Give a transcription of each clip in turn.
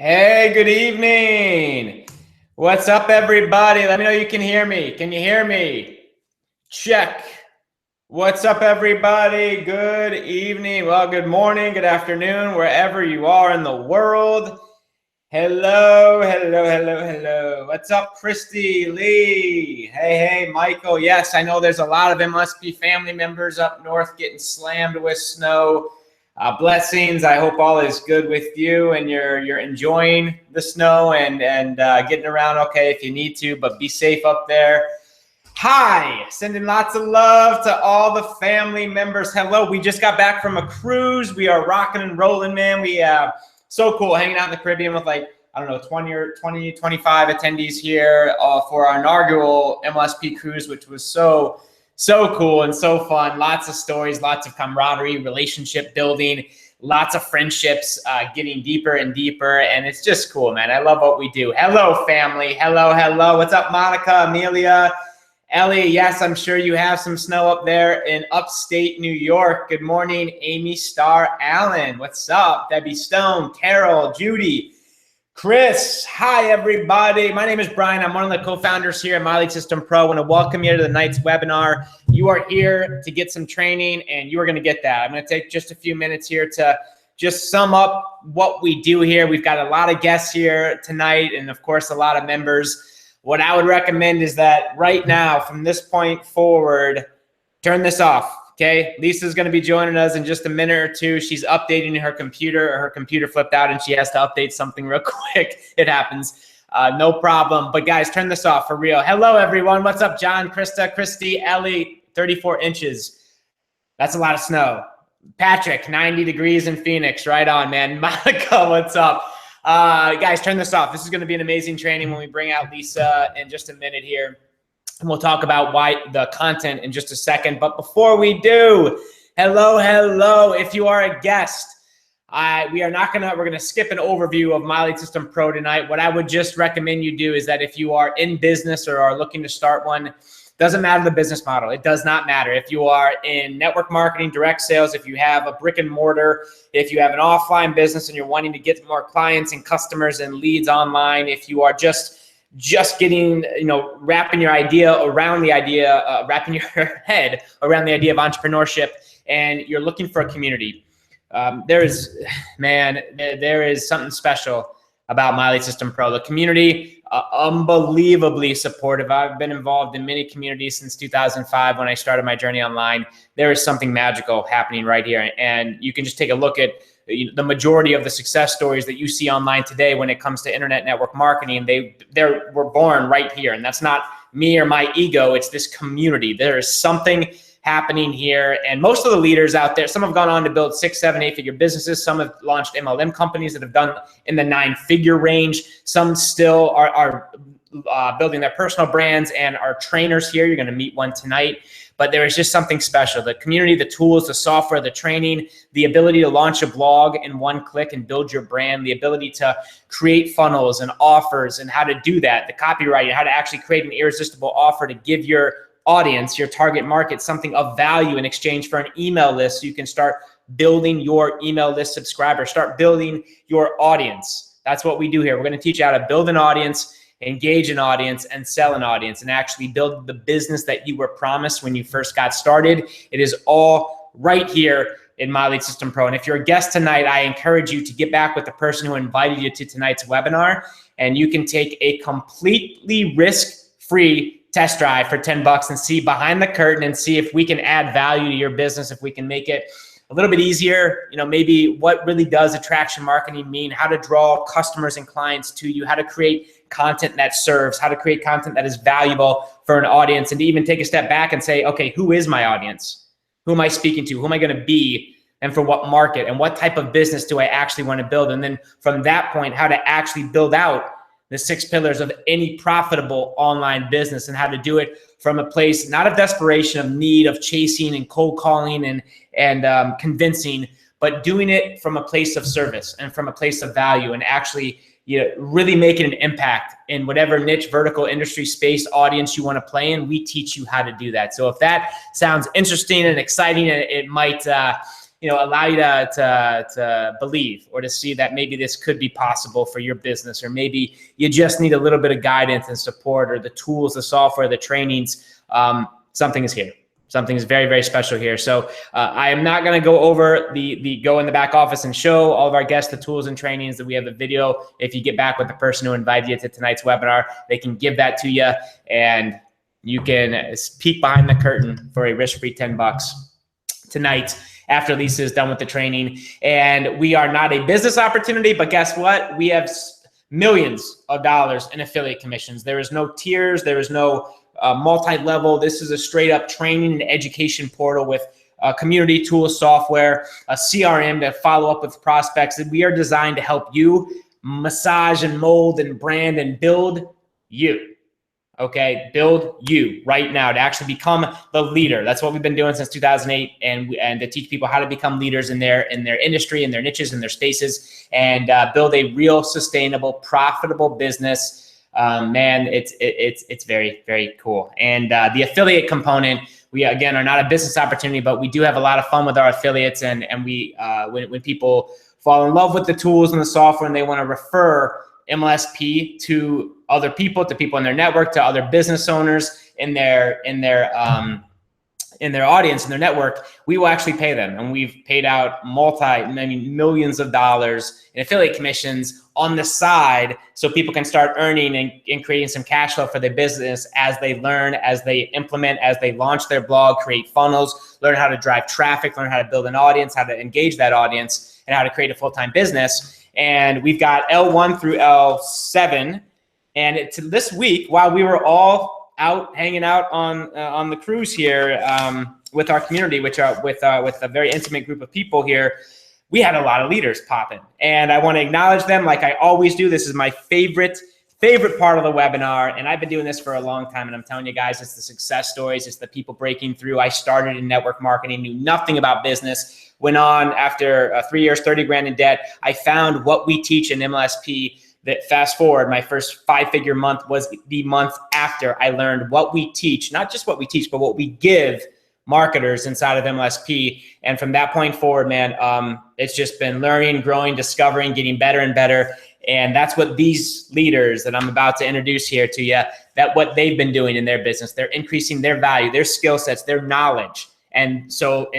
Hey, good evening. What's up, everybody? Let me know you can hear me. Can you hear me? Check. What's up, everybody? Good evening. Well, good morning, good afternoon, wherever you are in the world. Hello, hello, hello, hello. What's up, Christy Lee? Hey, Michael. Yes, I know there's a lot of MLSP family members up north getting slammed with snow. Blessings. I hope all is good with you and you're enjoying the snow and getting around okay if you need to, but be safe up there. Hi, sending lots of love to all the family members. Hello, we just got back from a cruise. We are rocking and rolling, man. We so cool hanging out in the Caribbean with like, I don't know, 20, 25 attendees here for our inaugural MLSP cruise, which was so cool and so fun. Lots of stories, lots of camaraderie, relationship building, lots of friendships getting deeper and deeper. And it's just cool, man. I love what we do. Hello, family. Hello, hello. What's up, Monica, Amelia, Ellie? Yes, I'm sure you have some snow up there in upstate New York. Good morning, Amy Starr Allen. What's up? Debbie Stone, Carol, Judy, Chris. Hi, everybody. My name is Brian. I'm one of the co-founders here at My Lead System Pro. I want to welcome you to tonight's webinar. You are here to get some training, and you are going to get that. I'm going to take just a few minutes here to just sum up what we do here. We've got a lot of guests here tonight, and of course, a lot of members. What I would recommend is that right now, from this point forward, turn this off. Okay, Lisa's going to be joining us in just a minute or two. She's updating her computer. Her computer flipped out and she has to update something real quick. It happens. No problem. But guys, turn this off for real. Hello, everyone. What's up, John, Krista, Christy, Ellie? 34 inches. That's a lot of snow. Patrick, 90 degrees in Phoenix. Right on, man. Monica, what's up? Guys, turn this off. This is going to be an amazing training when we bring out Lisa in just a minute here. And we'll talk about why the content in just a second. But before we do, hello. If you are a guest, we're going to skip an overview of My Lead System Pro tonight. What I would just recommend you do is that if you are in business or are looking to start one, doesn't matter the business model. It does not matter. If you are in network marketing, direct sales, if you have a brick and mortar, if you have an offline business and you're wanting to get more clients and customers and leads online, if you are just getting, wrapping your idea around the idea, wrapping your head around the idea of entrepreneurship, and you're looking for a community. There is something special about My Lead System Pro. The community, unbelievably supportive. I've been involved in many communities since 2005 when I started my journey online. There is something magical happening right here. And you can just take a look at the majority of the success stories that you see online today when it comes to internet network marketing. They were born right here. And that's not me or my ego. It's this community. There is something happening here. And most of the leaders out there, some have gone on to build 6, 7, 8-figure businesses. Some have launched MLM companies that have done in the 9-figure range. Some still are building their personal brands and are trainers here. You're going to meet one tonight. But there is just something special. The community, the tools, the software, the training, the ability to launch a blog in one click and build your brand, the ability to create funnels and offers and how to do that, the copywriting, how to actually create an irresistible offer to give your audience, your target market, something of value in exchange for an email list so you can start building your email list subscribers, start building your audience. That's what we do here. We're going to teach you how to build an audience, engage an audience, and sell an audience, and actually build the business that you were promised when you first got started. It is all right here in My Lead System Pro. And if you're a guest tonight, I encourage you to get back with the person who invited you to tonight's webinar, and you can take a completely risk-free test drive for $10 and see behind the curtain and see if we can add value to your business, if we can make it a little bit easier, maybe what really does attraction marketing mean, how to draw customers and clients to you, how to create content that serves, how to create content that is valuable for an audience, and to even take a step back and say, okay, who is my audience? Who am I speaking to? Who am I going to be? And for what market? And what type of business do I actually want to build? And then from that point, how to actually build out the 6 pillars of any profitable online business, and how to do it from a place not of desperation, of need, of chasing and cold calling and convincing, but doing it from a place of service and from a place of value, and actually really making an impact in whatever niche, vertical, industry, space, audience you want to play in. We teach you how to do that. So if that sounds interesting and exciting, it might allow you to believe or to see that maybe this could be possible for your business, or maybe you just need a little bit of guidance and support, or the tools, the software, the trainings. Something is here. Something is very, very special here. So I am not going to go over the go in the back office and show all of our guests the tools and trainings that we have a video. If you get back with the person who invited you to tonight's webinar, they can give that to you, and you can peek behind the curtain for a risk-free $10 tonight after Lisa is done with the training. And we are not a business opportunity, but guess what? We have millions of dollars in affiliate commissions. There is no tiers. There is no multi-level. This is a straight up training and education portal with community tools, software, a CRM to follow up with prospects. And we are designed to help you massage and mold and brand and build you. Okay, build you right now to actually become the leader. That's what we've been doing since 2008, and to teach people how to become leaders in their industry, in their niches, in their spaces, and build a real, sustainable, profitable business. Man, it's very, very cool. And the affiliate component, we again are not a business opportunity, but we do have a lot of fun with our affiliates, and we when people fall in love with the tools and the software, and they want to refer MLSP to other people, to people in their network, to other business owners in their audience, in their network, we will actually pay them. And we've paid out millions of dollars in affiliate commissions on the side, so people can start earning and creating some cash flow for their business as they learn, as they implement, as they launch their blog, create funnels, learn how to drive traffic, learn how to build an audience, how to engage that audience, and how to create a full-time business. And we've got L1 through L7. And this week, while we were all out hanging out on the cruise here with our community, which are with a very intimate group of people here, we had a lot of leaders pop in. And I want to acknowledge them like I always do. This is my favorite part of the webinar. And I've been doing this for a long time. And I'm telling you guys, it's the success stories. It's the people breaking through. I started in network marketing, knew nothing about business. Went on after 3 years, 30 grand in debt. I found what we teach in MLSP. That fast forward, my first 5-figure month was the month after I learned what we teach, not just what we teach, but what we give marketers inside of MLSP. And from that point forward, man, it's just been learning, growing, discovering, getting better and better. And that's what these leaders that I'm about to introduce here to you, that what they've been doing in their business. They're increasing their value, their skill sets, their knowledge. And so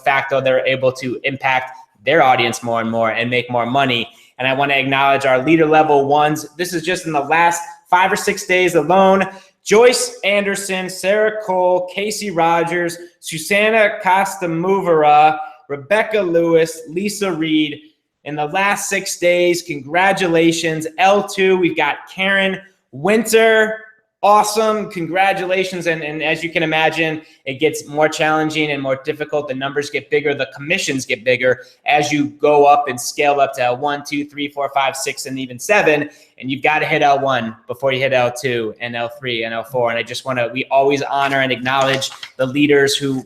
facto, they're able to impact their audience more and more and make more money. And I want to acknowledge our leader level ones. This is just in the last 5 or 6 days alone. Joyce Anderson, Sarah Cole, Casey Rogers, Susanna Costa-Muvera, Rebecca Lewis, Lisa Reed. In the last 6 days, congratulations. L2, we've got Karen Winter. Awesome, congratulations. And as you can imagine, it gets more challenging and more difficult. The numbers get bigger, the commissions get bigger as you go up and scale up to L1, 2, 3, 4, 5, 6, and even 7. And you've got to hit L1 before you hit L2 and L3 and L4. And I just want to, we always honor and acknowledge the leaders who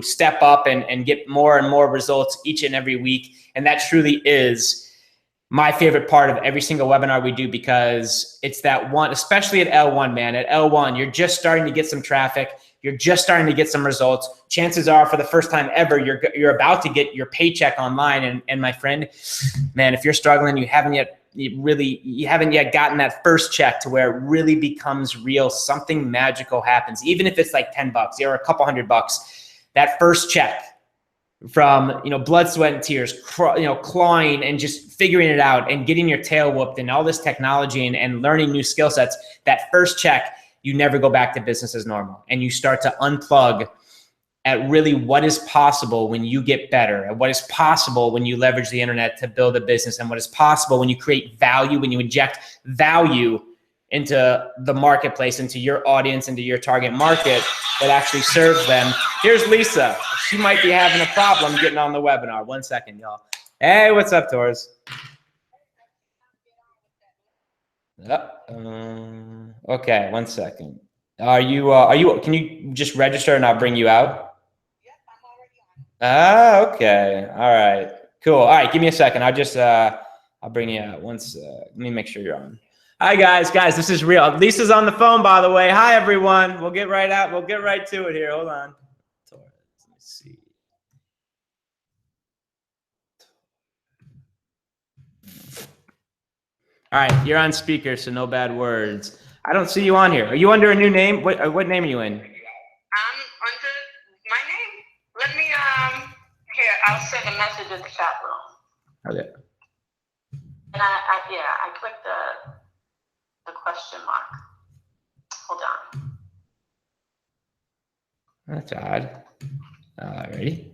step up and get more and more results each and every week. And that truly is my favorite part of every single webinar we do, because it's that one, especially at L1, man. At L1, you're just starting to get some traffic. You're just starting to get some results. Chances are, for the first time ever, you're about to get your paycheck online. And my friend, man, if you're struggling, you haven't yet gotten that first check to where it really becomes real. Something magical happens, even if it's like $10 or a couple $100. That first check, from blood, sweat, and tears, clawing and just figuring it out and getting your tail whooped and all this technology and learning new skill sets, that first check, you never go back to business as normal. And you start to unplug at really what is possible when you get better, and what is possible when you leverage the internet to build a business, and what is possible when you create value, when you inject value into the marketplace, into your audience, into your target market that actually serves them. Here's Lisa. She might be having a problem getting on the webinar. 1 second, y'all. Hey, what's up, Torres? Okay, 1 second. Are you, can you just register and I'll bring you out? Yep, I'm already on. Okay. All right, cool. All right, give me a second. I'll bring you out. Let me make sure you're on. Hi, guys, this is real. Lisa's on the phone, by the way. Hi, everyone. We'll get right out. We'll get right to it here. Hold on. Let me see. All right, you're on speaker, so no bad words. I don't see you on here. Are you under a new name? What name are you in? I'm under my name. Let me here. I'll send a message in the chat room. Okay. And I clicked the question mark. Hold on. That's odd. Alrighty.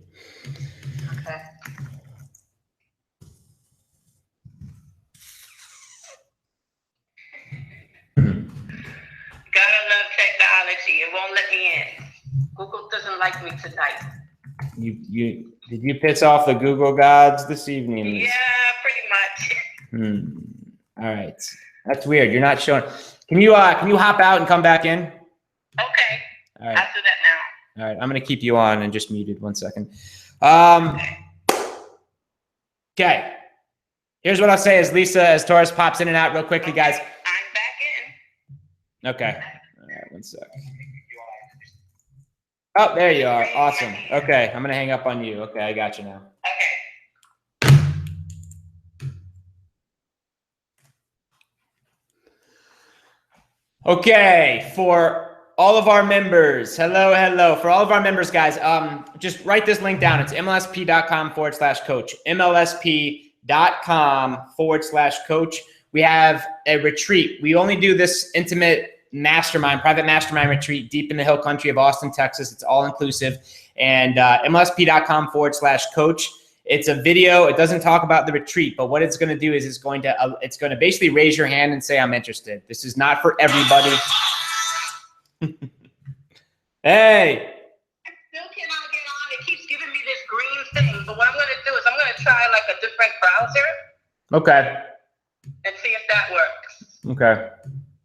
Okay. Gotta love technology. It won't let me in. Google doesn't like me tonight. Did you piss off the Google gods this evening? Yeah, pretty much. All right. That's weird. You're not showing. Can you hop out and come back in? Okay. All right. I'll do that now. All right. I'm gonna keep you on and just muted 1 second. Okay. Here's what I'll say as Torres pops in and out real quickly, guys. I'm back in. Okay. All right. 1 sec. Oh, there you are. Awesome. Okay. I'm gonna hang up on you. Okay. I got you now. Okay. Okay, for all of our members, hello. For all of our members, guys, just write this link down. It's mlsp.com/coach. mlsp.com/coach. We have a retreat. We only do this intimate private mastermind retreat deep in the hill country of Austin, Texas. It's all inclusive. And mlsp.com/coach. It's a video. It doesn't talk about the retreat, but what it's going to do is it's going to basically raise your hand and say, I'm interested. This is not for everybody. Hey. I still cannot get on. It keeps giving me this green thing. But what I'm going to do is I'm going to try like a different browser. Okay. And see if that works. Okay.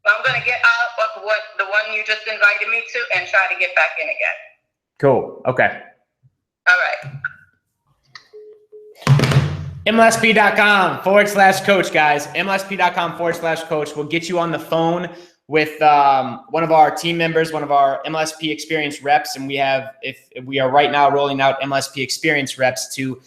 So I'm going to get out of the one you just invited me to and try to get back in again. Cool. Okay. All right. mlsp.com/coach, guys. mlsp.com/coach will get you on the phone with one of our team members, one of our MLSP experience reps. And we are right now rolling out MLSP experience reps to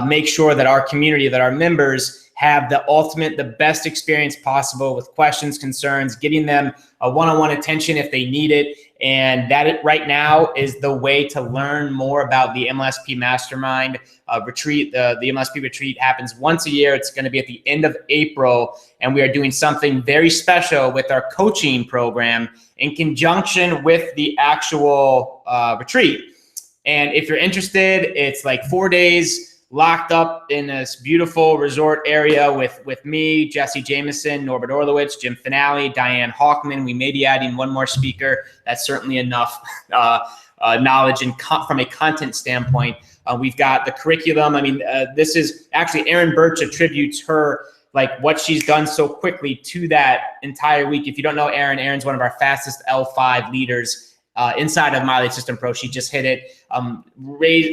make sure that our community, that our members have the best experience possible with questions, concerns, getting them a one-on-one attention if they need it. And that right now is the way to learn more about the MLSP Mastermind retreat. The MLSP retreat happens once a year. It's going to be at the end of April. And we are doing something very special with our coaching program in conjunction with the actual retreat. And if you're interested, it's like 4 days locked up in this beautiful resort area with me, Jesse Jameson, Norbert Orlowitz, Jim Finale, Diane Hawkman. We may be adding one more speaker. That's certainly enough knowledge and from a content standpoint. We've got the curriculum. I mean, this is actually Erin Birch attributes her, like what she's done so quickly to that entire week. If you don't know Erin's one of our fastest L5 leaders inside of My Lead System Pro. She just hit it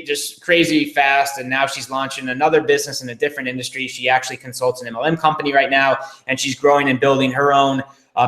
just crazy fast, and now she's launching another business in a different industry. She actually consults an MLM company right now, and she's growing and building her own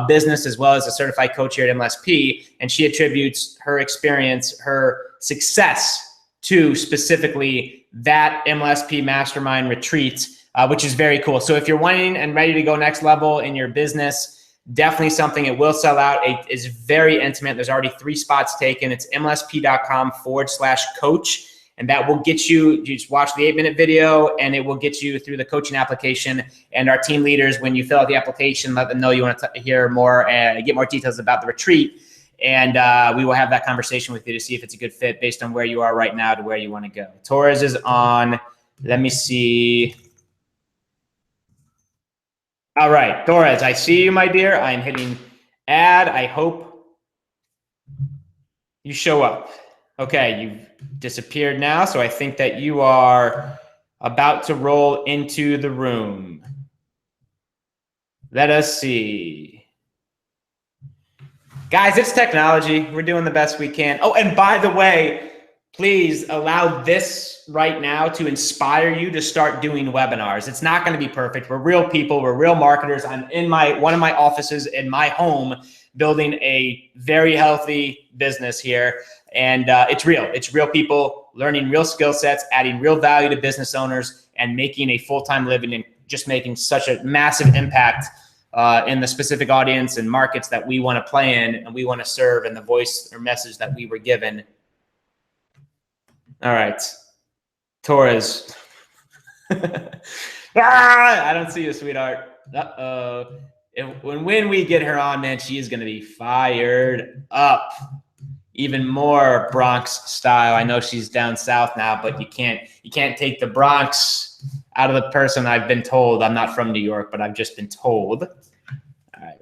business as well as a certified coach here at MLSP. And she attributes her experience, her success to specifically that MLSP Mastermind retreat, which is very cool. So if you're wanting and ready to go next level in your business, definitely something. It will sell out. It is very intimate. There's already 3 spots taken. It's mlsp.com/coach. And that will get you just watch the 8-minute video, and it will get you through the coaching application. And our team leaders, when you fill out the application, let them know you want to hear more and get more details about the retreat. And we will have that conversation with you to see if it's a good fit based on where you are right now to where you want to go. Torres is on. Let me see. All right, Torres, I see you, my dear. I'm hitting add. I hope you show up. Okay, you've disappeared now, so I think that you are about to roll into the room. Let us see. Guys, it's technology. We're doing the best we can. Oh, and by the way, please allow this right now to inspire you to start doing webinars. It's not going to be perfect. We're real people. We're real marketers. I'm in one of my offices in my home building a very healthy business here. And it's real. It's real people learning real skill sets, adding real value to business owners, and making a full-time living and just making such a massive impact in the specific audience and markets that we want to play in and we want to serve, and the voice or message that we were given. All right, Torres. I don't see you, sweetheart. Uh-oh. When we get her on, man, she is going to be fired up. Even more Bronx style. I know she's down south now, but you can't take the Bronx out of the person. I've been told. I'm not from New York, but I've just been told. All right.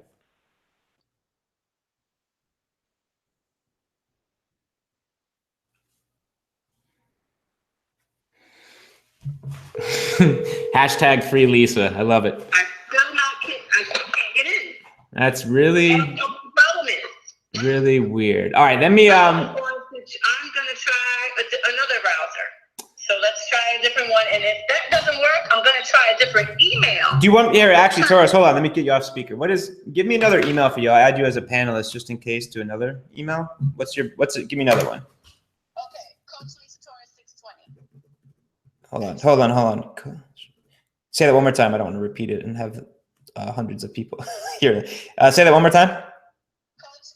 Hashtag free Lisa. I love it. I still not I can't get in. That's really, I don't know what the problem is. really weird. All right, let me I'm gonna try another browser. So let's try a different one, and if that doesn't work, I'm gonna try a different email. Do you want here? Actually, Torres, hold on. Let me get you off speaker. Give me another email for you. I'll add you as a panelist just in case to another email. What's it? Give me another one. Okay, Coach Lisa Torres 620. Hold on. Say that one more time. I don't want to repeat it and have hundreds of people here. Say that one more time. Coach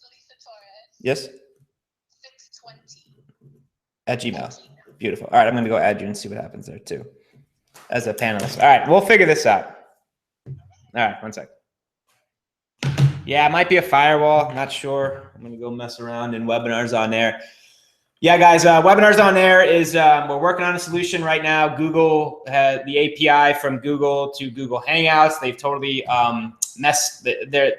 Lisa Torres. Yes. 620. At Gmail. Beautiful. All right, I'm going to go add you and see what happens there too, as a panelist. All right, we'll figure this out. All right, one sec. Yeah, it might be a firewall. Not sure. I'm going to go mess around in Webinars on Air. Yeah, guys, Webinars on Air is we're working on a solution right now. Google had the API from Google to Google Hangouts. They've totally messed. They're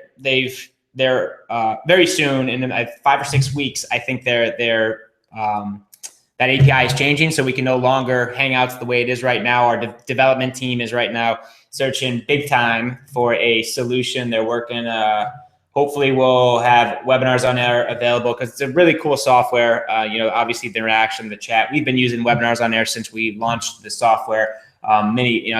very soon in 5 or 6 weeks. I think that API is changing, so we can no longer Hangouts the way it is right now. Our development team is right now searching big time for a solution. They're working. Hopefully we'll have Webinars on Air available because it's a really cool software. Obviously the interaction, the chat. We've been using Webinars on Air since we launched the software a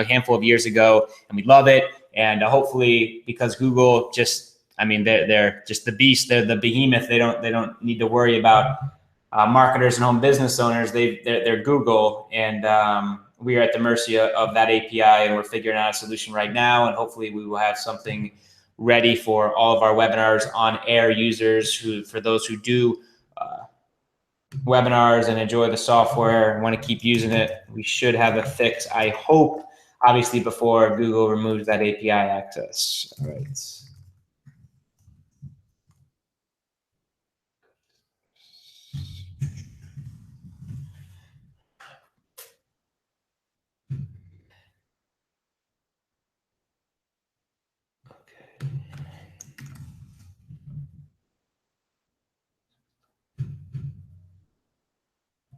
handful of years ago, and we love it. And hopefully, because Google they're just the beast. They're the behemoth. They don't need to worry about marketers and home business owners. They're Google, and we are at the mercy of that API, and we're figuring out a solution right now. And hopefully we will have something ready for all of our Webinars on Air users for those who do webinars and enjoy the software and want to keep using it. We should have a fix, I hope, obviously before Google removes that API access. All right.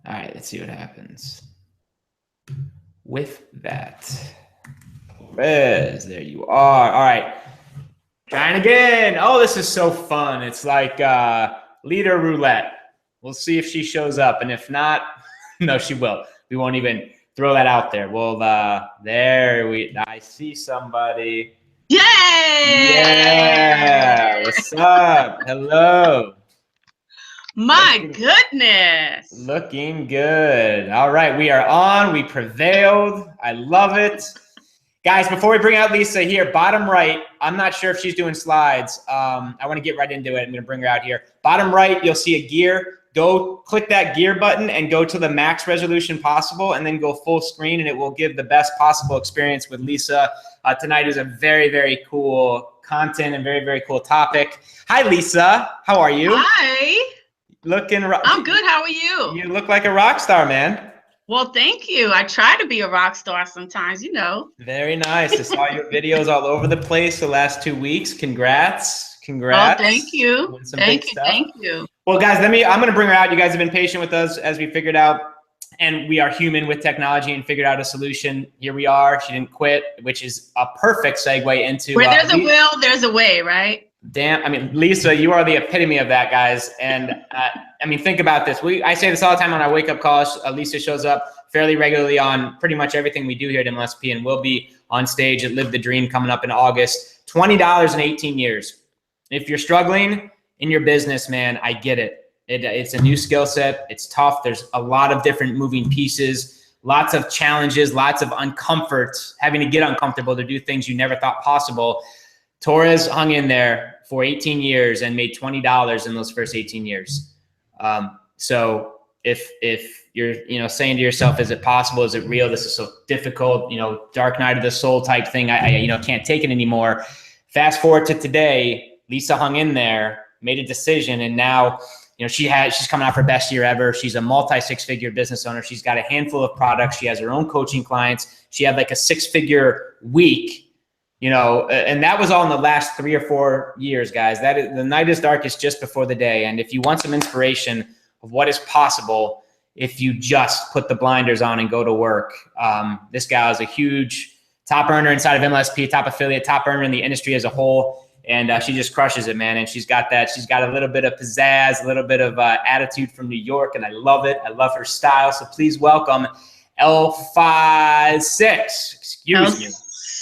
All right, let's see what happens with that. Rez, there you are. All right, trying again. Oh, this is so fun. It's like leader roulette. We'll see if she shows up, and if not, no, she will. We won't even throw that out there. Well, I see somebody. Yay! Yeah, what's up? Hello. My goodness. Looking good. All right, we are on. We prevailed. I love it. Guys, before we bring out Lisa here, bottom right, I'm not sure if she's doing slides. I want to get right into it. I'm going to bring her out here. Bottom right, you'll see a gear. Go click that gear button and go to the max resolution possible, and then go full screen, and it will give the best possible experience with Lisa. Tonight is a very, very cool content and very, very cool topic. Hi, Lisa. How are you? Hi. I'm good. How are you? You look like a rock star, man. Well, thank you. I try to be a rock star sometimes, Very nice. I saw your videos all over the place the last 2 weeks. Congrats. Oh, thank you. Thank you. Well, guys, I'm going to bring her out. You guys have been patient with us as we figured out, and we are human with technology and figured out a solution. Here we are. She didn't quit, which is a perfect segue into where there's a will, there's a way, right? Damn, Lisa, you are the epitome of that, guys. And think about this. I say this all the time on our wake-up calls. Lisa shows up fairly regularly on pretty much everything we do here at MLSP, and we'll be on stage at Live the Dream coming up in August. $20 in 18 years. If you're struggling in your business, man, I get it. It's a new skill set. It's tough. There's a lot of different moving pieces, lots of challenges, lots of uncomfort, having to get uncomfortable to do things you never thought possible. Torres hung in there for 18 years and made $20 in those first 18 years. So if you're, saying to yourself, is it possible? Is it real? This is so difficult, dark night of the soul type thing. I can't take it anymore. Fast forward to today, Lisa hung in there, made a decision. And now, she's coming off her best year ever. She's a multi-six-figure business owner. She's got a handful of products. She has her own coaching clients. She had like a 6-figure week, and that was all in the last 3 or 4 years, guys. That is, the night is darkest just before the day. And if you want some inspiration of what is possible, if you just put the blinders on and go to work, this gal is a huge top earner inside of MLSP, top affiliate, top earner in the industry as a whole. And she just crushes it, man. And she's got a little bit of pizzazz, a little bit of attitude from New York. And I love it. I love her style. So please welcome L56.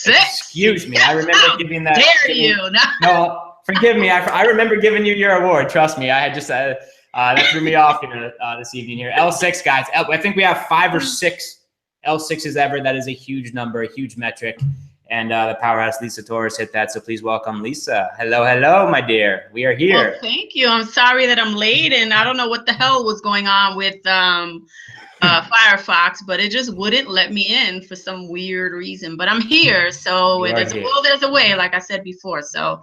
Excuse me. I remember giving that. Dare you? No, forgive me. I remember giving you your award. Trust me. I had just that threw me off this evening here. L6, guys. I think we have 5 or 6 L6s ever. That is a huge number, a huge metric. And the powerhouse Lisa Torres hit that. So please welcome Lisa. Hello, my dear. We are here. Well, thank you. I'm sorry that I'm late, and I don't know what the hell was going on with Firefox, but it just wouldn't let me in for some weird reason. But I'm here, so there's a way, like I said before. So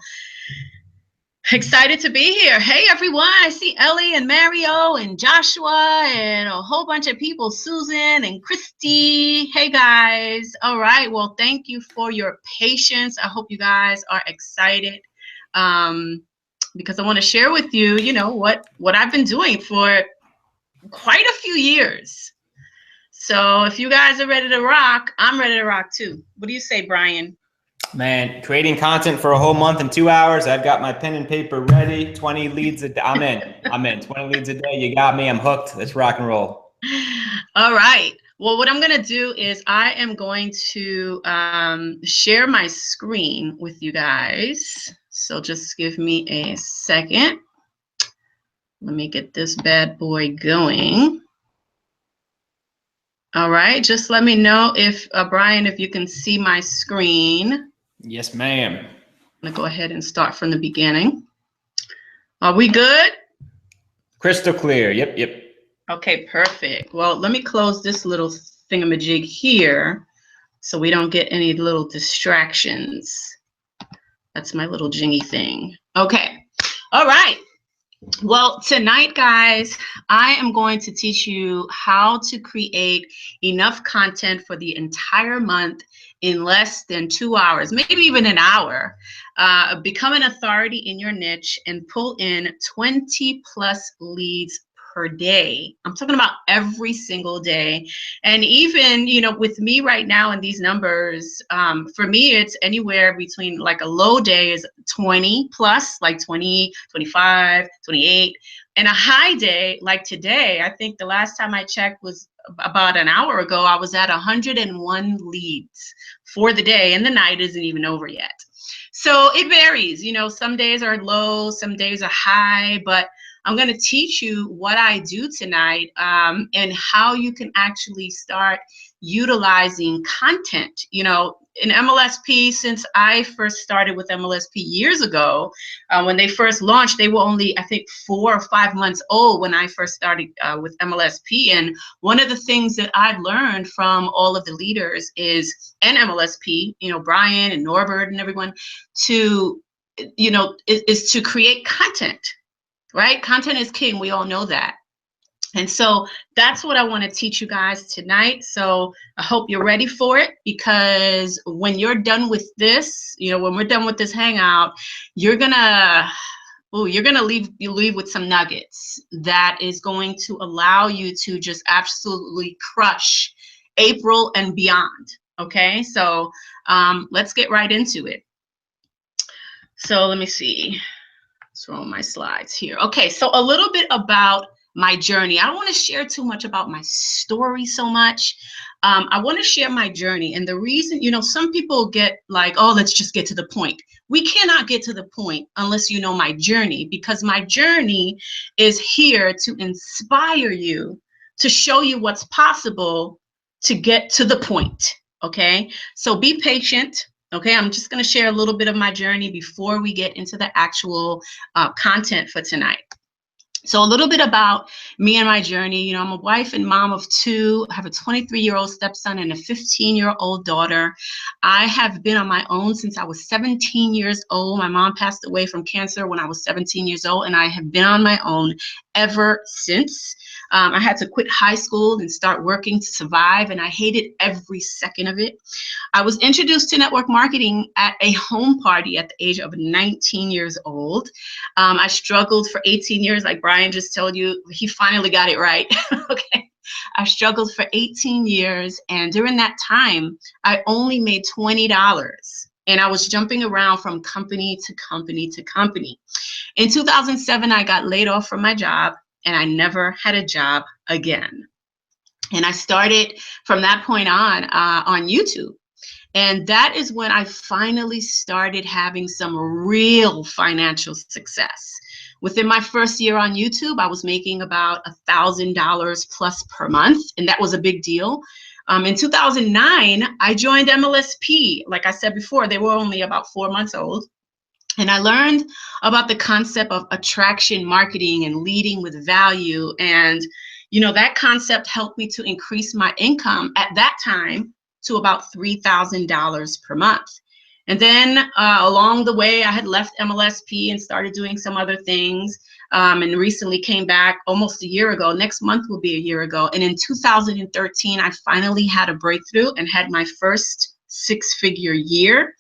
excited to be here. Hey, everyone. I see Ellie and Mario and Joshua and a whole bunch of people, Susan and Christy. Hey, guys. All right. Well, thank you for your patience. I hope you guys are excited because I want to share with you, what I've been doing for quite a few years. So if you guys are ready to rock, I'm ready to rock too. What do you say, Brian? Man, creating content for a whole month in 2 hours. I've got my pen and paper ready. 20 leads a day. I'm in. 20 leads a day. You got me. I'm hooked. Let's rock and roll. All right. Well, what I'm going to do is I am going to share my screen with you guys. So just give me a second. Let me get this bad boy going. All right. Just let me know if, Brian, if you can see my screen. Yes, ma'am. I'm going to go ahead and start from the beginning. Are we good? Crystal clear. Yep. Okay, perfect. Well, let me close this little thingamajig here so we don't get any little distractions. That's my little jingy thing. Okay. All right. Well, tonight, guys, I am going to teach you how to create enough content for the entire month in less than 2 hours, maybe even an hour. Become an authority in your niche and pull in 20+ leads per day. I'm talking about every single day. And even, with me right now in these numbers, for me, it's anywhere between like a low day is 20+, like 20, 25, 28. And a high day, like today, I think the last time I checked was about an hour ago, I was at 101 leads for the day, and the night isn't even over yet. So it varies, some days are low, some days are high, but I'm going to teach you what I do tonight and how you can actually start utilizing content. In MLSP, since I first started with MLSP years ago, when they first launched, they were only, I think, 4 or 5 months old when I first started with MLSP. And one of the things that I've learned from all of the leaders is, and MLSP, Brian and Norbert and everyone, is to create content. Right? Content is king. We all know that. And so that's what I want to teach you guys tonight. So I hope you're ready for it, because when you're done with this, when we're done with this hangout, you're gonna leave with some nuggets that is going to allow you to just absolutely crush April and beyond. Okay, so let's get right into it. So let me see. Throw my slides here. Okay, so a little bit about my journey. I don't want to share too much about my story so much. I want to share my journey. And the reason, some people get like, oh, let's just get to the point. We cannot get to the point unless you know my journey, because my journey is here to inspire you, to show you what's possible to get to the point. Okay, so be patient. Okay, I'm just going to share a little bit of my journey before we get into the actual content for tonight. So a little bit about me and my journey. You know, I'm a wife and mom of two. I have a 23-year-old stepson and a 15-year-old daughter. I have been on my own since I was 17 years old. My mom passed away from cancer when I was 17 years old, and I have been on my own ever since. I had to quit high school and start working to survive, and I hated every second of it. I was introduced to network marketing at a home party at the age of 19 years old. I struggled for 18 years, like Brian just told you. He finally got it right. Okay. I struggled for 18 years, and during that time, I only made $20. And I was jumping around from company to company to company. In 2007, I got laid off from my job, and I never had a job again. And I started from that point on YouTube. And that is when I finally started having some real financial success. Within my first year on YouTube, I was making about $1,000 plus per month, and that was a big deal. In 2009, I joined MLSP. Like I said before, they were only about 4 months old. And I learned about the concept of attraction marketing and leading with value. And, you know, that concept helped me to increase my income at that time to about $3,000 per month. And then along the way, I had left MLSP and started doing some other things, and recently came back almost a year ago. Next month will be a year ago. And in 2013, I finally had a breakthrough and had my first six-figure year.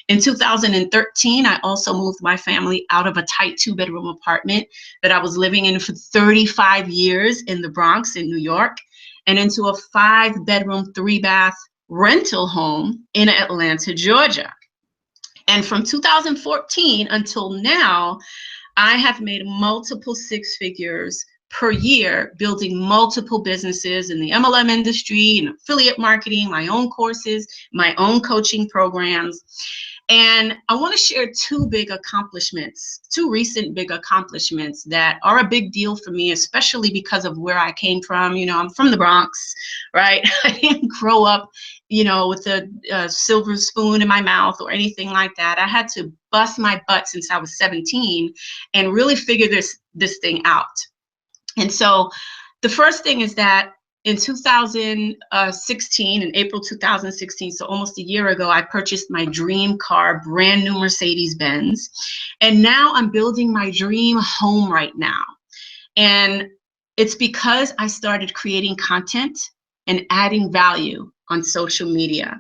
In 2013, I also moved my family out of a tight 2-bedroom apartment that I was living in for 35 years in the Bronx in New York, and into a 5-bedroom, 3-bath rental home in Atlanta, Georgia. And from 2014 until now, I have made multiple 6 figures per year, building multiple businesses in the MLM industry and affiliate marketing, my own courses, my own coaching programs. And I want to share 2 recent big accomplishments that are a big deal for me, especially because of where I came from. You know, I'm from the Bronx, right? I didn't grow up, you know, with a silver spoon in my mouth or anything like that. I had to bust my butt since I was 17 and really figure this thing out. And so the first thing is that in 2016, in April 2016, so almost a year ago, I purchased my dream car, brand new Mercedes-Benz. And now I'm building my dream home right now. And it's because I started creating content and adding value on social media.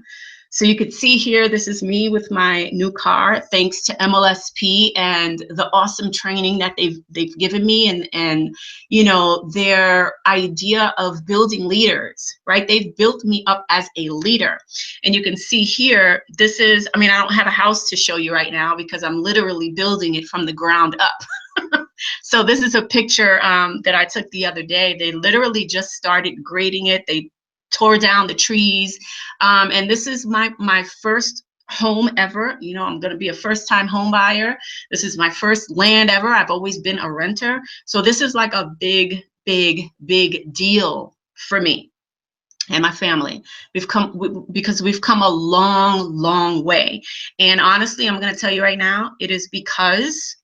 So you could see here, this is me with my new car, thanks to MLSP and the awesome training that they've given me, and you know, their idea of building leaders, right? They've built me up as a leader. And you can see here, this is, I mean, I don't have a house to show you right now because I'm literally building it from the ground up. So this is a picture that I took the other day. They literally just started grading it. They tore down the trees, and this is my first home ever. You know, I'm going to be a first-time home buyer. This is my first land ever. I've always been a renter, so this is like a big deal for me and my family. Because we've come a long way. And honestly, I'm going to tell you right now, it is because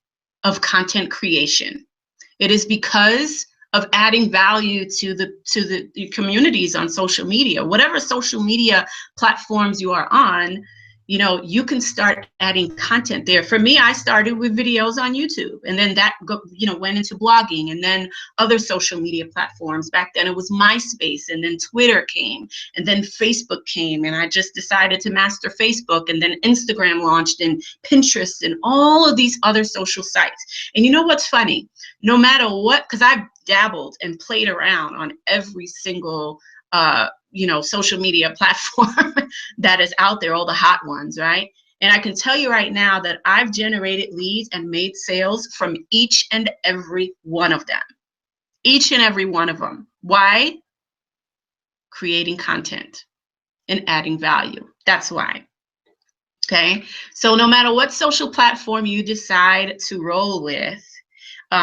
of content creation. It is because of adding value to the communities on social media. Whatever social media platforms you are on, you know, you can start adding content there. For me, I started with videos on YouTube, and then that went into blogging, and then other social media platforms. Back then it was MySpace, and then Twitter came, and then Facebook came, and I just decided to master Facebook, and then Instagram launched, and Pinterest, and all of these other social sites. And you know what's funny? No matter what, because I've dabbled and played around on every single social media platform that is out there, all the hot ones, right? And I can tell you right now that I've generated leads and made sales from each and every one of them. Each and every one of them. Why? Creating content and adding value. That's why. Okay? So no matter what social platform you decide to roll with,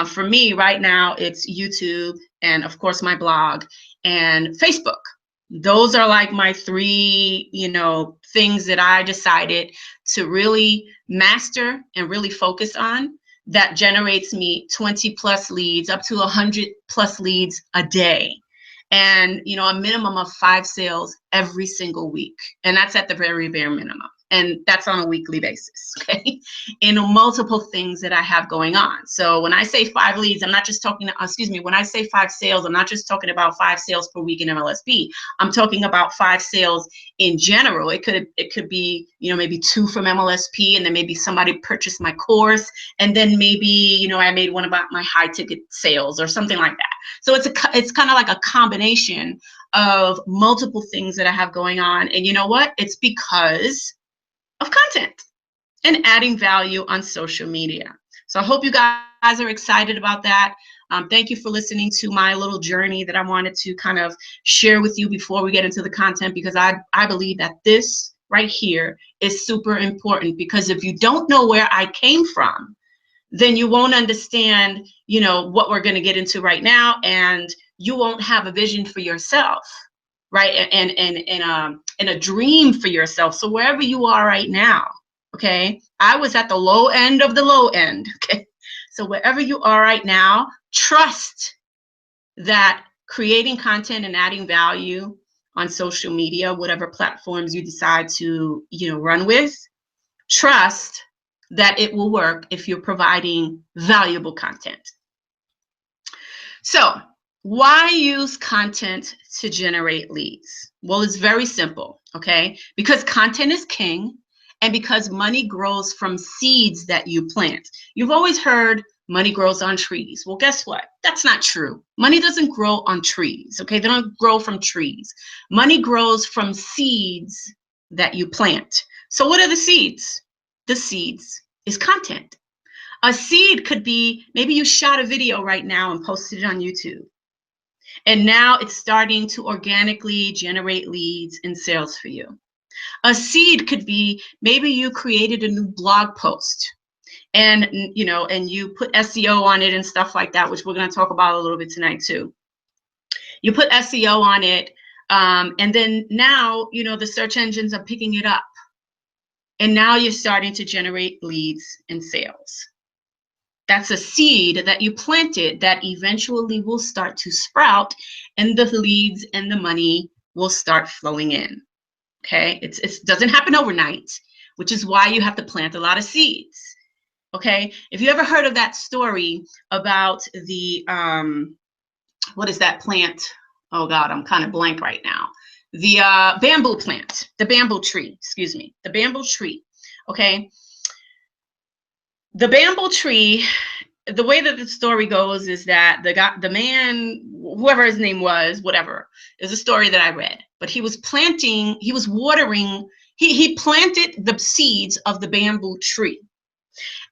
for me right now, it's YouTube and of course my blog and Facebook. Those are like my three things that I decided to really master and really focus on that generates me 20 plus leads, up to 100 plus leads a day. And, you know, a minimum of 5 sales every single week. And that's at the very bare minimum. And that's on a weekly basis, okay? In multiple things that I have going on. So when I say 5 leads, I'm not just talking, when I say 5 sales, I'm not just talking about 5 sales per week in MLSP. I'm talking about 5 sales in general. It could be, you know, maybe 2 from MLSP, and then maybe somebody purchased my course, and then maybe, you know, I made one about my high ticket sales or something like that. So it's kind of like a combination of multiple things that I have going on. And you know what? It's because of content and adding value on social media. So I hope you guys are excited about that. Thank you for listening to my little journey that I wanted to kind of share with you before we get into the content, because I believe that this right here is super important, because if you don't know where I came from, then you won't understand, you know, what we're going to get into right now, and you won't have a vision for yourself, right? And a dream for yourself. So wherever you are right now, okay, I was at the low end of the low end, okay? So wherever you are right now, trust that creating content and adding value on social media, whatever platforms you decide to, you know, run with, trust that it will work if you're providing valuable content. So why use content to generate leads? Well, it's very simple, okay? Because content is king, and because money grows from seeds that you plant. You've always heard money grows on trees. Well, guess what? That's not true. Money doesn't grow on trees, okay? They don't grow from trees. Money grows from seeds that you plant. So what are the seeds? The seeds is content. A seed could be, maybe you shot a video right now and posted it on YouTube. And now it's starting to organically generate leads and sales for you. A seed could be, maybe you created a new blog post and, you know, and you put SEO on it and stuff like that, which we're going to talk about a little bit tonight too. You put SEO on it, and then now, you know, the search engines are picking it up. And now you're starting to generate leads and sales. That's a seed that you planted that eventually will start to sprout, and the leads and the money will start flowing in. Okay, it doesn't happen overnight, which is why you have to plant a lot of seeds. Okay, if you ever heard of that story about the, what is that plant? Oh God, I'm kind of blank right now. The bamboo plant, the bamboo tree, excuse me, the bamboo tree, okay? The bamboo tree, the way that the story goes is that the man, whoever his name was, whatever, is a story that I read, but he was planting, he was watering, he planted the seeds of the bamboo tree,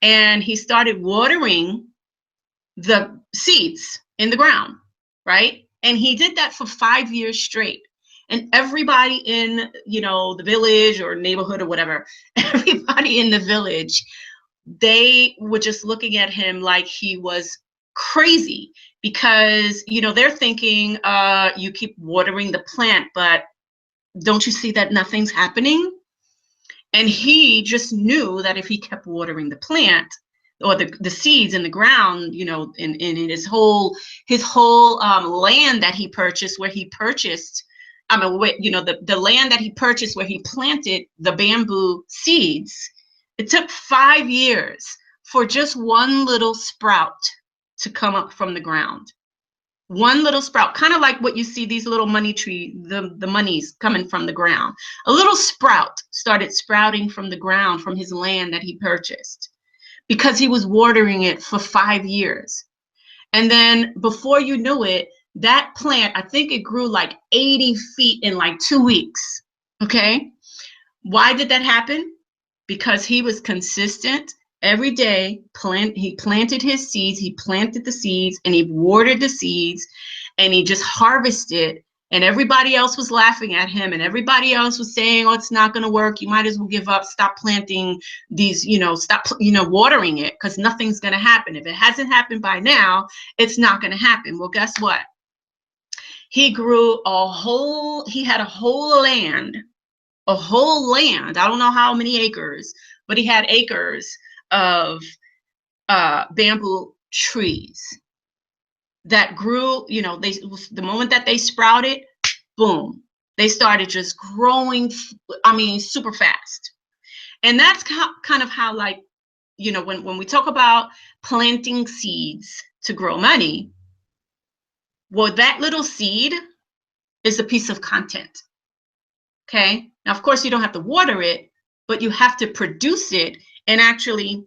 and he started watering the seeds in the ground, right? And he did that for 5 years straight. And everybody in, you know, the village or neighborhood or whatever, everybody in the village, they were just looking at him like he was crazy, because, you know, they're thinking, you keep watering the plant, but don't you see that nothing's happening? And he just knew that if he kept watering the plant or the seeds in the ground, you know, in his whole land that he purchased, where he purchased, you know, the land that he purchased where he planted the bamboo seeds, it took 5 years for just one little sprout to come up from the ground. One little sprout, kind of like what you see these little money tree, the monies coming from the ground. A little sprout started sprouting from the ground from his land that he purchased, because he was watering it for 5 years. And then before you knew it, that plant, I think it grew like 80 feet in like 2 weeks, okay? Why did that happen? Because he was consistent every day. He planted his seeds, he planted the seeds, and he watered the seeds, and he just harvested. And everybody else was laughing at him, and everybody else was saying, oh, it's not going to work. You might as well give up. Stop planting these, you know, stop, you know, watering it, because nothing's going to happen. If it hasn't happened by now, it's not going to happen. Well, guess what? He grew he had a whole land a whole land. I don't know how many acres, but he had acres of bamboo trees that grew. You know, the moment that they sprouted, boom, they started just growing. I mean, super fast. And that's kind of how, like, you know, when we talk about planting seeds to grow money, well, that little seed is a piece of content. Okay. Now, of course, you don't have to water it, but you have to produce it and actually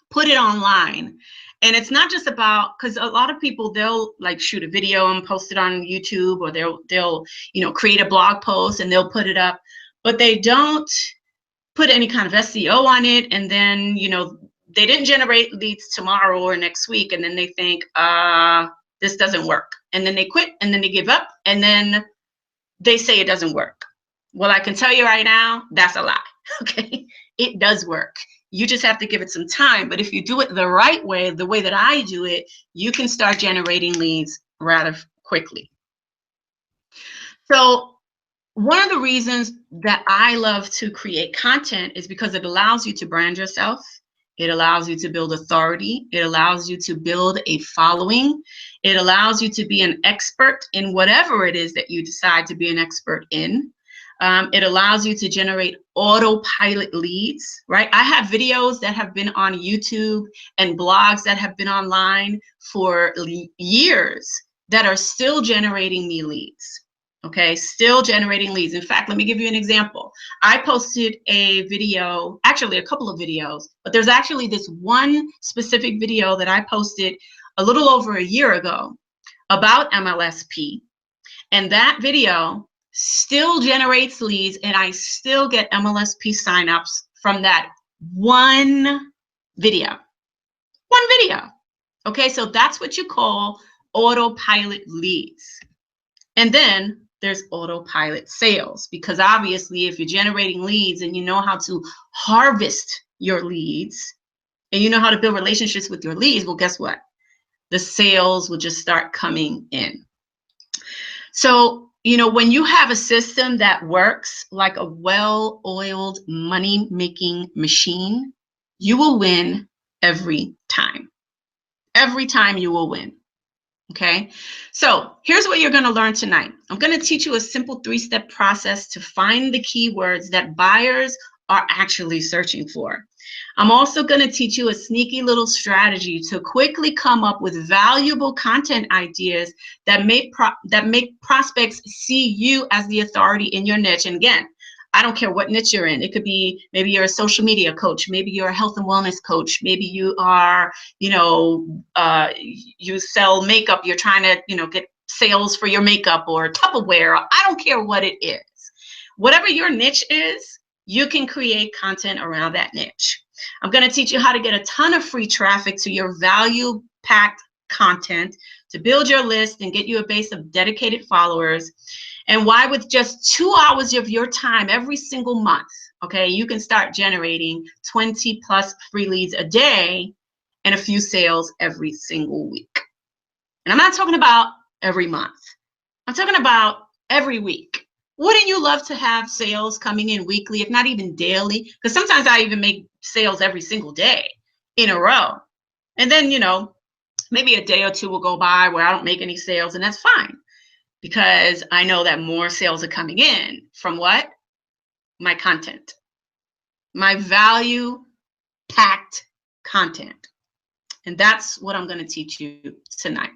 put it online. And it's not just about, because a lot of people, they'll like shoot a video and post it on YouTube, or they'll you know, create a blog post and they'll put it up, but they don't put any kind of SEO on it. And then, you know, they didn't generate leads tomorrow or next week. And then they think, this doesn't work. And then they quit, and then they give up, and then they say it doesn't work. Well, I can tell you right now, that's a lie. Okay. It does work. You just have to give it some time. But if you do it the right way, the way that I do it, you can start generating leads rather quickly. So one of the reasons that I love to create content is because it allows you to brand yourself. It allows you to build authority. It allows you to build a following. It allows you to be an expert in whatever it is that you decide to be an expert in. It allows you to generate autopilot leads, right? I have videos that have been on YouTube and blogs that have been online for years that are still generating me leads. Okay, still generating leads. In fact, let me give you an example. I posted a video, actually a couple of videos, but there's actually this one specific video that I posted a little over a year ago about MLSP. And that video still generates leads, and I still get MLSP signups from that one video. One video. Okay, so that's what you call autopilot leads. And then there's autopilot sales, because obviously if you're generating leads and you know how to harvest your leads and you know how to build relationships with your leads, well, guess what? The sales will just start coming in. So, you know, when you have a system that works like a well-oiled money-making machine, you will win every time. Every time you will win. Okay, so here's what you're going to learn tonight. I'm going to teach you a simple 3-step process to find the keywords that buyers are actually searching for. I'm also going to teach you a sneaky little strategy to quickly come up with valuable content ideas that make prospects see you as the authority in your niche. And again, I don't care what niche you're in. It could be, maybe you're a social media coach, maybe you're a health and wellness coach, maybe you are, you know, you sell makeup, you're trying to, you know, get sales for your makeup or Tupperware. I don't care what it is. Whatever your niche is, you can create content around that niche. I'm going to teach you how to get a ton of free traffic to your value-packed content to build your list and get you a base of dedicated followers. And why with just 2 hours of your time every single month, okay, you can start generating 20 plus free leads a day and a few sales every single week. And I'm not talking about every month. I'm talking about every week. Wouldn't you love to have sales coming in weekly, if not even daily? Because sometimes I even make sales every single day in a row. And then, you know, maybe a day or two will go by where I don't make any sales, and that's fine. Because I know that more sales are coming in from what? My content. My value-packed content. And that's what I'm going to teach you tonight.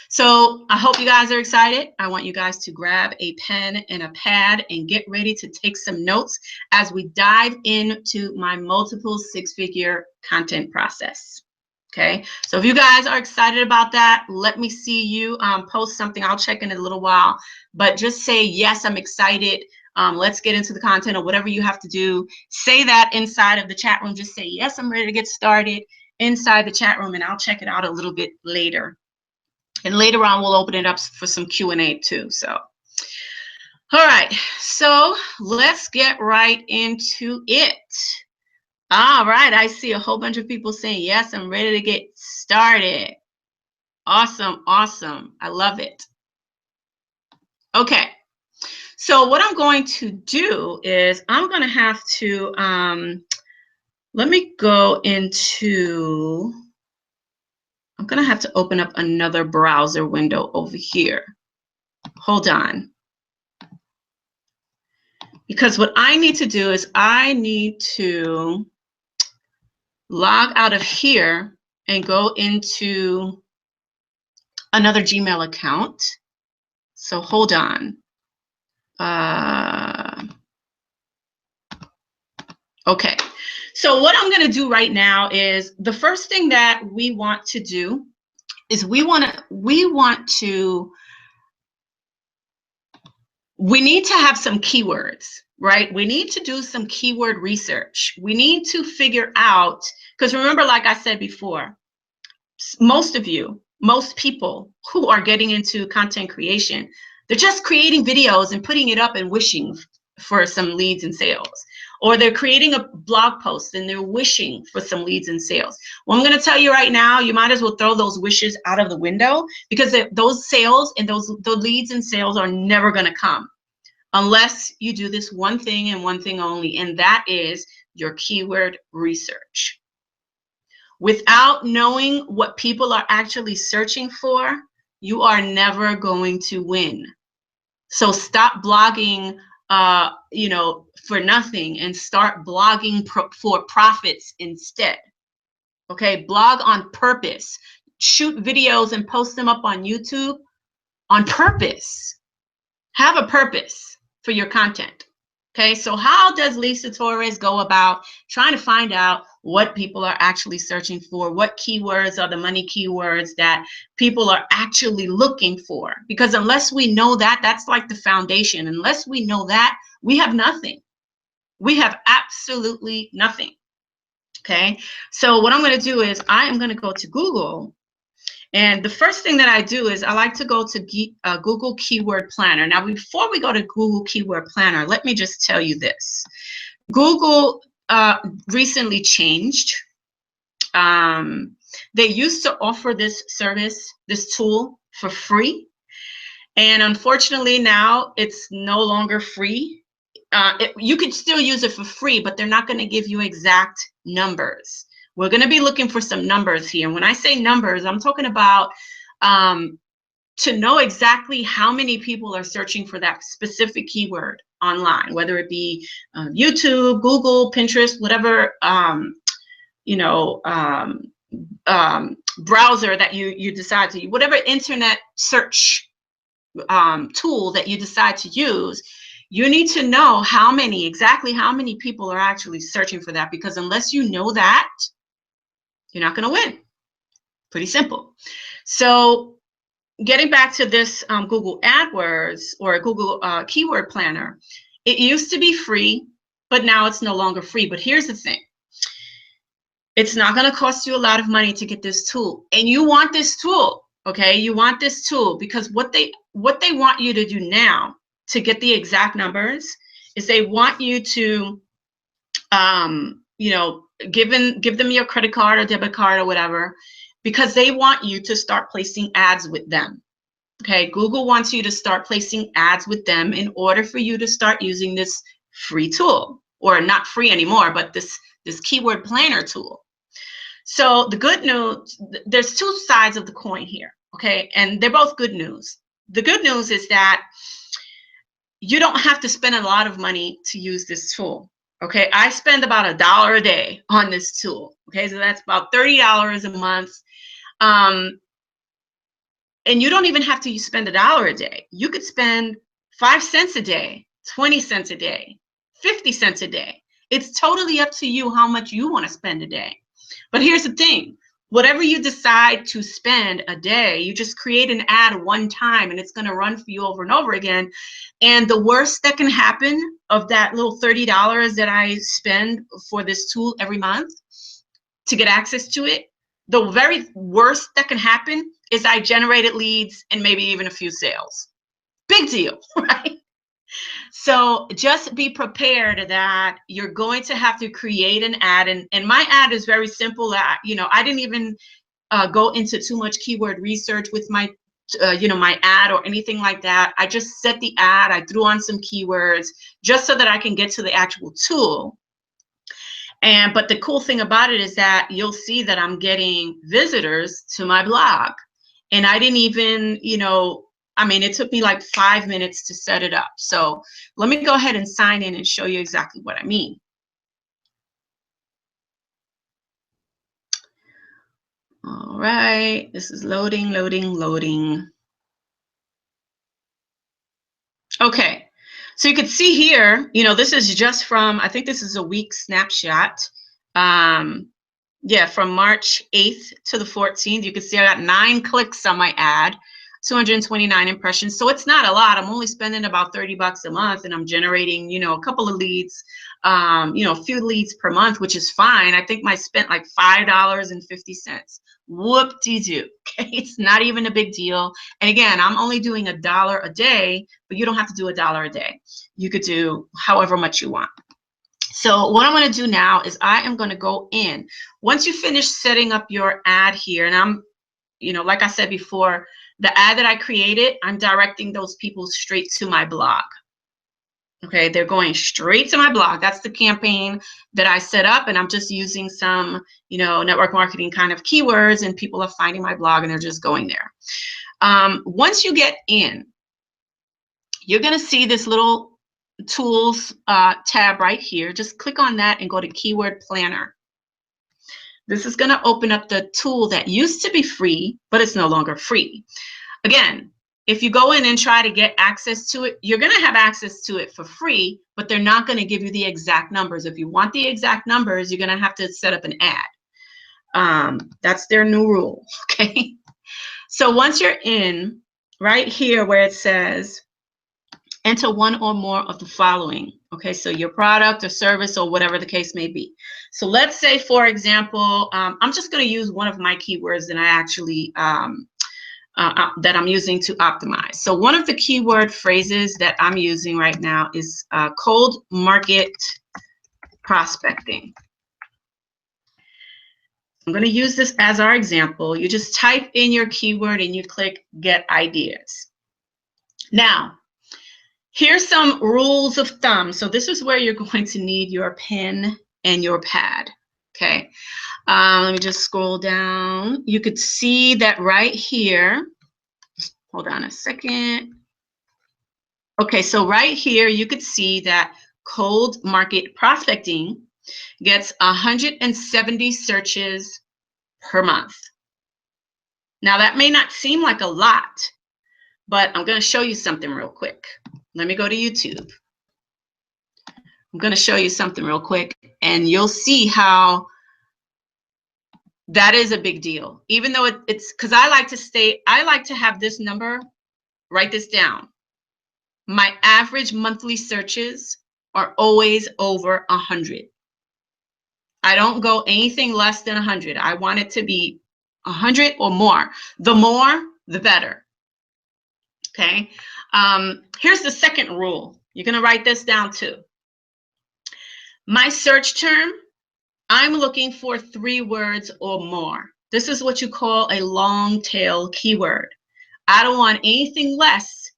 So I hope you guys are excited. I want you guys to grab a pen and a pad and get ready to take some notes as we dive into my multiple six-figure content process. Okay, so if you guys are excited about that, let me see you post something. I'll check in a little while, but just say, yes, I'm excited. Let's get into the content, or whatever you have to do. Say that inside of the chat room. Just say, yes, I'm ready to get started inside the chat room, and I'll check it out a little bit later. And later on, we'll open it up for some Q&A too. So, all right, so let's get right into it. All right, I see a whole bunch of people saying, yes, I'm ready to get started. Awesome, awesome. I love it. Okay, So what I'm going to do is I'm going to have to, let me go into, I'm going to have to open up another browser window over here. Hold on. Because what I need to do is I need to log out of here and go into another Gmail account. So hold on. Okay. So what I'm going to do right now is the first thing that we want to do is we need to have some keywords, right? We need to do some keyword research. We need to figure out, because remember, like I said before, most people who are getting into content creation, they're just creating videos and putting it up and wishing for some leads and sales. Or they're creating a blog post and they're wishing for some leads and sales. Well, I'm going to tell you right now, you might as well throw those wishes out of the window, because those sales and the leads and sales are never going to come unless you do this one thing and one thing only, and that is your keyword research. Without knowing what people are actually searching for, you are never going to win. So stop blogging for nothing and start blogging for profits instead. Okay, blog on purpose. Shoot videos and post them up on YouTube on purpose. Have a purpose for your content. Okay, so how does Lisa Torres go about trying to find out what people are actually searching for? What keywords are the money keywords that people are actually looking for? Because unless we know that, that's like the foundation. Unless we know that, we have nothing. We have absolutely nothing. Okay, so what I'm going to do is I am going to go to Google. And the first thing that I do is I like to go to Google Keyword Planner. Now, before we go to Google Keyword Planner, let me just tell you this. Google recently changed. They used to offer this service, this tool, for free. And unfortunately, now it's no longer free. You can still use it for free, but they're not going to give you exact numbers. We're going to be looking for some numbers here. And when I say numbers, I'm talking about to know exactly how many people are searching for that specific keyword online, whether it be YouTube, Google, Pinterest, whatever browser that you decide to use, whatever internet search tool that you decide to use. You need to know exactly how many people are actually searching for that, because unless you know that, you're not going to win. Pretty simple. So getting back to this Google AdWords or Google Keyword Planner, it used to be free, but now it's no longer free. But here's the thing. It's not going to cost you a lot of money to get this tool. And you want this tool, okay? You want this tool because what they want you to do now to get the exact numbers is they want you to, give them your credit card or debit card or whatever, because they want you to start placing ads with them. Okay, Google wants you to start placing ads with them in order for you to start using this free tool, or not free anymore, but this keyword planner tool. So the good news, there's two sides of the coin here, okay, and they're both good news. The good news is that you don't have to spend a lot of money to use this tool. Okay, I spend about $1 a day on this tool. Okay, so that's about $30 a month. And you don't even have to spend $1 a day. You could spend 5 cents a day, 20 cents a day, 50 cents a day. It's totally up to you how much you want to spend a day. But here's the thing. Whatever you decide to spend a day, you just create an ad one time and it's going to run for you over and over again. And the worst that can happen of that little $30 that I spend for this tool every month to get access to it, the very worst that can happen is I generated leads and maybe even a few sales. Big deal, right? So just be prepared that you're going to have to create an ad. And my ad is very simple. I didn't even go into too much keyword research with my my ad or anything like that. I just set the ad, I threw on some keywords just so that I can get to the actual tool. But the cool thing about it is that you'll see that I'm getting visitors to my blog. And I didn't even, it took me like 5 minutes to set it up. So let me go ahead and sign in and show you exactly what I mean. All right, this is loading. Okay, so you can see here, this is just from, I think this is a week snapshot. From March 8th to the 14th, you can see I got 9 clicks on my ad, 229 impressions. So it's not a lot. I'm only spending about $30 a month, and I'm generating, a couple of leads, a few leads per month, which is fine. I think I spent like $5.50. Whoop-de-doo. Okay, it's not even a big deal. And again, I'm only doing $1 a day, but you don't have to do $1 a day. You could do however much you want. So what I'm going to do now is I am going to go in. Once you finish setting up your ad here, and I'm, like I said before, the ad that I created, I'm directing those people straight to my blog. Okay, they're going straight to my blog. That's the campaign that I set up, and I'm just using some, network marketing kind of keywords, and people are finding my blog and they're just going there. Once you get in, you're going to see this little tools tab right here. Just click on that and go to Keyword Planner. This is going to open up the tool that used to be free, but it's no longer free. Again, if you go in and try to get access to it, you're going to have access to it for free, but they're not going to give you the exact numbers. If you want the exact numbers, you're going to have to set up an ad. That's their new rule, okay? So once you're in, right here where it says, enter one or more of the following. Okay, so your product or service or whatever the case may be. So let's say, for example, I'm just going to use one of my keywords that I actually that I'm using to optimize. So one of the keyword phrases that I'm using right now is cold market prospecting. I'm going to use this as our example. You just type in your keyword and you click Get Ideas. Now, here's some rules of thumb. So this is where you're going to need your pen and your pad. Okay. Let me just scroll down. You could see that right here. Hold on a second. Okay, so right here, you could see that cold market prospecting gets 170 searches per month. Now, that may not seem like a lot, but I'm going to show you something real quick. Let me go to YouTube. I'm going to show you something real quick, and you'll see how that is a big deal. Even though it's because I like to have this number, write this down. My average monthly searches are always over 100. I don't go anything less than 100. I want it to be 100 or more. The more, the better. Okay. Here's the second rule. You're going to write this down too. My search term, I'm looking for 3 words or more. This is what you call a long tail keyword. I don't want anything less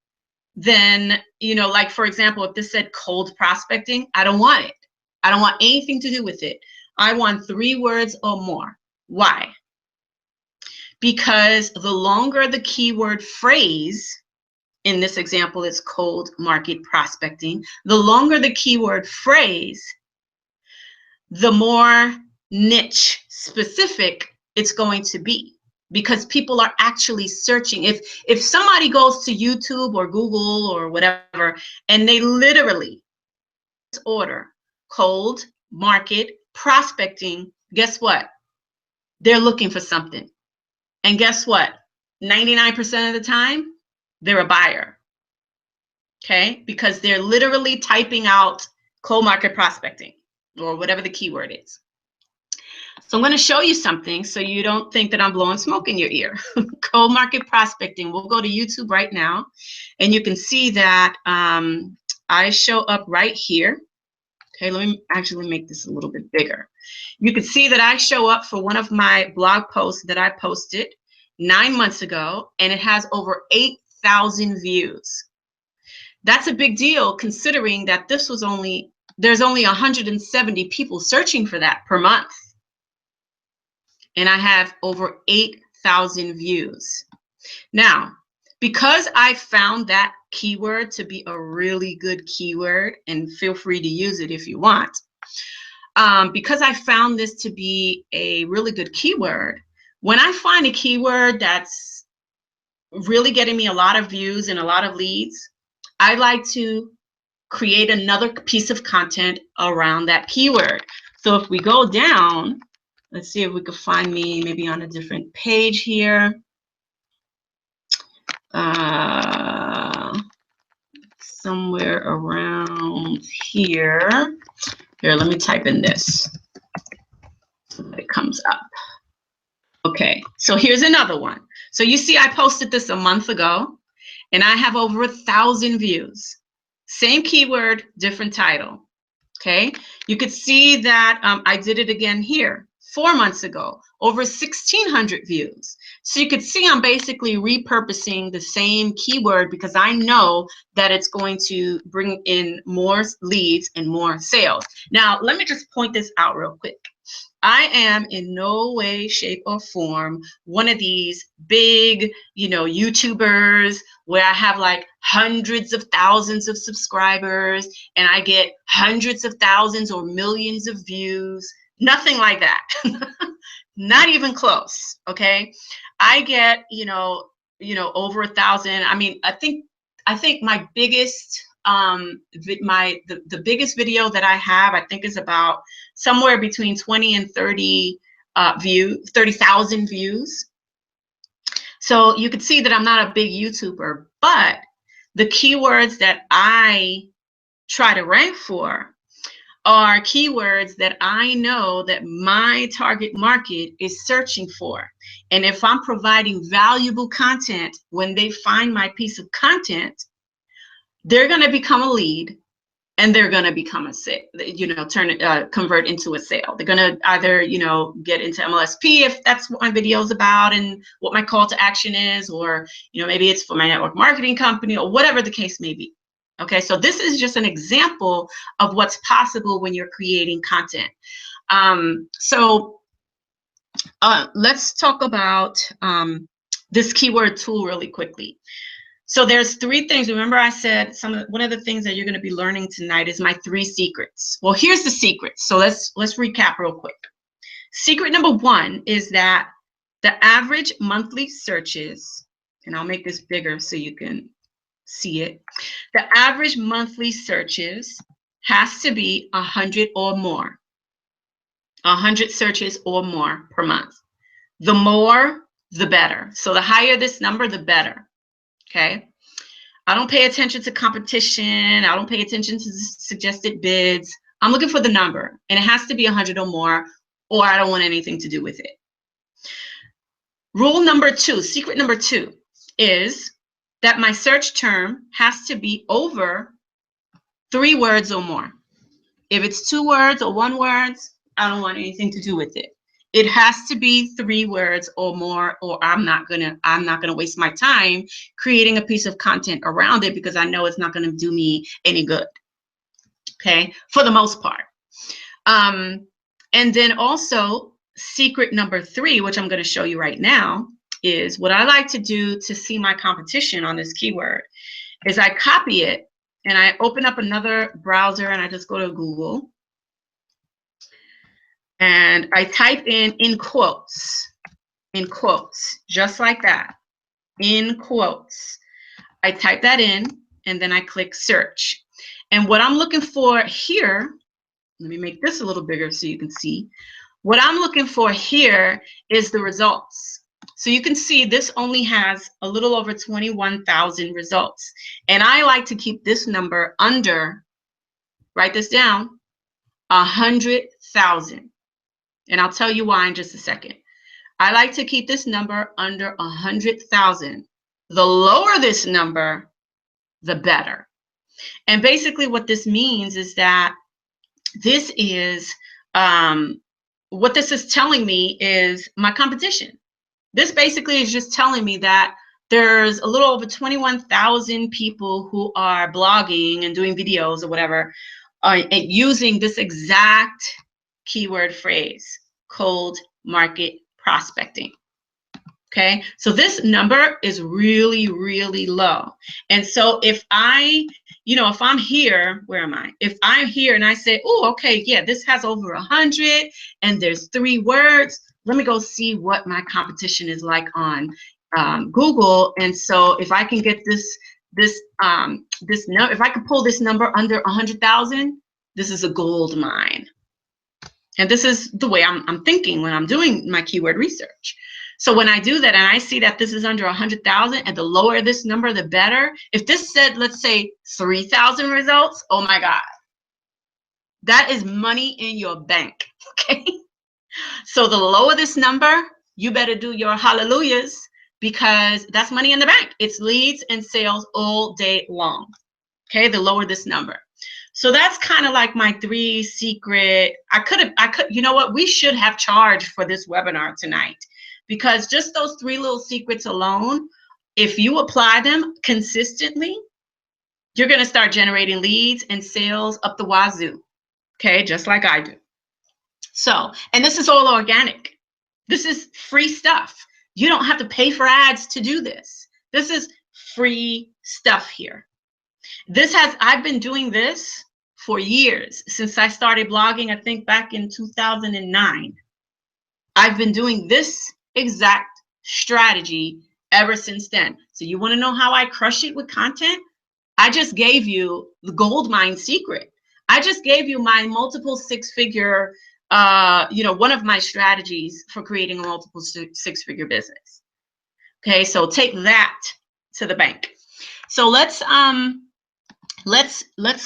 than, like for example, if this said cold prospecting, I don't want it. I don't want anything to do with it. I want 3 words or more. Why? Because the longer the keyword phrase, in this example, it's cold market prospecting, the longer the keyword phrase, the more niche specific it's going to be, because people are actually searching. If somebody goes to YouTube or Google or whatever, and they literally order cold market prospecting, guess what? They're looking for something. And guess what? 99% of the time, they're a buyer. Okay? Because they're literally typing out cold market prospecting, or whatever the keyword is. So I'm going to show you something so you don't think that I'm blowing smoke in your ear. Cold market prospecting. We'll go to YouTube right now, and you can see that I show up right here. Okay, let me actually make this a little bit bigger. You can see that I show up for one of my blog posts that I posted, 9 months ago, and it has over 8,000 views. That's a big deal considering that there's only 170 people searching for that per month. And I have over 8,000 views. Now, because I found that keyword to be a really good keyword, and feel free to use it if you want, because I found this to be a really good keyword, when I find a keyword that's really getting me a lot of views and a lot of leads, I like to create another piece of content around that keyword. So if we go down, let's see if we could find me maybe on a different page here. Somewhere around here. Here, let me type in this so that it comes up. Okay, so here's another one. So you see I posted this a month ago, and I have over 1,000 views. Same keyword, different title. Okay, you could see that I did it again here 4 months ago, over 1,600 views. So you could see I'm basically repurposing the same keyword because I know that it's going to bring in more leads and more sales. Now, let me just point this out real quick. I am in no way, shape, or form one of these big, YouTubers where I have like hundreds of thousands of subscribers and I get hundreds of thousands or millions of views. Nothing like that. Not even close. Okay. I get, over 1,000. I mean, I think my biggest, the biggest video that I have, I think is about somewhere between 20 and 30,000 views. So you could see that I'm not a big YouTuber, but the keywords that I try to rank for are keywords that I know that my target market is searching for. And if I'm providing valuable content, when they find my piece of content, they're going to become a lead and they're going to become a sale, convert into a sale. They're going to either, get into MLSP if that's what my video is about and what my call to action is, or, maybe it's for my network marketing company or whatever the case may be. Okay, so this is just an example of what's possible when you're creating content. Let's talk about this keyword tool really quickly. So there's 3 things. Remember I said one of the things that you're going to be learning tonight is my 3 secrets. Well, here's the secrets. So let's recap real quick. Secret number 1 is that the average monthly searches, and I'll make this bigger so you can see it. The average monthly searches has to be 100 or more. 100 searches or more per month. The more, the better. So the higher this number, the better. Okay. I don't pay attention to competition. I don't pay attention to suggested bids. I'm looking for the number, and it has to be 100 or more, or I don't want anything to do with it. Rule number 2, secret number 2 is that my search term has to be over 3 words or more. If it's 2 words or 1 word, I don't want anything to do with it. It has to be 3 words or more, or I'm not gonna waste my time creating a piece of content around it because I know it's not gonna do me any good. Okay, for the most part. And then also secret number 3, which I'm gonna show you right now, is what I like to do to see my competition on this keyword is I copy it and I open up another browser and I just go to Google and I type in quotes, just like that, in quotes. I type that in and then I click search. And what I'm looking for here, let me make this a little bigger so you can see. What I'm looking for here is the results. So you can see this only has a little over 21,000 results. And I like to keep this number under, write this down, 100,000. And I'll tell you why in just a second. I like to keep this number under 100,000. The lower this number, the better. And basically what this means is that this is, what this is telling me is my competition. This basically is just telling me that there's a little over 21,000 people who are blogging and doing videos or whatever, and using this exact keyword phrase, cold market prospecting. Okay, so this number is really, really low. And so if I, if I'm here, where am I? If I'm here and I say, oh, okay, yeah, this has over 100 and there's 3 words, let me go see what my competition is like on Google. And so if I can get this number, if I could pull this number under 100,000, this is a gold mine. And this is the way I'm thinking when I'm doing my keyword research. So when I do that and I see that this is under 100,000, and the lower this number, the better. If this said, let's say 3,000 results, oh my God, that is money in your bank, okay? So the lower this number, you better do your hallelujahs, because that's money in the bank. It's leads and sales all day long, okay? The lower this number. So that's kind of like my 3 secret. I could, you know what? We should have charged for this webinar tonight, because just those 3 little secrets alone, if you apply them consistently, you're going to start generating leads and sales up the wazoo. Okay, just like I do. So, and this is all organic. This is free stuff. You don't have to pay for ads to do this. This is free stuff here. I've been doing this for years, since I started blogging, I think back in 2009. I've been doing this exact strategy ever since then. So you want to know how I crush it with content? I just gave you the gold mine secret. I just gave you my multiple 6-figure, one of my strategies for creating a multiple 6-figure business. Okay, so take that to the bank. So let's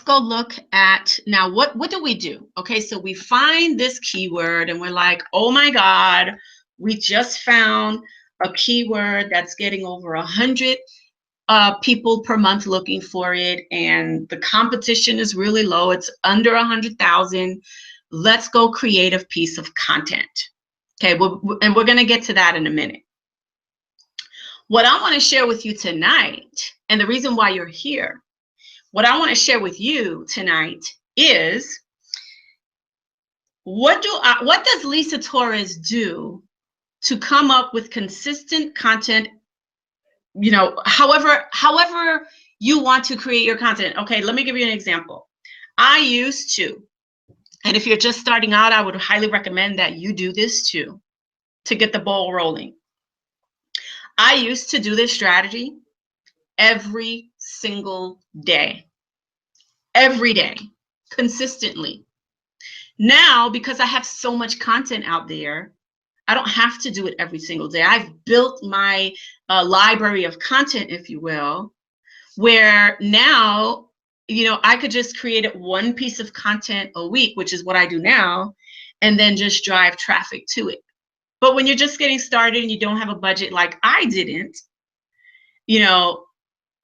go look at now what do we do? Okay, so we find this keyword and we're like, oh my God, we just found a keyword that's getting over 100 people per month looking for it, and the competition is really low. It's under 100,000. Let's go create a piece of content. Okay, and we're going to get to that in a minute. What I want to share with you tonight, and the reason why you're here, what I want to share with you tonight is what does Lisa Torres do to come up with consistent content, however you want to create your content. Okay, let me give you an example. I used to, and if you're just starting out, I would highly recommend that you do this too, to get the ball rolling. I used to do this strategy every single day, consistently. Now, because I have so much content out there, I don't have to do it every single day. I've built my library of content, if you will, where now, I could just create 1 piece of content a week, which is what I do now, and then just drive traffic to it. But when you're just getting started and you don't have a budget like I didn't,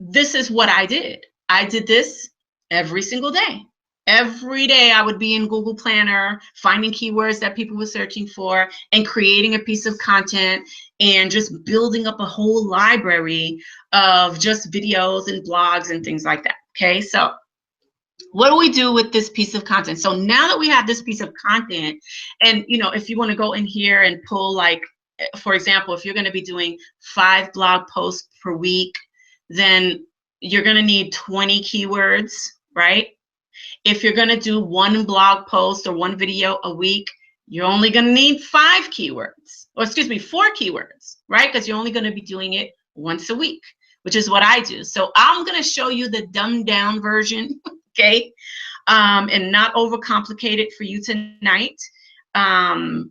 this is what I did. I did this every single day. Every day I would be in Google Planner, finding keywords that people were searching for and creating a piece of content and just building up a whole library of just videos and blogs and things like that. Okay, so what do we do with this piece of content? So now that we have this piece of content, and if you want to go in here and pull, like, for example, if you're going to be doing 5 blog posts per week, then you're going to need 20 keywords, right? If you're going to do 1 blog post or 1 video a week, you're only going to need 4 keywords, right? Because you're only going to be doing it once a week, which is what I do. So I'm going to show you the dumbed down version, okay? And not overcomplicate it for you tonight. Now,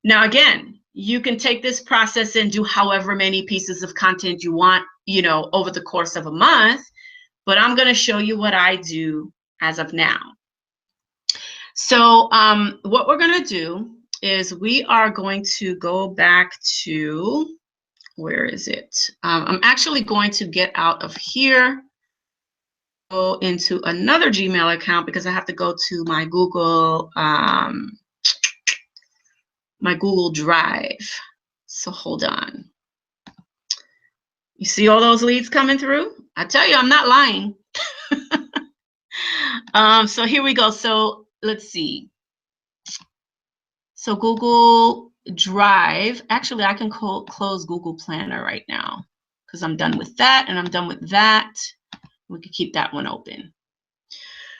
again, you can take this process and do however many pieces of content you want, over the course of a month, but I'm going to show you what I do as of now. So what we're going to do is we are going to go back to, where is it? I'm actually going to get out of here, go into another Gmail account, because I have to go to my Google Drive. So hold on. You see all those leads coming through? I tell you, I'm not lying. So here we go. So let's see. So Google Drive, actually I can close Google Planner right now because I'm done with that and I'm done with that. We can keep that one open.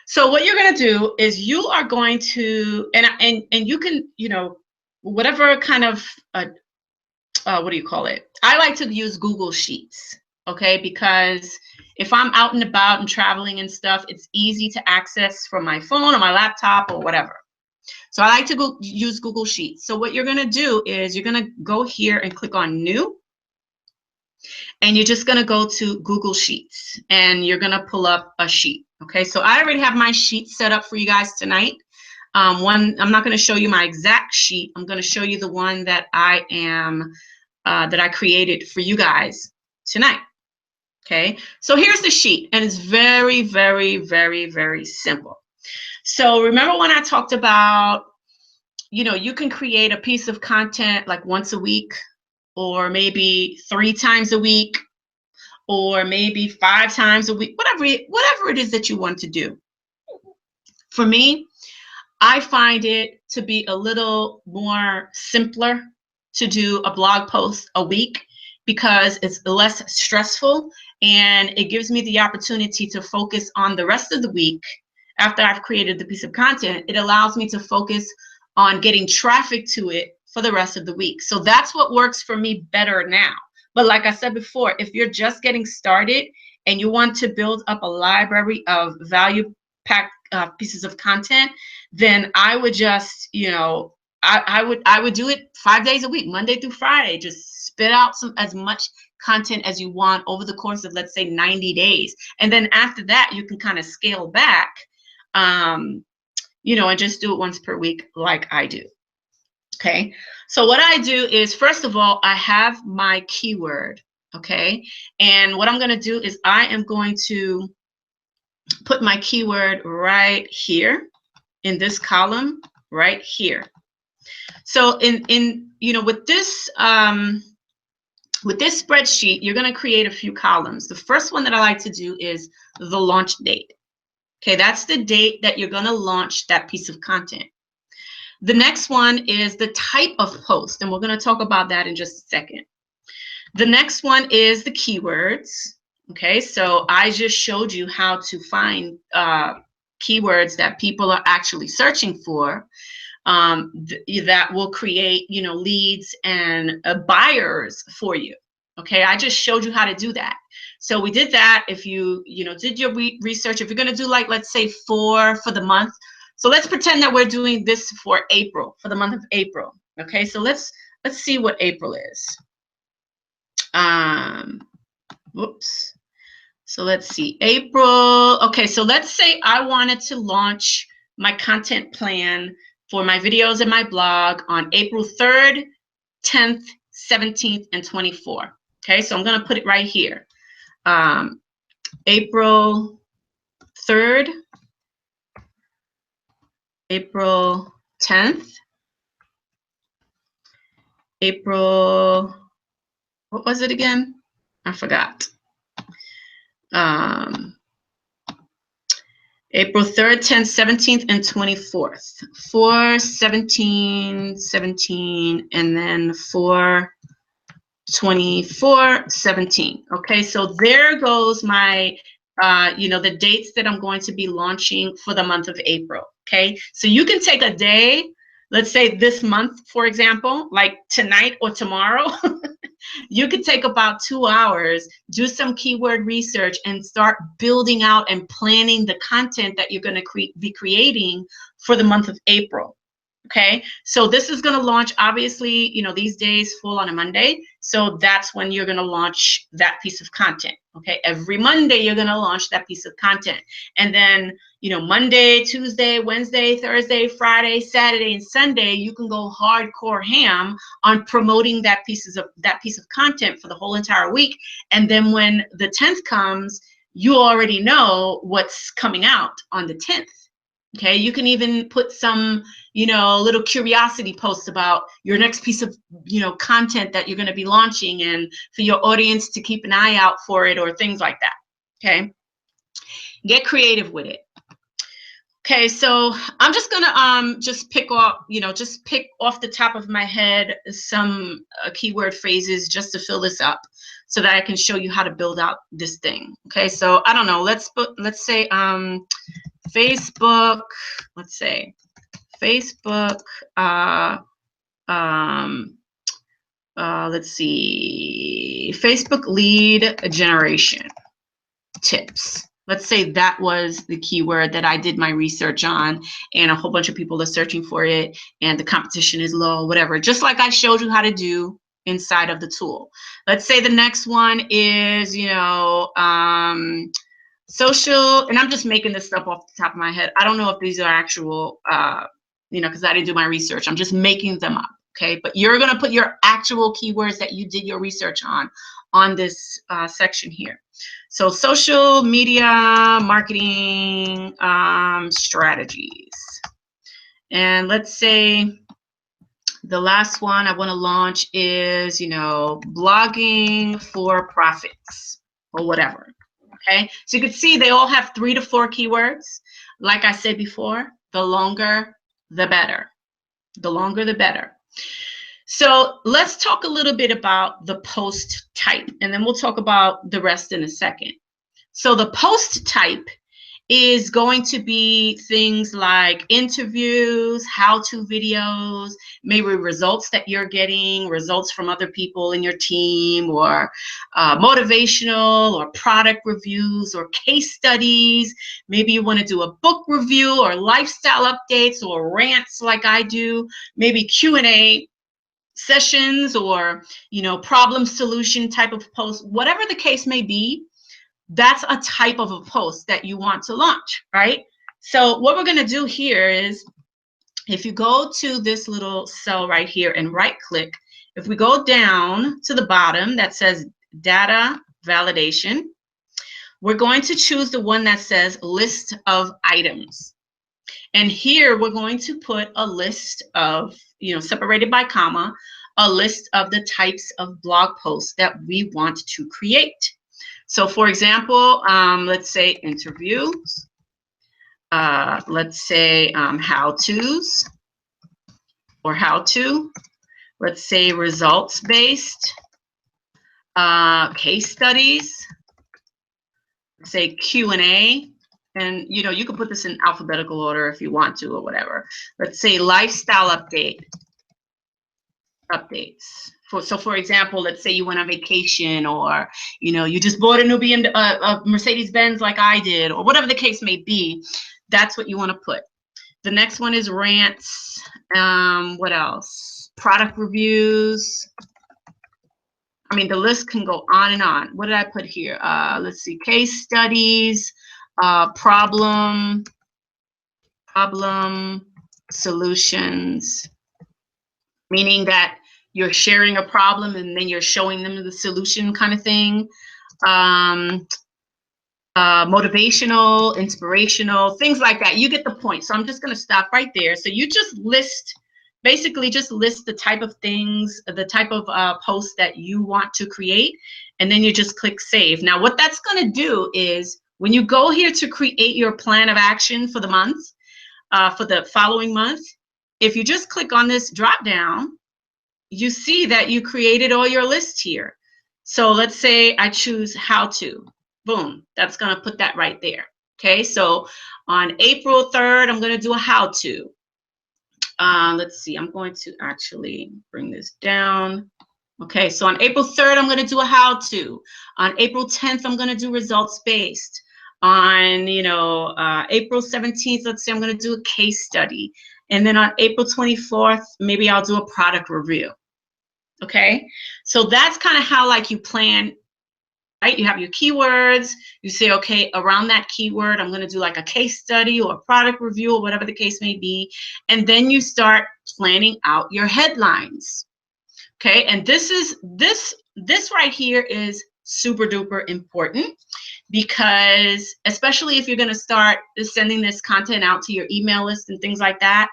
So what you're going to do is you are going to, and you can, you know, whatever kind of, what do you call it? I like to use Google Sheets, okay? Because if I'm out and about and traveling and stuff, it's easy to access from my phone or my laptop or whatever. So I like to use Google Sheets. So what you're going to do is you're going to go here and click on New. And you're just going to go to Google Sheets and you're going to pull up a sheet. Okay, so I already have my sheet set up for you guys tonight. I'm not going to show you my exact sheet. I'm going to show you the one that I created for you guys tonight. Okay, so here's the sheet and it's very, very, very, very simple. So remember when I talked about, you know, you can create a piece of content like once a week, or maybe 3 times a week, or maybe 5 times a week, whatever it is that you want to do. For me, I find it to be a little more simpler to do a blog post a week because it's less stressful and it gives me the opportunity to focus on the rest of the week. After I've created the piece of content, it allows me to focus on getting traffic to it for the rest of the week. So that's what works for me better now. But like I said before, if you're just getting started and you want to build up a library of value-packed pieces of content, then I would just, you know, I would do it 5 days a week, Monday through Friday. Just spit out as much content as you want over the course of, let's say, 90 days. And then after that, you can kind of scale back, you know, and just do it once per week like I do. Okay, so what I do is, first of all, I have my keyword, okay? And what I'm going to do is I am going to put my keyword right here in this column right here. So in you know, with this spreadsheet, you're going to create a few columns. The first one that I like to do is the launch date. Okay, that's the date that you're going to launch that piece of content. The next one is the type of post, and we're going to talk about that in just a second. The next one is the keywords. Okay, so I just showed you how to find keywords that people are actually searching for, that will create, you know, leads and buyers for you. Okay, I just showed you how to do that. So we did that. If you know, did your research, if you're going to do, like, let's say 4 for the month. So let's pretend that we're doing this for April, for the month of April. Okay, so let's see what April is. Whoops. So let's see, April. Okay, so let's say I wanted to launch my content plan for my videos and my blog on April 3rd, 10th, 17th, and 24th. Okay, so I'm going to put it right here. April 3rd, April 10th, April, what was it again? I forgot. April 3rd, 10th, 17th, and 24th. 4, 17, 17, and then 4, 24, 17. Okay, so there goes my, you know, the dates that I'm going to be launching for the month of April. Okay, so you can take a day, let's say this month, for example, like tonight or tomorrow. You could take about 2 hours, do some keyword research, and start building out and planning the content that you're going to be creating for the month of April. Okay, so this is going to launch, obviously, you know, these days fall on a Monday. So that's when you're going to launch that piece of content. Okay, every Monday you're going to launch that piece of content. And then, you know, Monday, Tuesday, Wednesday, Thursday, Friday, Saturday, and Sunday, you can go hardcore ham on promoting that piece of content for the whole entire week. And then when the 10th comes, you already know what's coming out on the 10th. Okay, you can even put some, little curiosity posts about your next piece of, content that you're going to be launching, and for your audience to keep an eye out for it, or things like that. Okay, get creative with it. Okay, so I'm just gonna just pick off the top of my head some keyword phrases just to fill this up, so that I can show you how to build out this thing. Okay, so I don't know. Let's say Facebook. Let's say Facebook. Let's see. Facebook lead generation tips. Let's say that was the keyword that I did my research on, and a whole bunch of people are searching for it, and the competition is low, whatever, just like I showed you how to do inside of the tool. Let's say the next one is, social, and I'm just making this stuff off the top of my head. I don't know if these are actual, because I didn't do my research. I'm just making them up, okay? But you're going to put your actual keywords that you did your research on this section here. So social media marketing strategies. And let's say the last one I want to launch is, blogging for profits or whatever. Okay, so you can see they all have 3 to 4 keywords. Like I said before, the longer, the better. The longer, the better. So let's talk a little bit about the post type, and then we'll talk about the rest in a second. So the post type is going to be things like interviews, how-to videos, maybe results that you're getting, results from other people in your team, or motivational or product reviews or case studies. Maybe you want to do a book review or lifestyle updates or rants like I do, maybe Q&A sessions, or problem solution type of post. Whatever the case may be, that's a type of a post that you want to launch, right? So what we're going to do here is, if you go to this little cell right here and right click, if we go down to the bottom that says data validation, we're going to choose the one that says list of items. And here we're going to put a list of, separated by comma, a list of the types of blog posts that we want to create. So for example, let's say interviews, let's say how-tos or how-to, let's say results-based, case studies, say Q&A, and you can put this in alphabetical order if you want to or whatever. Let's say lifestyle updates. So for example, let's say you went on vacation, or you just bought a new Mercedes-Benz like I did, or whatever the case may be. That's what you want to put. The next one is rants. What else? Product reviews. I mean, the list can go on and on. What did I put here? Let's see, case studies, problem solutions, meaning that you're sharing a problem and then you're showing them the solution kind of thing. Motivational, inspirational, things like that. You get the point. So I'm just going to stop right there. So you just basically just list the type of things, the type of posts that you want to create, and then you just click save. Now, what that's going to do is, when you go here to create your plan of action for the month, for the following month, if you just click on this drop down, you see that you created all your lists here. So let's say I choose how to. Boom, that's going to put that right there. Okay, so on April 3rd, I'm going to do a how to. Let's see, I'm going to actually bring this down. Okay, so on April 3rd, I'm going to do a how to. On April 10th, I'm going to do results based. On April 17th, let's say I'm going to do a case study. And then on April 24th, maybe I'll do a product review. Okay, so that's kind of how you plan, right? You have your keywords. You say, okay, around that keyword, I'm going to do like a case study or a product review or whatever the case may be. And then you start planning out your headlines. Okay, and this right here is super duper important, because especially if you're going to start sending this content out to your email list and things like that,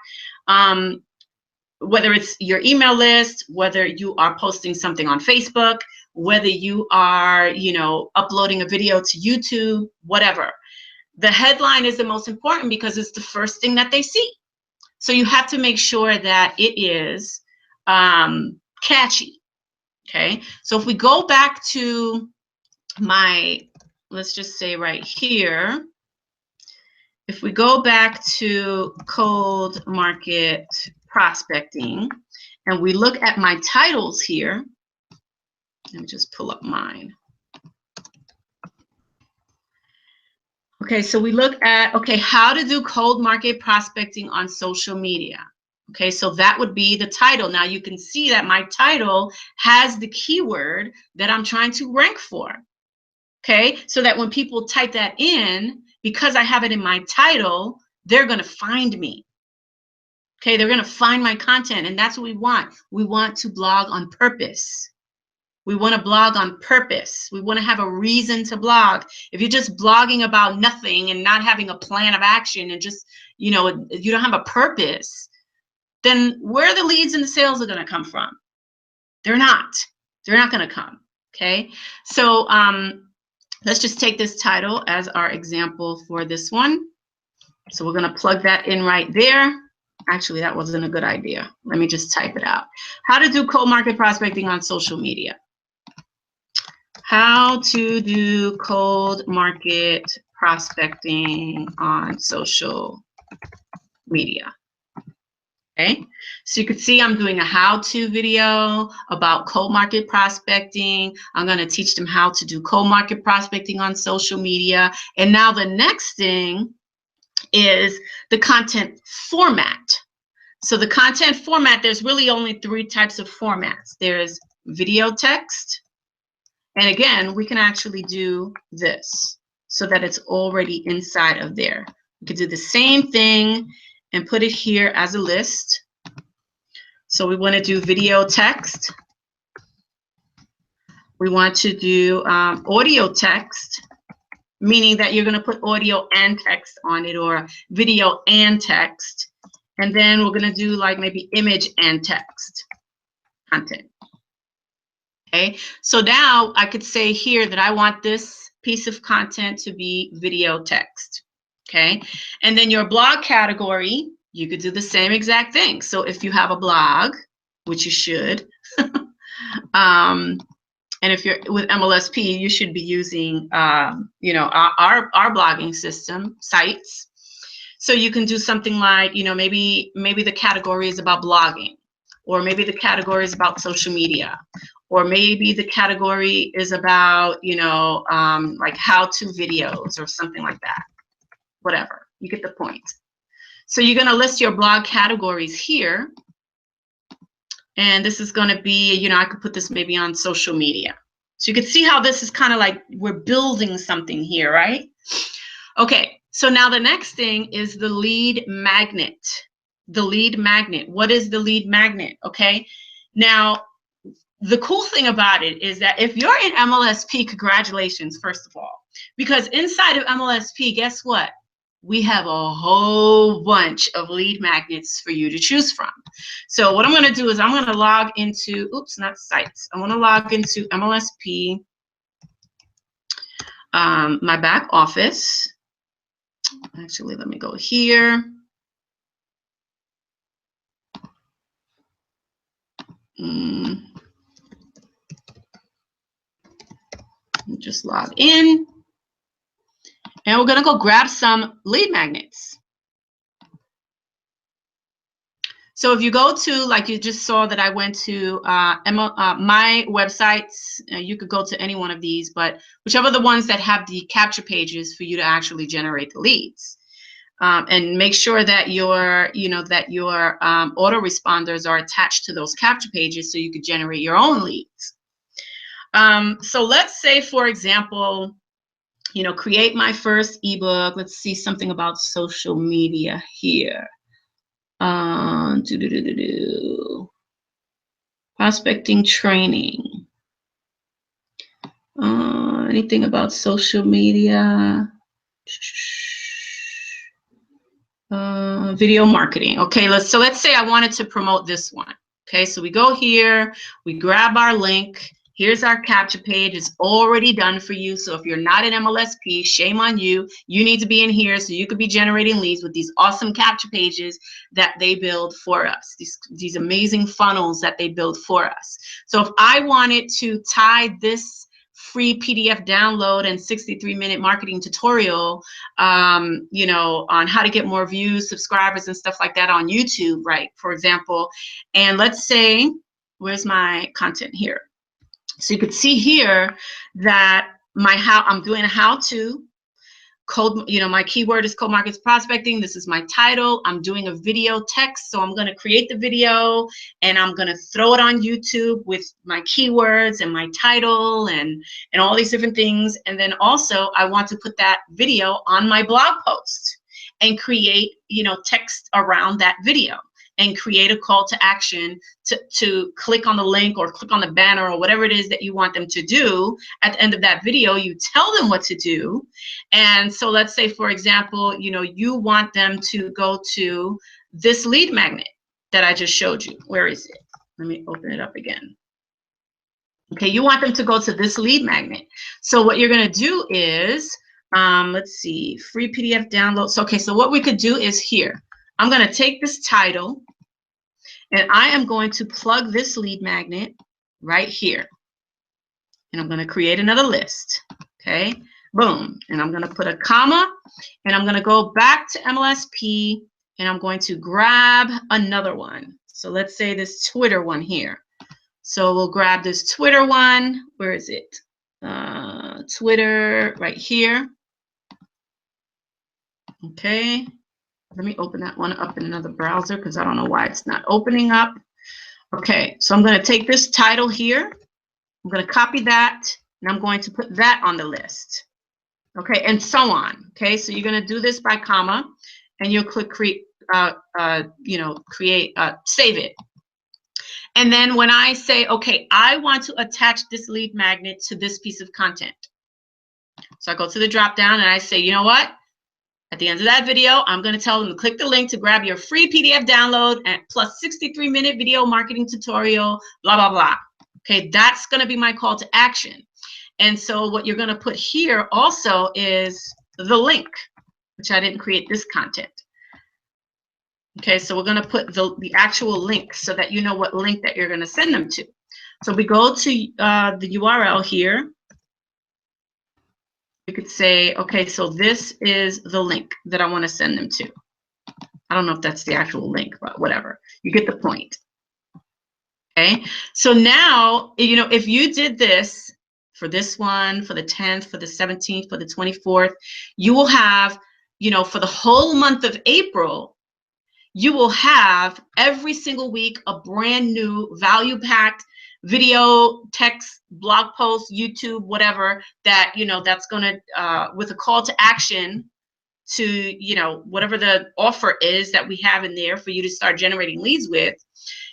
whether it's your email list, whether you are posting something on Facebook, whether you are, you know, uploading a video to YouTube, whatever. The headline is the most important because it's the first thing that they see. So you have to make sure that it is catchy, okay? So if we go back to my, let's just say right here, if we go back to cold market prospecting and we look at my titles here, let me just pull up mine. Okay, so we look at, okay, how to do cold market prospecting on social media. Okay, so that would be the title. Now you can see that my title has the keyword that I'm trying to rank for. Okay, so that when people type that in, because I have it in my title, they're going to find me. Okay, they're going to find my content, and that's what we want. We want to blog on purpose. We want to blog on purpose. We want to have a reason to blog. If you're just blogging about nothing and not having a plan of action and just, you know, you don't have a purpose, then where the leads and the sales are going to come from? They're not. They're not going to come. Okay, so let's just take this title as our example for this one. So we're going to plug that in right there. Actually, that wasn't a good idea. Let me just type it out. How to do cold market prospecting on social media. How to do cold market prospecting on social media. Okay, so you can see I'm doing a how-to video about cold market prospecting. I'm going to teach them how to do cold market prospecting on social media. And now the next thing is the content format. So the content format, there's really only 3 types of formats. There's video text. And again, we can actually do this so that it's already inside of there. We could do the same thing and put it here as a list. So we want to do video text. We want to do audio text, meaning that you're going to put audio and text on it, or video and text. And then we're going to do like maybe image and text content. Okay, so now I could say here that I want this piece of content to be video text. Okay, and then your blog category, you could do the same exact thing. So if you have a blog, which you should, and if you're with MLSP, you should be using, you know, our blogging system sites. So you can do something like, you know, maybe the category is about blogging, or maybe the category is about social media, or maybe the category is about, you know, like how-to videos or something like that. Whatever, you get the point. So you're going to list your blog categories here. And this is going to be, you know, I could put this maybe on social media. So you can see how this is kind of like we're building something here, right? Okay, so now the next thing is the lead magnet. The lead magnet. What is the lead magnet? Okay, now the cool thing about it is that if you're in MLSP, congratulations, first of all, because inside of MLSP, guess what? We have a whole bunch of lead magnets for you to choose from. So what I'm going to do is I'm going to log into, oops, not sites. I'm going to log into MLSP, my back office. Actually, let me go here. Just log in. And we're going to go grab some lead magnets. So if you go to, like you just saw that I went to my websites, you could go to any one of these, but whichever the ones that have the capture pages for you to actually generate the leads. And make sure that your, you know, that your autoresponders are attached to those capture pages so you could generate your own leads. So let's say, for example, you know, create my first ebook. Let's see something about social media here. Prospecting training. Anything about social media? Video marketing. Okay, let's say I wanted to promote this one. Okay, so we go here, we grab our link. Here's our CAPTCHA page. It's already done for you. So if you're not in MLSP, shame on you. You need to be in here so you could be generating leads with these awesome CAPTCHA pages that they build for us. These amazing funnels that they build for us. So if I wanted to tie this free PDF download and 63-minute marketing tutorial, you know, on how to get more views, subscribers, and stuff like that on YouTube, right? For example, and let's say, where's my content here? So you could see here that I'm doing a how-to. Cold, you know, my keyword is cold markets prospecting. This is my title. I'm doing a video text, so I'm going to create the video and I'm going to throw it on YouTube with my keywords and my title and all these different things. And then also I want to put that video on my blog post and create, you know, text around that video and create a call to action to click on the link or click on the banner or whatever it is that you want them to do. At the end of that video, you tell them what to do. And so let's say, for example, you know, you want them to go to this lead magnet that I just showed you. Where is it? Let me open it up again. Okay, you want them to go to this lead magnet. So what you're going to do is, let's see, free PDF download. So, okay, so what we could do is here. I'm going to take this title and I am going to plug this lead magnet right here. And I'm going to create another list. Okay, boom. And I'm going to put a comma and I'm going to go back to MLSP and I'm going to grab another one. So let's say this Twitter one here. So we'll grab this Twitter one. Where is it? Twitter right here. Okay. Let me open that one up in another browser because I don't know why it's not opening up. Okay, so I'm going to take this title here. I'm going to copy that, and I'm going to put that on the list. Okay, and so on. Okay, so you're going to do this by comma, and you'll click create, save it. And then when I say, okay, I want to attach this lead magnet to this piece of content. So I go to the drop down and I say, you know what? At the end of that video, I'm going to tell them to click the link to grab your free PDF download and plus 63-minute video marketing tutorial, blah, blah, blah. Okay, that's going to be my call to action. And so what you're going to put here also is the link, which I didn't create this content. Okay, so we're going to put the actual link so that you know what link that you're going to send them to. So we go to the URL here. You could say, okay, so this is the link that I want to send them to. I don't know if that's the actual link, but whatever. You get the point. Okay, so now, you know, if you did this for this one, for the 10th, for the 17th, for the 24th, you will have, you know, for the whole month of April, you will have every single week a brand new value-packed video, text, blog post, YouTube, whatever, that, you know, that's going to, with a call to action to, you know, whatever the offer is that we have in there for you to start generating leads with.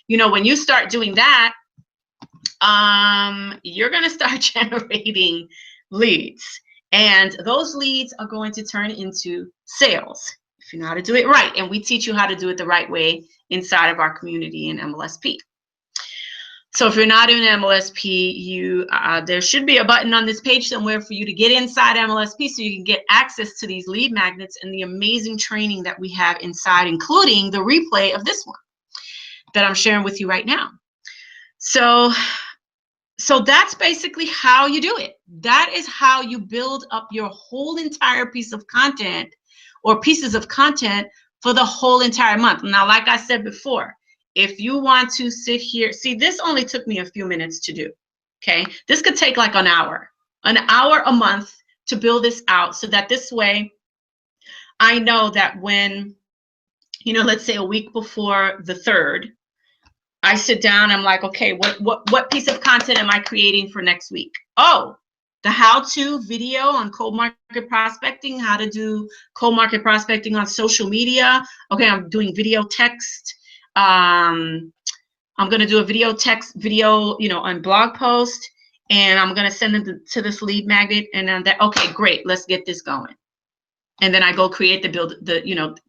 You know, when you start doing that, you're going to start generating leads. And those leads are going to turn into sales if you know how to do it right. And we teach you how to do it the right way inside of our community in MLSP. So if you're not in MLSP, there should be a button on this page somewhere for you to get inside MLSP so you can get access to these lead magnets and the amazing training that we have inside, including the replay of this one that I'm sharing with you right now. So that's basically how you do it. That is how you build up your whole entire piece of content or pieces of content for the whole entire month. Now, like I said before, if you want to sit here, see, this only took me a few minutes to do, okay? This could take like an hour a month to build this out so that this way I know that when, you know, let's say a week before the 3rd, I sit down, I'm like, okay, what piece of content am I creating for next week? Oh, the how-to video on cold market prospecting, how to do cold market prospecting on social media. Okay, I'm doing video text. I'm going to do a video text video, you know, on blog post. and I'm going to send them to this lead magnet, and then that, okay, great, let's get this going. And then I go create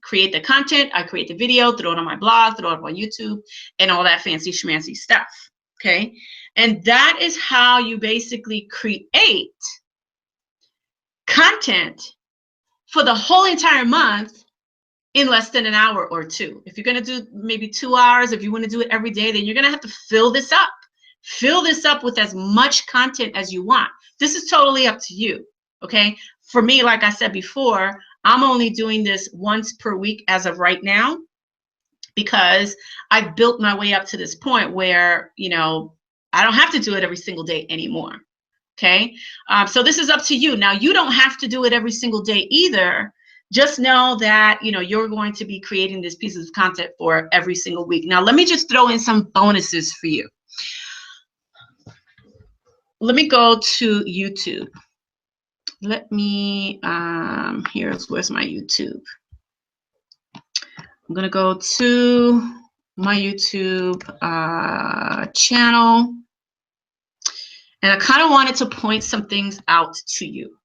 create the content, I create the video, throw it on my blog, throw it on YouTube, and all that fancy schmancy stuff, okay? And that is how you basically create content for the whole entire month in less than an hour or two. If you're gonna do maybe 2 hours, if you wanna do it every day, then you're gonna have to fill this up. Fill this up with as much content as you want. This is totally up to you, okay? For me, like I said before, I'm only doing this once per week as of right now, because I've built my way up to this point where, you know, I don't have to do it every single day anymore, okay? So this is up to you. Now, you don't have to do it every single day either. Just know that, you know, you're going to be creating this piece of content for every single week. Now, let me just throw in some bonuses for you. Let me go to YouTube. Let me, where's my YouTube? I'm gonna go to my YouTube channel. And I kind of wanted to point some things out to you.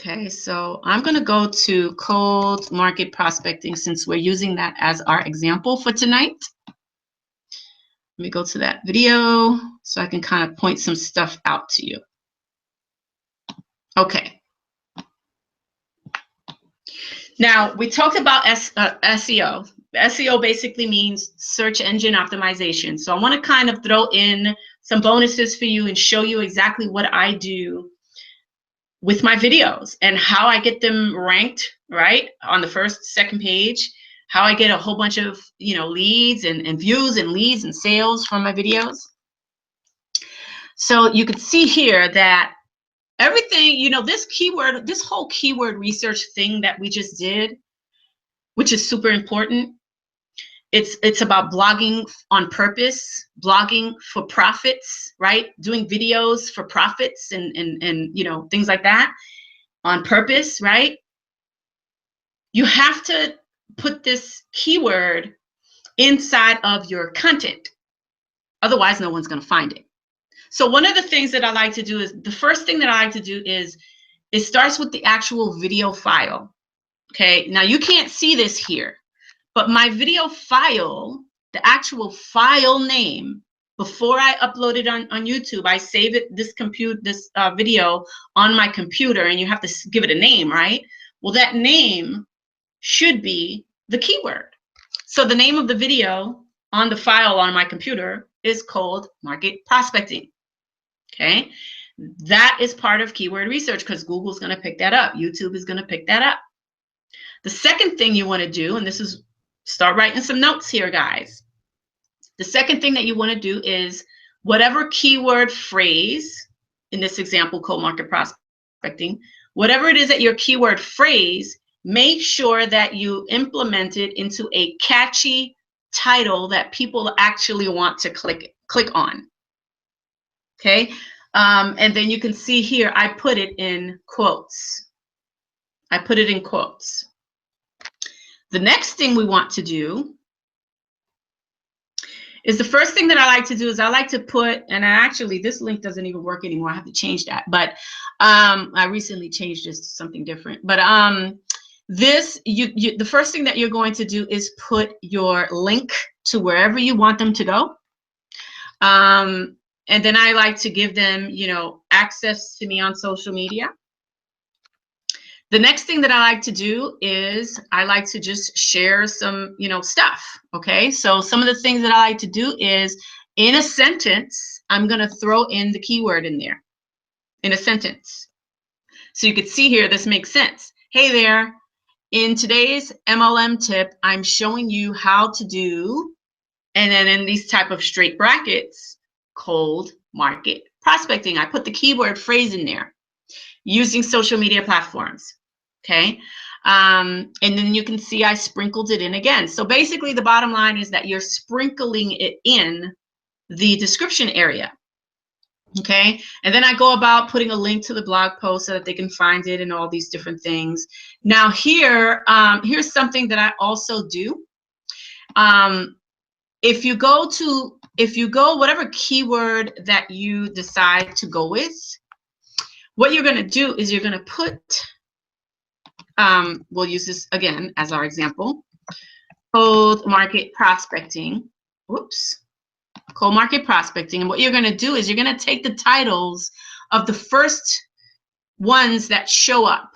Okay, so I'm gonna go to cold market prospecting, since we're using that as our example for tonight. Let me go to that video so I can kind of point some stuff out to you. Okay. Now, we talked about SEO. SEO basically means search engine optimization. So I want to kind of throw in some bonuses for you and show you exactly what I do with my videos and how I get them ranked, right, on the first, second page. How I get a whole bunch of, you know, leads and views and leads and sales from my videos. So you can see here that everything, you know, this whole keyword research thing that we just did, which is super important. It's about blogging on purpose, blogging for profits, right? Doing videos for profits and you know, things like that on purpose, right? You have to put this keyword inside of your content. Otherwise, no one's going to find it. So one of the things that I like to do is, the first thing that I like to do is, it starts with the actual video file. Okay, now you can't see this here, but my video file, the actual file name, before I upload it on YouTube, I save it, this video on my computer, and you have to give it a name, right? Well, that name should be the keyword. So the name of the video on the file on my computer is cold market prospecting. Okay, that is part of keyword research, because Google's going to pick that up. YouTube is going to pick that up. The second thing you want to do, and this is, start writing some notes here, guys. The second thing that you want to do is, whatever keyword phrase, in this example, cold market prospecting, whatever it is that your keyword phrase, make sure that you implement it into a catchy title that people actually want to click on. Okay, and then you can see here, I put it in quotes. I put it in quotes. The next thing we want to do is, the first thing that I like to do is, I like to put, and actually this link doesn't even work anymore. I have to change that, but I recently changed this to something different. But the first thing that you're going to do is put your link to wherever you want them to go. And then I like to give them, you know, access to me on social media. The next thing that I like to do is, I like to just share some, you know, stuff. Okay, so some of the things that I like to do is, in a sentence, I'm going to throw in the keyword in there, in a sentence. So you can see here, this makes sense. Hey there, in today's MLM tip, I'm showing you how to do, and then in these type of straight brackets, cold market prospecting. I put the keyword phrase in there using social media platforms. Okay, and then you can see I sprinkled it in again. So basically, the bottom line is that you're sprinkling it in the description area. Okay, and then I go about putting a link to the blog post so that they can find it and all these different things. Now here, here's something that I also do. If you go to if you go whatever keyword that you decide to go with, what you're going to do is you're going to put, we'll use this again as our example, cold market prospecting. Whoops. Cold market prospecting. And what you're going to do is you're going to take the titles of the first ones that show up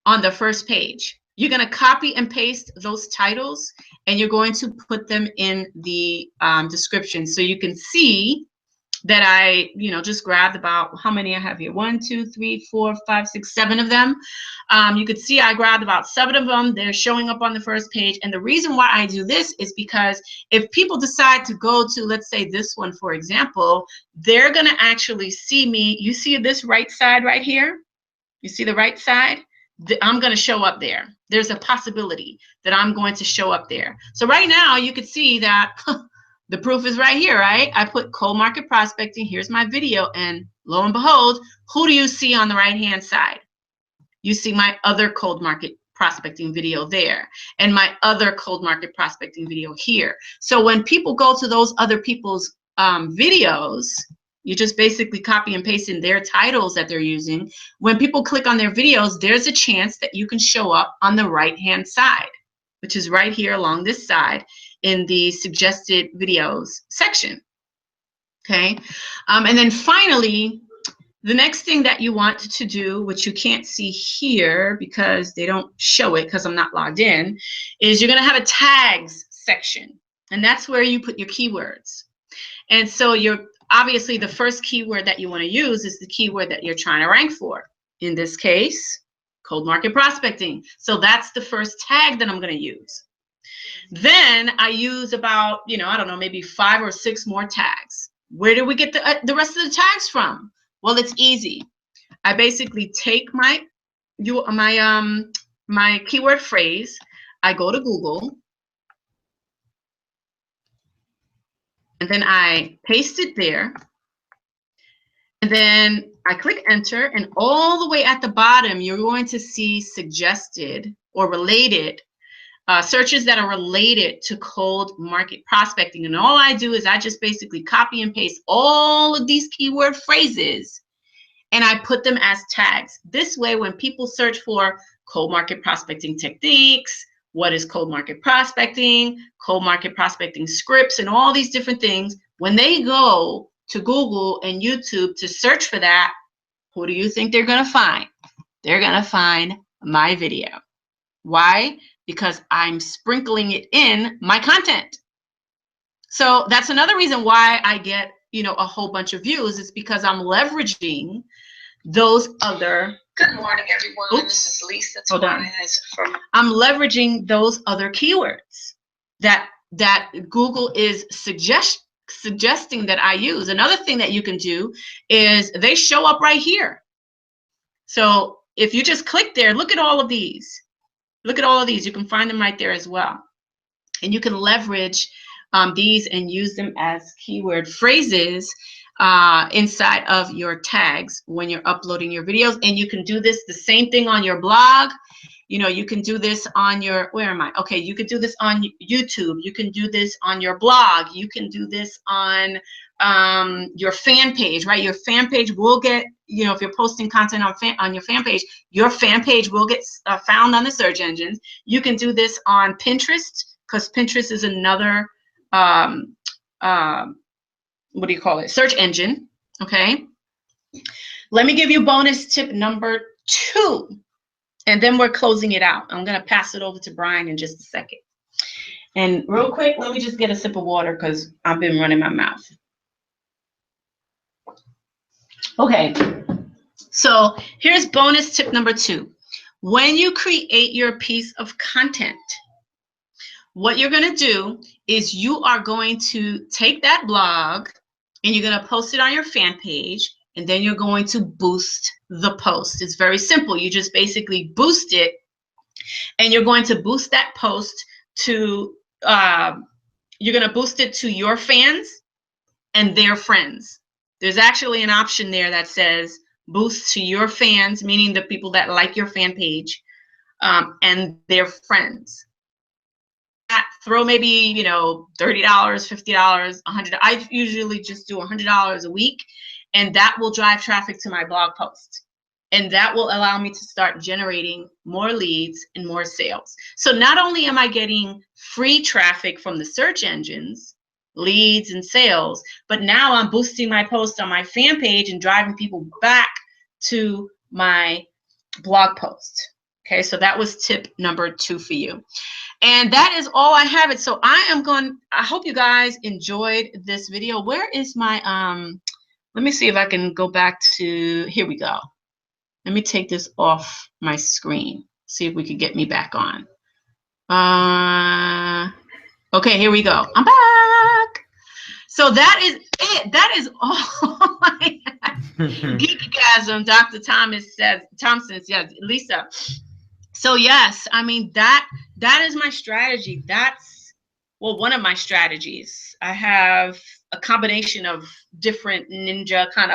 on the first page. You're going to copy and paste those titles, and you're going to put them in the description. So you can see that I, just grabbed about, how many I have here? 1, 2, 3, 4, 5, 6, 7 of them. You could see I grabbed about 7 of them. They're showing up on the first page. And the reason why I do this is because if people decide to go to, let's say this one, for example, they're going to actually see me. You see this right side right here? You see the right side? I'm going to show up there. There's a possibility that I'm going to show up there. So right now you could see that the proof is right here, right? I put cold market prospecting. Here's my video. And lo and behold, who do you see on the right-hand side? You see my other cold market prospecting video there and my other cold market prospecting video here. So when people go to those other people's videos, you just basically copy and paste in their titles that they're using. When people click on their videos, there's a chance that you can show up on the right-hand side, which is right here along this side in the suggested videos section. Okay. And then finally, the next thing that you want to do, which you can't see here because they don't show it because I'm not logged in, is you're going to have a tags section. And that's where you put your keywords. And so obviously the first keyword that you want to use is the keyword that you're trying to rank for. In this case, cold market prospecting. So that's the first tag that I'm going to use. Then I use about, I don't know, maybe 5 or 6 more tags. Where do we get the rest of the tags from? Well, it's easy. I basically take my keyword phrase. I go to Google. And then I paste it there. And then I click enter. And all the way at the bottom, you're going to see suggested or related searches that are related to cold market prospecting. And all I do is I just basically copy and paste all of these keyword phrases and I put them as tags. This way, when people search for cold market prospecting techniques, what is cold market prospecting scripts, and all these different things, when they go to Google and YouTube to search for that, who do you think they're going to find? They're going to find my video. Why? Because I'm sprinkling it in my content. So that's another reason why I get, a whole bunch of views. It's because I'm leveraging those other. Good morning, everyone. Oops. This is Lisa. Hold on. I'm leveraging those other keywords that Google is suggesting that I use. Another thing that you can do is they show up right here. So if you just click there, look at all of these. Look at all of these. You can find them right there as well. And you can leverage these and use them as keyword phrases inside of your tags when you're uploading your videos. And you can do this, the same thing on your blog. You can do this on your, where am I? Okay, you could do this on YouTube. You can do this on your blog. You can do this on your fan page, right? Your fan page will get, if you're posting content on your fan page will get found on the search engines. You can do this on Pinterest, because Pinterest is another, what do you call it? Search engine, okay? Let me give you bonus tip number 2, and then we're closing it out. I'm gonna pass it over to Brian in just a second. And real quick, let me just get a sip of water because I've been running my mouth. Okay, so here's bonus tip number 2. When you create your piece of content, what you're going to do is you are going to take that blog and you're going to post it on your fan page, and then you're going to boost the post. It's very simple. You just basically boost it, and you're going to boost that post to, you're going to boost it to your fans and their friends. There's actually an option there that says boost to your fans, meaning the people that like your fan page, and their friends. That throw maybe, you know, $30, $50, $100. I usually just do $100 a week, and that will drive traffic to my blog post. And that will allow me to start generating more leads and more sales. So not only am I getting free traffic from the search engines, leads and sales, but now I'm boosting my post on my fan page and driving people back to my blog post. Okay, so that was tip number 2 for you. And that is all I have it. So I hope you guys enjoyed this video. Where is my, let me see if I can go back to, here we go. Let me take this off my screen. See if we can get me back on. Okay, here we go. I'm back. So that is it. That is all I have. Geekgasm, Dr. Thompson says, Lisa. So yes, I mean, that is my strategy. That's, well, one of my strategies. I have a combination of different ninja kind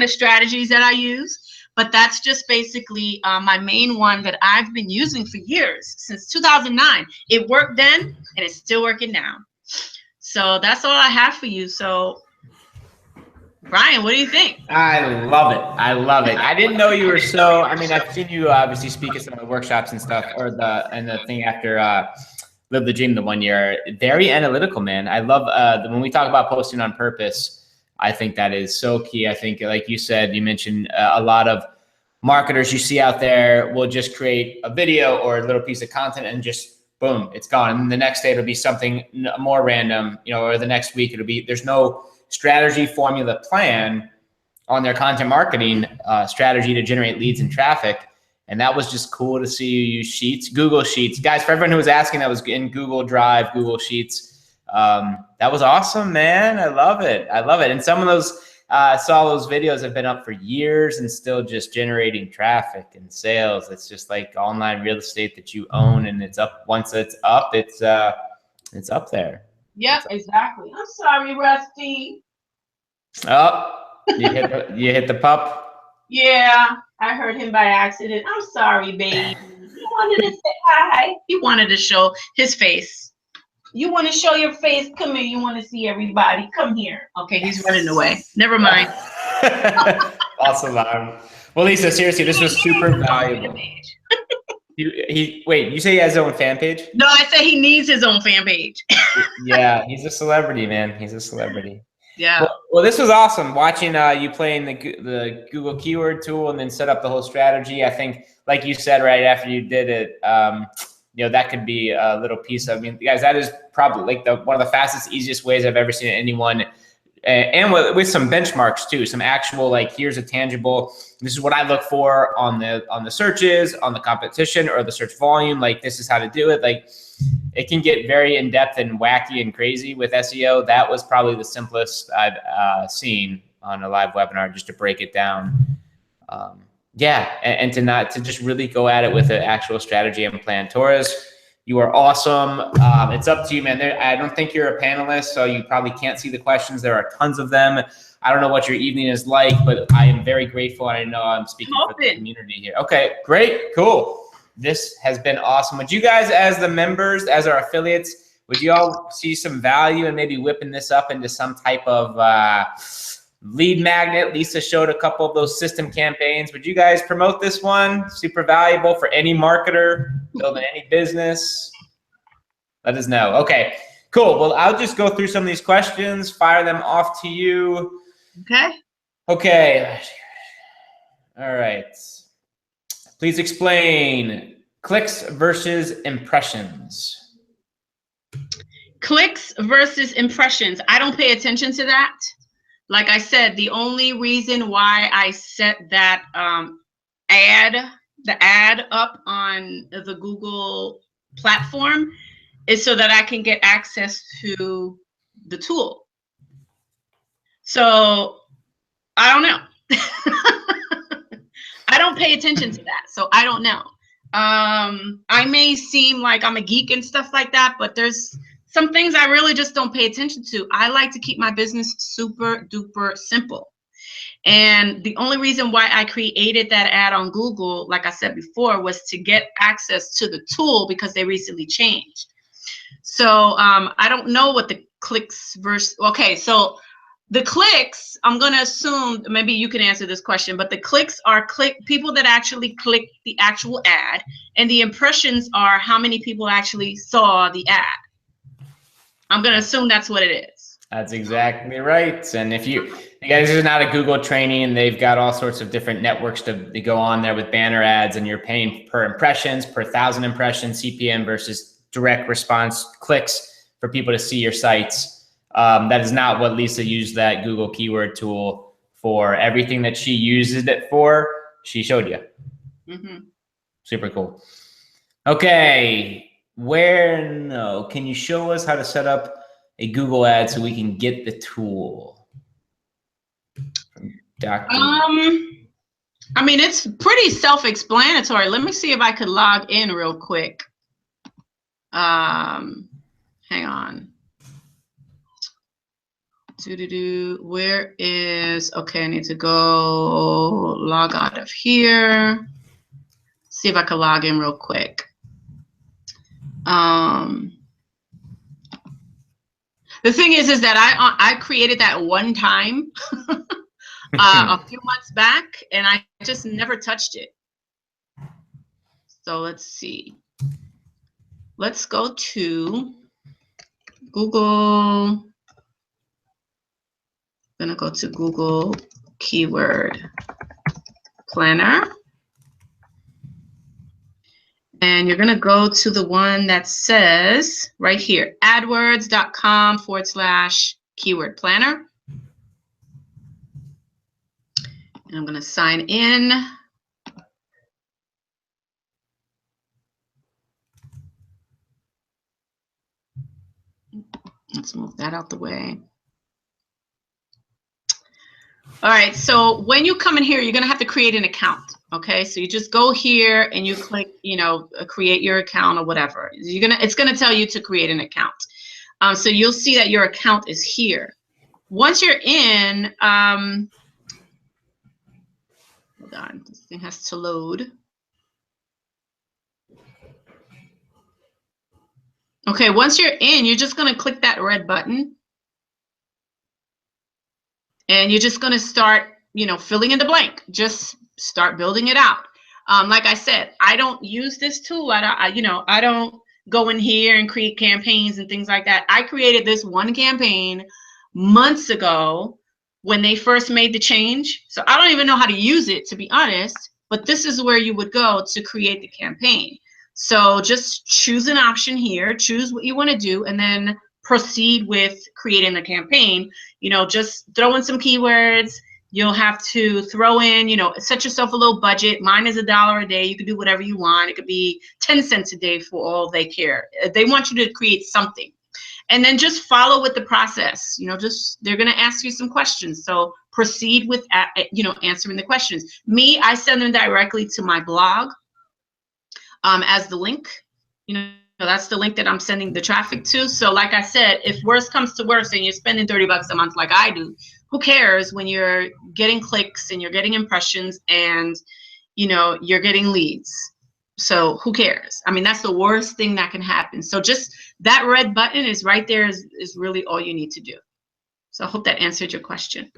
of strategies that I use. But that's just basically my main one that I've been using for years, since 2009. It worked then, and it's still working now. So that's all I have for you. So, Brian, what do you think? I love it. I love it. I didn't know you were so, I mean, I've seen you obviously speak at some of the workshops and stuff, or the thing after Live the Dream the one year. Very analytical, man. I love when we talk about posting on purpose. I think that is so key. I think, like you said, you mentioned a lot of marketers you see out there will just create a video or a little piece of content and just boom, it's gone. And then the next day it'll be something more random, you know, or the next week it'll be, there's no strategy, formula, plan on their content marketing strategy to generate leads and traffic. And that was just cool to see you use Sheets, Google Sheets. Guys, for everyone who was asking, that was in Google Drive, Google Sheets. That was awesome, man. I love it. I love it. And some of those, saw those videos have been up for years and still just generating traffic and sales. It's just like online real estate that you own, and it's up. Once it's up, it's up there. Yep, exactly. I'm sorry, Rusty. Oh, you hit the pup. Yeah, I heard him by accident. I'm sorry, baby. He wanted to say hi. He wanted to show his face. You want to show your face? Come here. You want to see everybody? Come here. Okay, he's running away. Never mind. Awesome. Well, Lisa, seriously, this was super valuable. Wait, you say he has his own fan page? No, I said he needs his own fan page. Yeah, he's a celebrity, man. He's a celebrity. Yeah. Well, this was awesome watching you playing the Google keyword tool and then set up the whole strategy. I think, like you said, right after you did it, you know, that could be a little piece of, I mean, guys, that is probably like one of the fastest, easiest ways I've ever seen anyone, and with some benchmarks too, some actual, like, here's a tangible, this is what I look for on the searches, on the competition or the search volume. Like, this is how to do it. Like, it can get very in-depth and wacky and crazy with SEO. That was probably the simplest I've seen on a live webinar, just to break it down. Yeah, and to just really go at it with an actual strategy and plan. Torres, you are awesome. It's up to you, man. I don't think you're a panelist, so you probably can't see the questions. There are tons of them. I don't know what your evening is like, but I am very grateful, and I know I'm speaking for the community here. Okay, great, cool. This has been awesome. Would you guys, as the members, as our affiliates, would you all see some value in maybe whipping this up into some type of lead magnet? Lisa showed a couple of those system campaigns. Would you guys promote this one? Super valuable for any marketer building any business. Let us know. Okay, cool. Well, I'll just go through some of these questions, fire them off to you. Okay. Okay. All right. Please explain clicks versus impressions. Clicks versus impressions. I don't pay attention to that. Like I said, the only reason why I set that the ad up on the Google platform is so that I can get access to the tool. So I don't know. I don't pay attention to that, so I don't know. I may seem like I'm a geek and stuff like that, but there's some things I really just don't pay attention to. I like to keep my business super duper simple. And the only reason why I created that ad on Google, like I said before, was to get access to the tool because they recently changed. So I don't know what the clicks versus, okay, so the clicks, I'm going to assume, maybe you can answer this question, but the clicks are people that actually click the actual ad, and the impressions are how many people actually saw the ad. I'm going to assume that's what it is. That's exactly right. And if you guys, this is not a Google training, they've got all sorts of different networks to go on there with banner ads, and you're paying per impressions, per 1,000 impressions, CPM versus direct response clicks for people to see your sites. That is not what Lisa used that Google keyword tool for. Everything that she uses it for, she showed you. Mm-hmm. Super cool. Okay, can you show us how to set up a Google ad so we can get the tool? Dr. I mean, it's pretty self-explanatory. Let me see if I could log in real quick. Hang on. Where is, okay, I need to go log out of here. See if I can log in real quick. The thing is that I created that one time a few months back, and I just never touched it. So let's see. Let's go to Google. I'm gonna go to Google Keyword Planner. And you're gonna go to the one that says right here, adwords.com/keyword planner. And I'm gonna sign in. Let's move that out the way. All right, so when you come in here, you're gonna have to create an account, okay? So you just go here and you click, create your account or whatever. It's gonna tell you to create an account. So you'll see that your account is here. Once you're in, hold on, this thing has to load. Okay, once you're in, you're just gonna click that red button. And you're just going to start, filling in the blank. Just start building it out. Like I said, I don't use this tool. I don't go in here and create campaigns and things like that. I created this one campaign months ago when they first made the change. So I don't even know how to use it, to be honest. But this is where you would go to create the campaign. So just choose an option here, choose what you want to do, and then proceed with creating the campaign. Just throw in some keywords. You'll have to throw in, set yourself a little budget. Mine is $1 a day. You can do whatever you want. It could be 10 cents a day for all they care. They want you to create something. And then just follow with the process. They're going to ask you some questions. So proceed with, answering the questions. Me, I send them directly to my blog as the link. That's the link that I'm sending the traffic to. So like I said, if worse comes to worse and you're spending $30 a month like I do, who cares when you're getting clicks and you're getting impressions and, you're getting leads. So who cares? I mean, that's the worst thing that can happen. So just that red button is right there is really all you need to do. So I hope that answered your question.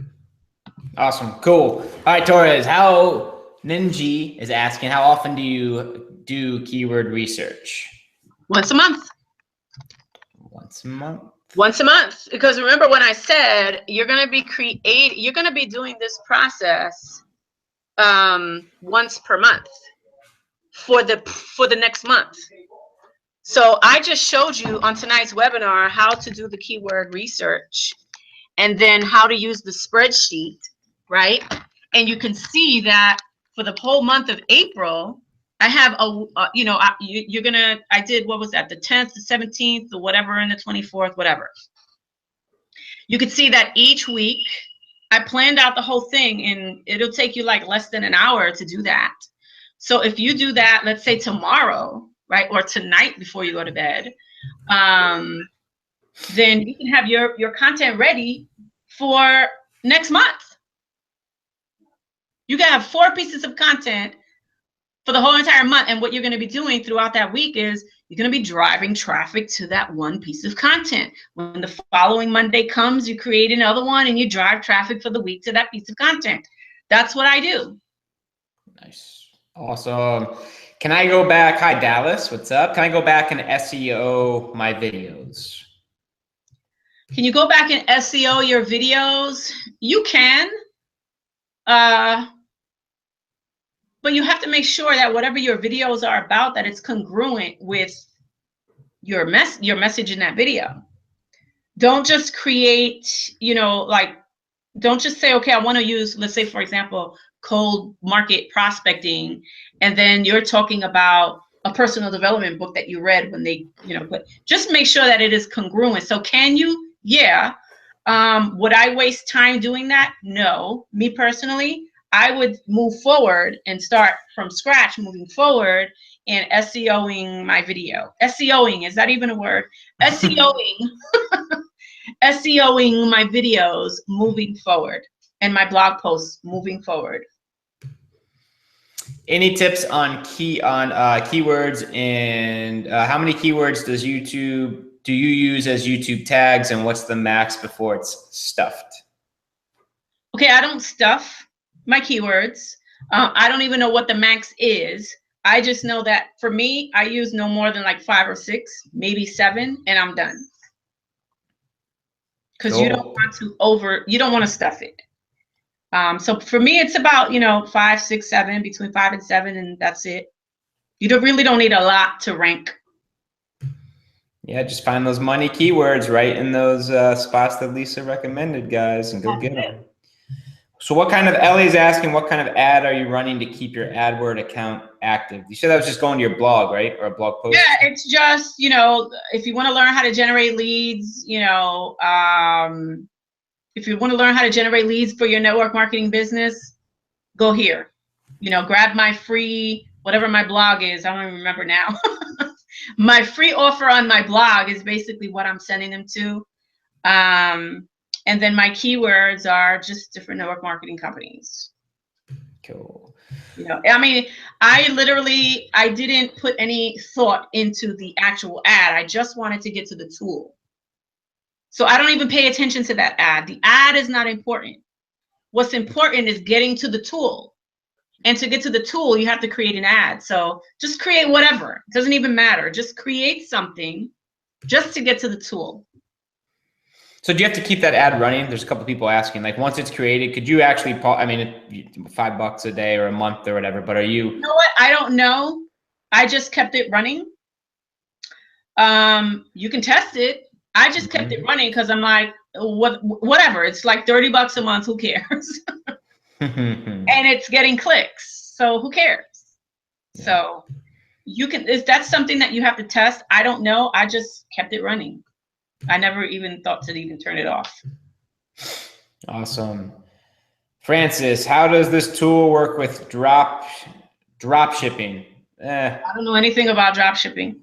Awesome. Cool. All right, Torres, Ninji is asking, how often do you do keyword research? Once a month. Once a month. Once a month, because remember when I said you're going to be doing this process once per month for the next month. So I just showed you on tonight's webinar how to do the keyword research and then how to use the spreadsheet, right? And you can see that for the whole month of April, I have I did, what was that? The 10th, the 17th, or whatever, and the 24th, whatever. You can see that each week I planned out the whole thing, and it'll take you like less than an hour to do that. So if you do that, let's say tomorrow, right? Or tonight before you go to bed, then you can have your content ready for next month. You can have 4 pieces of content for the whole entire month. And what you're going to be doing throughout that week is you're going to be driving traffic to that one piece of content. When the following Monday comes, you create another one and you drive traffic for the week to that piece of content. That's what I do. Nice. Awesome. Can I go back? Hi, Dallas. What's up? Can I go back and SEO my videos? Can you go back and SEO your videos? You can. But you have to make sure that whatever your videos are about, that it's congruent with your message in that video. Don't just create, don't just say, okay, I want to use, let's say, for example, cold market prospecting, and then you're talking about a personal development book that you read when they, but just make sure that it is congruent. So can you? Yeah. Would I waste time doing that? No. Me personally, I would move forward and start from scratch, moving forward and SEOing my video. SEOing, is that even a word? SEOing, SEOing my videos moving forward and my blog posts moving forward. Any tips on keywords, and how many keywords do you use as YouTube tags, and what's the max before it's stuffed? Okay, I don't stuff my keywords. I don't even know what the max is. I just know that for me, I use no more than like 5 or 6, maybe 7, and I'm done. Because Cool. you don't want to stuff it. So for me, it's about 5, 6, 7, between 5 and 7, and that's it. You really don't need a lot to rank. Yeah, just find those money keywords right in those spots that Lisa recommended, guys, and go get them. So Ellie's asking, what kind of ad are you running to keep your AdWord account active? You said that was just going to your blog, right? Or a blog post? Yeah, it's just, if you want to learn how to generate leads, if you want to learn how to generate leads for your network marketing business, go here. Grab my free, whatever my blog is, I don't even remember now. My free offer on my blog is basically what I'm sending them to. And then my keywords are just different network marketing companies. Cool. I didn't put any thought into the actual ad. I just wanted to get to the tool. So I don't even pay attention to that ad. The ad is not important. What's important is getting to the tool. And to get to the tool, you have to create an ad. So just create whatever. It doesn't even matter. Just create something just to get to the tool. So do you have to keep that ad running? There's a couple of people asking, like, once it's created, could you actually, $5 a day or a month or whatever, but are you? You know what? I don't know. I just kept it running. You can test it. I just kept it running because I'm like, whatever. It's like $30 a month. Who cares? And it's getting clicks. So who cares? Yeah. So that's something that you have to test. I don't know. I just kept it running. I never even thought to even turn it off. Awesome. Francis, how does this tool work with drop shipping? I don't know anything about drop shipping.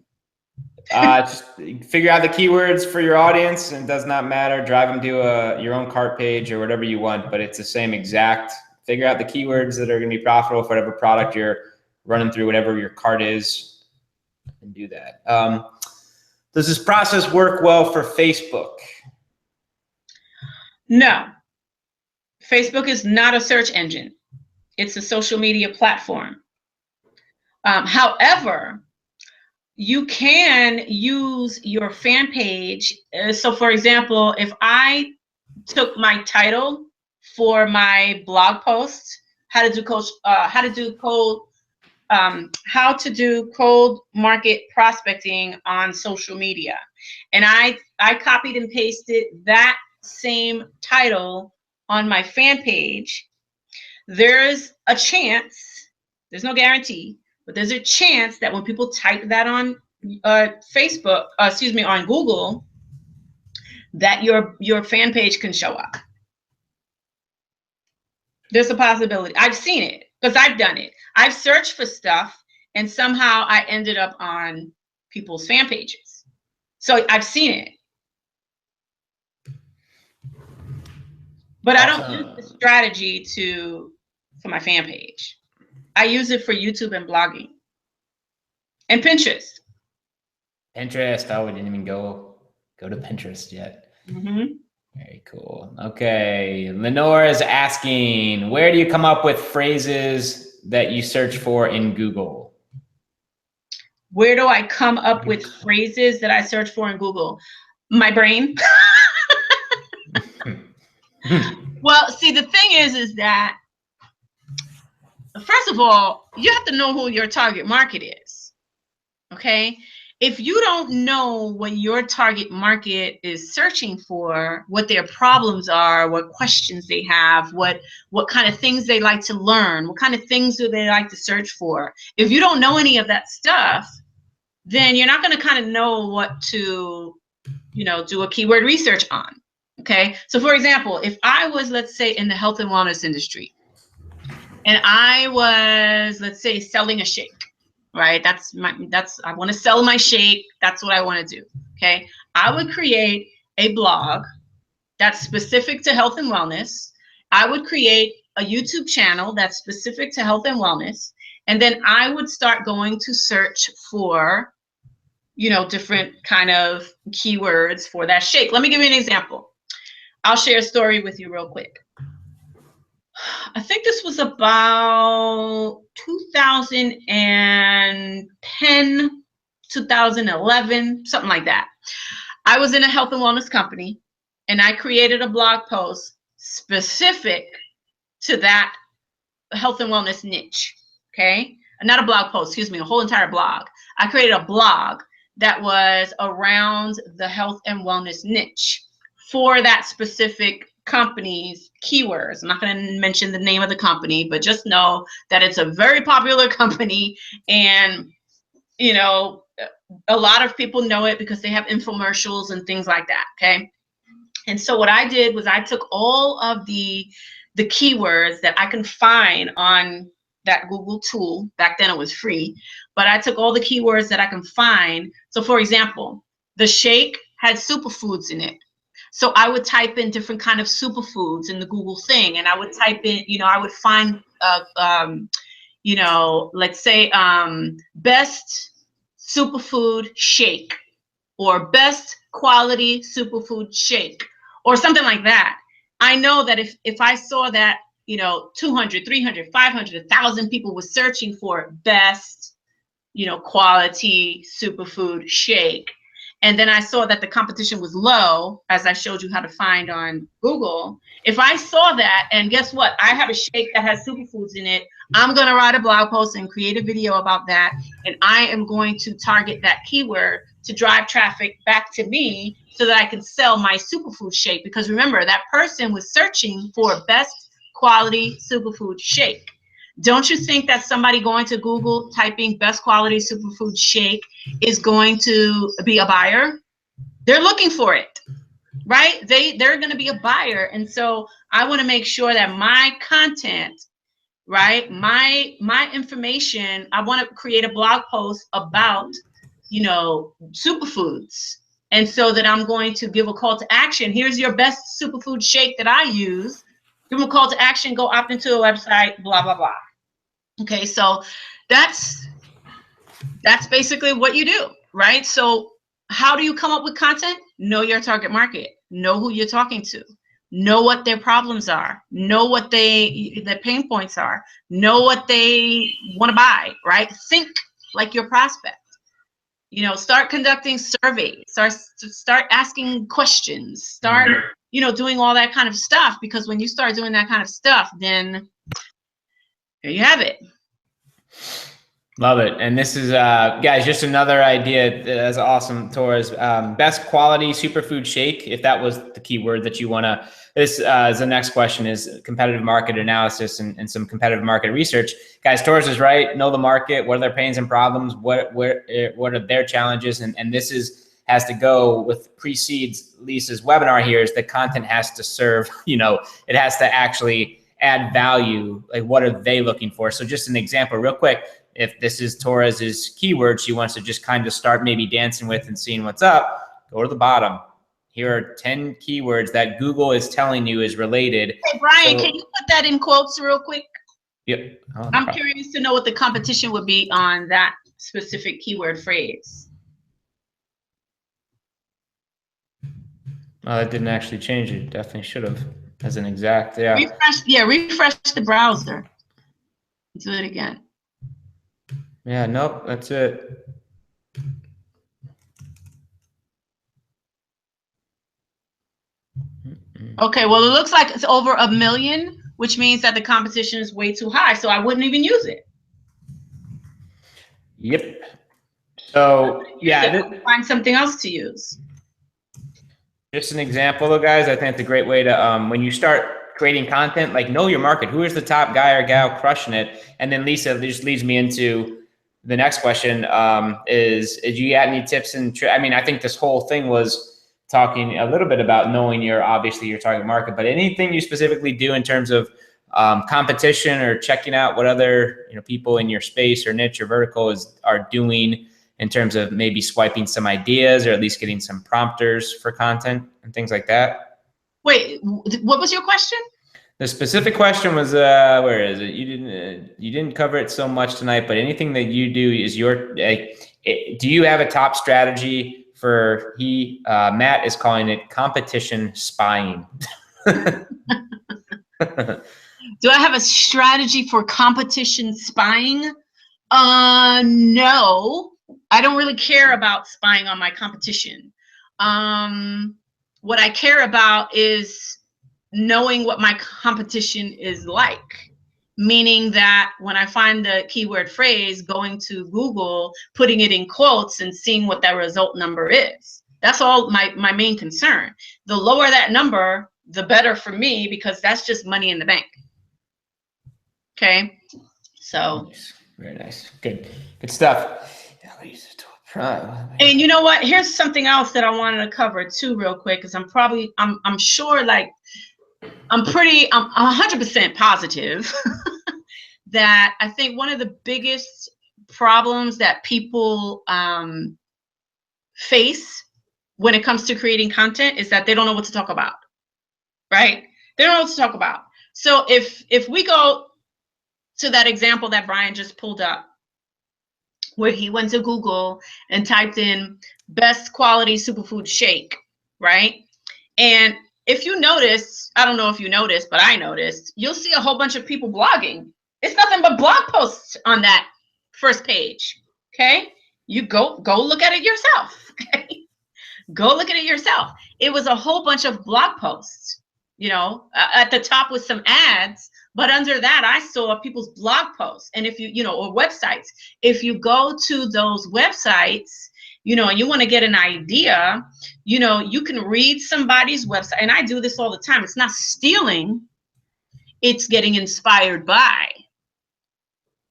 Just figure out the keywords for your audience, and it does not matter. Drive them to your own cart page or whatever you want, but it's the same exact. Figure out the keywords that are going to be profitable for whatever product you're running through, whatever your cart is, and do that. Does this process work well for Facebook? No. Facebook is not a search engine. It's a social media platform. However, you can use your fan page. So for example, if I took my title for my blog post, how to do cold market prospecting on social media, and I copied and pasted that same title on my fan page, there's a chance, there's no guarantee, but there's a chance that when people type that on on Google, that your fan page can show up. There's a possibility. I've seen it because I've done it. I've searched for stuff and somehow I ended up on people's fan pages. So I've seen it. But awesome. I don't use the strategy for my fan page. I use it for YouTube and blogging and Pinterest. Pinterest. Oh, we didn't even go to Pinterest yet. Mm-hmm. Very cool. Okay. Lenore is asking, where do you come up with phrases that you search for in Google? Where do I come up with phrases that I search for in Google? My brain. Well, see, the thing is that, first of all, you have to know who your target market is. Okay? If you don't know what your target market is searching for, what their problems are, what questions they have, what kind of things they like to learn, what kind of things do they like to search for, if you don't know any of that stuff, then you're not going to kind of know what to, do a keyword research on. Okay. So for example, if I was, let's say, in the health and wellness industry, and I was, let's say, selling a shake, right? I want to sell my shake. That's what I want to do. Okay. I would create a blog that's specific to health and wellness. I would create a YouTube channel that's specific to health and wellness. And then I would start going to search for, different kind of keywords for that shake. Let me give you an example. I'll share a story with you real quick. I think this was about 2010, 2011, something like that. I was in a health and wellness company, and I created a blog post specific to that health and wellness niche. Okay. Not a blog post, excuse me, a whole entire blog. I created a blog that was around the health and wellness niche for that specific company's keywords. I'm not going to mention the name of the company, but just know that it's a very popular company, and a lot of people know it because they have infomercials and things like that. Okay. And so what I did was I took all of the keywords that I can find on that Google tool. Back then it was free, but I took all the keywords that I can find. So for example, the shake had superfoods in it. So I would type in different kind of superfoods in the Google thing, and I would type in, I would find, let's say best superfood shake, or best quality superfood shake, or something like that. I know that if I saw that, 200, 300, 500, 1,000 people were searching for best, quality superfood shake, and then I saw that the competition was low, as I showed you how to find on Google. If I saw that, and guess what? I have a shake that has superfoods in it, I'm going to write a blog post and create a video about that. And I am going to target that keyword to drive traffic back to me so that I can sell my superfood shake. Because remember, that person was searching for best quality superfood shake. Don't you think that somebody going to Google typing best quality superfood shake is going to be a buyer? They're looking for it, right? They're going to be a buyer. And so I want to make sure that my content, right, my information, I want to create a blog post about, superfoods. And so that I'm going to give a call to action. Here's your best superfood shake that I use. Give them a call to action, go opt into a website, blah, blah, blah. Okay, so that's basically what you do, right? So how do you come up with content? Know your target market. Know who you're talking to. Know what their problems are. Know what their pain points are. Know what they want to buy, right? Think like your prospect. Start conducting surveys. Start asking questions. Start, doing all that kind of stuff, because when you start doing that kind of stuff, then there you have it. Love it. And this is, guys, just another idea. That's awesome, Torres. Best quality superfood shake, if that was the keyword that you want to, this is the next question, is competitive market analysis and some competitive market research. Guys, Torres is right. Know the market. What are their pains and problems? What are their challenges? And this has to go with precedes Lisa's webinar here, is the content has to serve, it has to actually add value. Like, what are they looking for? So just an example real quick. If this is Torres's keyword she wants to just kind of start maybe dancing with and seeing what's up, go to the bottom. Here are 10 keywords that Google is telling you is related. Hey, Brian, can you put that in quotes real quick? Yep. Oh, I'm curious to know what the competition would be on that specific keyword phrase. That didn't actually change it. Definitely should have as an exact. Yeah. Refresh the browser. Do it again. Yeah, nope, that's it. Okay, well, it looks like it's over 1 million, which means that the competition is way too high. So I wouldn't even use it. Yep. So yeah, find something else to use. Just an example, though, guys. I think it's a great way to when you start creating content, like know your market. Who is the top guy or gal crushing it? And then Lisa, this leads me into the next question: is you got any tips and I mean, I think this whole thing was talking a little bit about knowing your target market, but anything you specifically do in terms of competition or checking out what other people in your space or niche or vertical are doing in terms of maybe swiping some ideas or at least getting some prompters for content and things like that. Wait, what was your question? The specific question was, where is it? You didn't cover it so much tonight, but anything that you do is do you have a top strategy for Matt is calling it competition spying. Do I have a strategy for competition spying? No, I don't really care about spying on my competition. What I care about is knowing what my competition is like. Meaning that when I find the keyword phrase, going to Google, putting it in quotes and seeing what that result number is. That's all my main concern. The lower that number, the better for me, because that's just money in the bank. Okay, so. Nice. Very nice. Good stuff. And you know what? Here's something else that I wanted to cover too, real quick, because I'm sure, like, I'm 100% positive that I think one of the biggest problems that people face when it comes to creating content is that they don't know what to talk about, right? They don't know what to talk about. So if we go to that example that Brian just pulled up, where he went to Google and typed in best quality superfood shake, right? And if you notice, I don't know if you noticed, but I noticed, you'll see a whole bunch of people blogging. It's nothing but blog posts on that first page, okay? You go look at it yourself, okay? Go look at it yourself. It was a whole bunch of blog posts, at the top with some ads, but under that, I saw people's blog posts. And if or websites, if you go to those websites, and you want to get an idea, you can read somebody's website. And I do this all the time. It's not stealing. It's getting inspired by.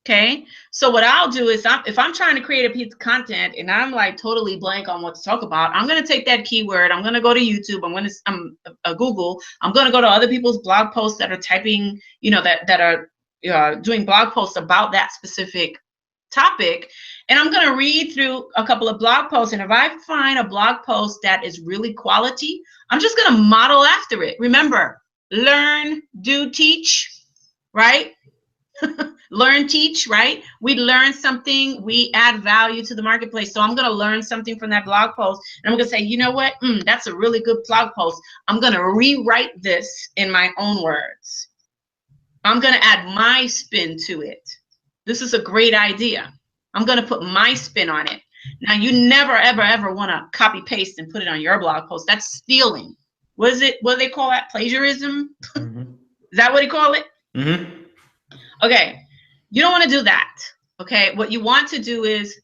Okay. So what I'll do is if I'm trying to create a piece of content and I'm like totally blank on what to talk about, I'm going to take that keyword. I'm going to go to YouTube. I'm going to Google. I'm going to go to other people's blog posts that are typing, that are doing blog posts about that specific topic. And I'm going to read through a couple of blog posts. And if I find a blog post that is really quality, I'm just going to model after it. Remember, learn, do, teach, right? Learn, teach, right? We learn something, we add value to the marketplace. So I'm going to learn something from that blog post. And I'm going to say, you know what? That's a really good blog post. I'm going to rewrite this in my own words. I'm going to add my spin to it. This is a great idea. I'm going to put my spin on it. Now, you never, ever, ever want to copy paste and put it on your blog post. That's stealing. What do they call that? Plagiarism? Mm-hmm. Is that what they call it? Mm-hmm. Okay. You don't want to do that. Okay. What you want to do is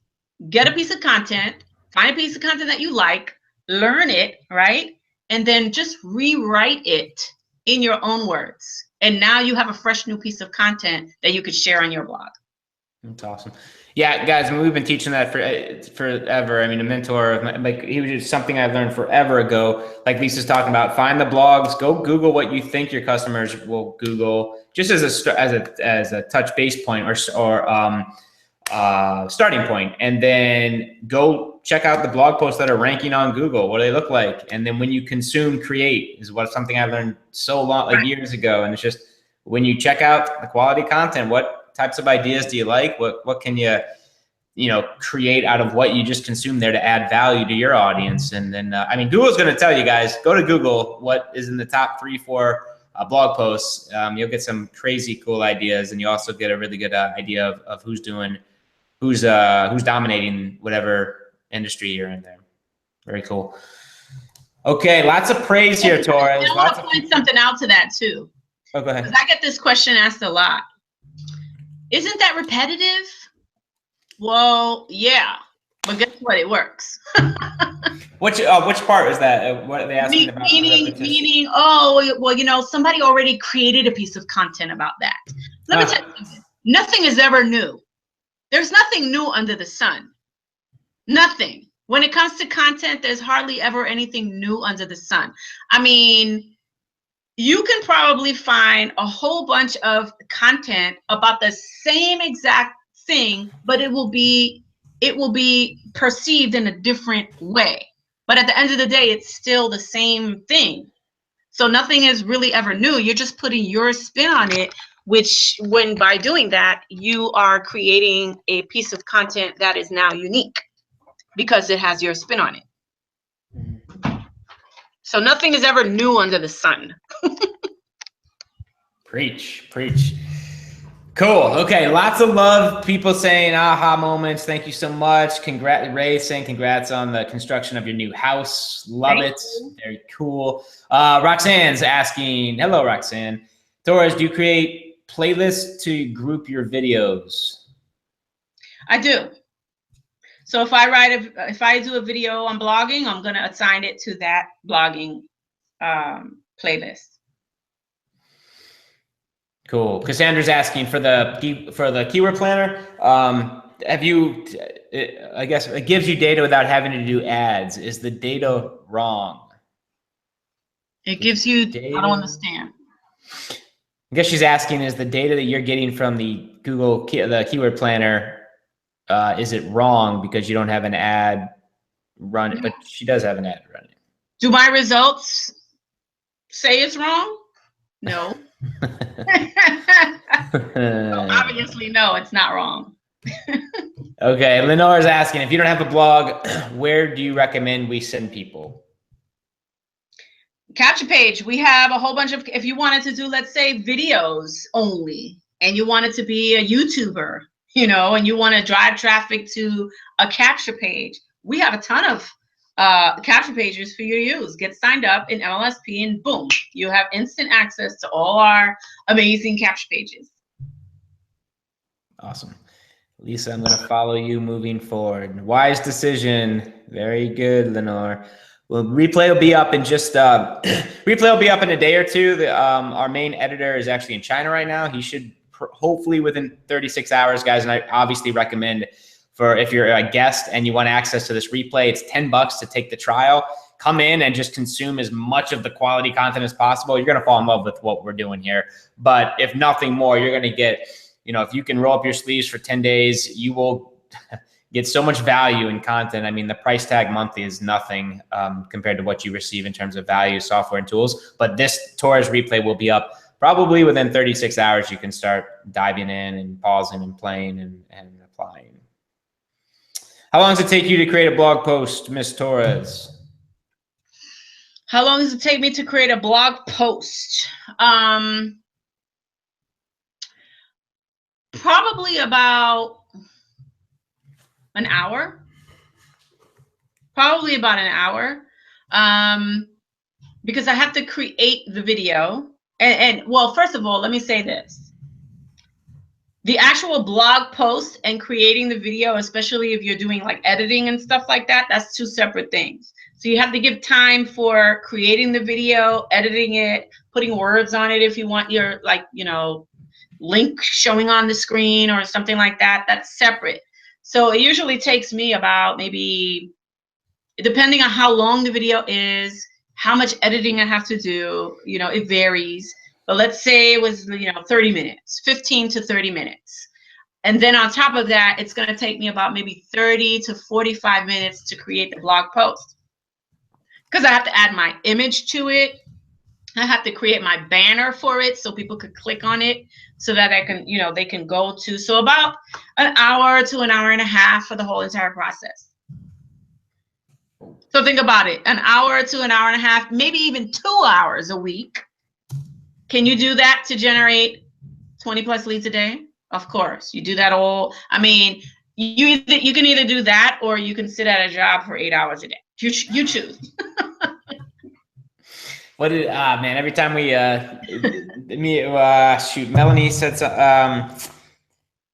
get a piece of content, find a piece of content that you like, learn it, right? And then just rewrite it in your own words. And now you have a fresh new piece of content that you could share on your blog. That's awesome. Yeah, guys, we've been teaching that forever. I mean, a mentor, like, he was just something I learned forever ago. Like Lisa's talking about, find the blogs, go Google what you think your customers will Google, just as a touch base point or starting point, and then go check out the blog posts that are ranking on Google. What do they look like? And then when you consume, create is something I learned years ago. And it's just when you check out the quality content, what types of ideas do you like? What can you create out of what you just consume there to add value to your audience. And then, I mean, Google's going to tell you guys, go to Google, what is in the top 3-4 blog posts. You'll get some crazy cool ideas. And you also get a really good idea of who's dominating whatever industry you're in there. Very cool. Okay. Lots of praise here, Torres. I want to point something out to that too. Oh, go ahead. Because I get this question asked a lot. Isn't that repetitive? Well, yeah, but guess what? It works. Which part is that? What are they asking about? Meaning, oh, well, somebody already created a piece of content about that. Let me tell you something. Nothing is ever new. There's nothing new under the sun. Nothing. When it comes to content, there's hardly ever anything new under the sun. I mean, you can probably find a whole bunch of content about the same exact thing, but it will be perceived in a different way. But at the end of the day, it's still the same thing. So nothing is really ever new. You're just putting your spin on it, which by doing that, you are creating a piece of content that is now unique because it has your spin on it. So nothing is ever new under the sun. Preach. Cool. Okay. Lots of love. People saying aha moments. Thank you so much. Ray saying congrats on the construction of your new house. Love it. Very cool. Roxanne's asking, hello, Roxanne. Torres, do you create playlists to group your videos? I do. So if I do a video on blogging, I'm going to assign it to that blogging playlist. Cool. Cassandra's asking for the keyword planner. Have you? I guess it gives you data without having to do ads. Is the data wrong? It gives you data. I don't understand. I guess she's asking: is the data that you're getting from the the keyword planner, is it wrong because you don't have an ad running? But she does have an ad running. Do my results say it's wrong? No. So obviously, no, it's not wrong. Okay, Lenore's asking, if you don't have a blog, where do you recommend we send people? Capture Page. We have a whole bunch of, if you wanted to do, let's say, videos only, and you wanted to be a YouTuber, and you want to drive traffic to a Capture Page, we have a ton of capture pages for you to use. Get signed up in MLSP and boom, you have instant access to all our amazing capture pages. Awesome. Lisa, I'm going to follow you moving forward. Wise decision. Very good, Lenore. Well, replay will be up in replay will be up in a day or two. Our main editor is actually in China right now. He should hopefully within 36 hours, guys. And I obviously recommend, for if you're a guest and you want access to this replay, it's $10 to take the trial. Come in and just consume as much of the quality content as possible. You're going to fall in love with what we're doing here. But if nothing more, you're going to get, if you can roll up your sleeves for 10 days, you will get so much value in content. I mean, the price tag monthly is nothing compared to what you receive in terms of value, software, and tools. But this Torres replay will be up probably within 36 hours. You can start diving in and pausing and playing and applying. How long does it take you to create a blog post, Miss Torres? How long does it take me to create a blog post? Probably about an hour. Probably about an hour. Because I have to create the video. And well, first of all, let me say this. The actual blog post and creating the video, especially if you're doing like editing and stuff like that, that's two separate things. So you have to give time for creating the video, editing it, putting words on it if you want your link showing on the screen or something like that. That's separate. So it usually takes me about maybe, depending on how long the video is, how much editing I have to do, it varies. But let's say it was, 30 minutes, 15 to 30 minutes. And then on top of that, it's going to take me about maybe 30 to 45 minutes to create the blog post. Because I have to add my image to it. I have to create my banner for it so people could click on it so that I can, they can go to. So about an hour to an hour and a half for the whole entire process. So think about it, an hour to an hour and a half, maybe even 2 hours a week. Can you do that to generate 20 plus leads a day? Of course, you do that all. I mean, you can either do that or you can sit at a job for 8 hours a day. You choose. What did man? Every time we Melanie said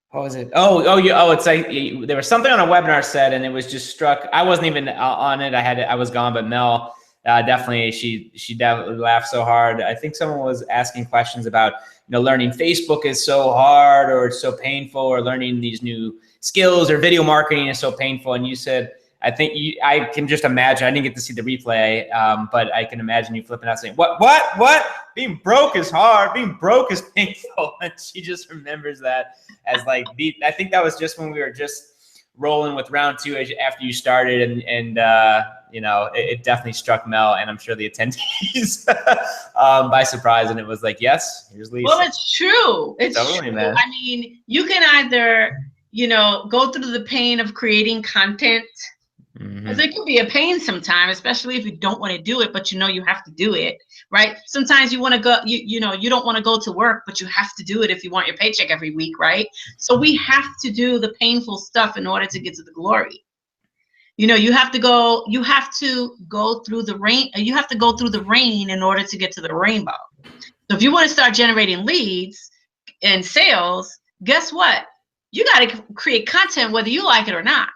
what was it? It's like there was something on a webinar said, and it was just struck. I wasn't even on it. I was gone, but Mel definitely she definitely laughed so hard. I think someone was asking questions about learning Facebook is so hard or it's so painful, or learning these new skills or video marketing is so painful, and you said. I can just imagine, I didn't get to see the replay, but I can imagine you flipping out saying, what? Being broke is hard. Being broke is painful. And she just remembers that as like, I think that was just when we were just rolling with round 2 after you started. And it definitely struck Mel and I'm sure the attendees by surprise. And it was like, yes, here's Lisa. Well, it's true. It's totally, true. Man. I mean, you can either, go through the pain of creating content. Because it can be a pain sometimes, especially if you don't want to do it, but you have to do it, right? Sometimes you want to go, you don't want to go to work, but you have to do it if you want your paycheck every week, right? So we have to do the painful stuff in order to get to the glory. You have to go through the rain. You have to go through the rain in order to get to the rainbow. So if you want to start generating leads and sales, guess what? You got to create content whether you like it or not.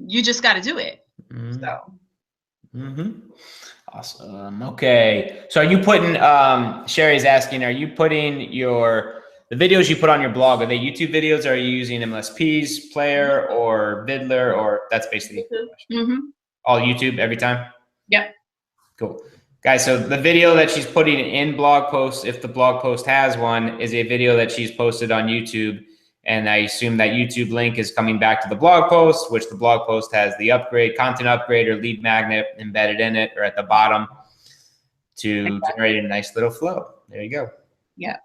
You just got to do it. Awesome. Okay. So are you putting, Sherry's asking, are you putting the videos you put on your blog, are they YouTube videos? Or are you using MLSP's Player or Vidler, or that's basically all YouTube every time? Yep. Cool. Guys, so the video that she's putting in blog posts, if the blog post has one, is a video that she's posted on YouTube. And I assume that YouTube link is coming back to the blog post, which the blog post has the content upgrade or lead magnet embedded in it or at the bottom to generate a nice little flow. There you go. Yeah.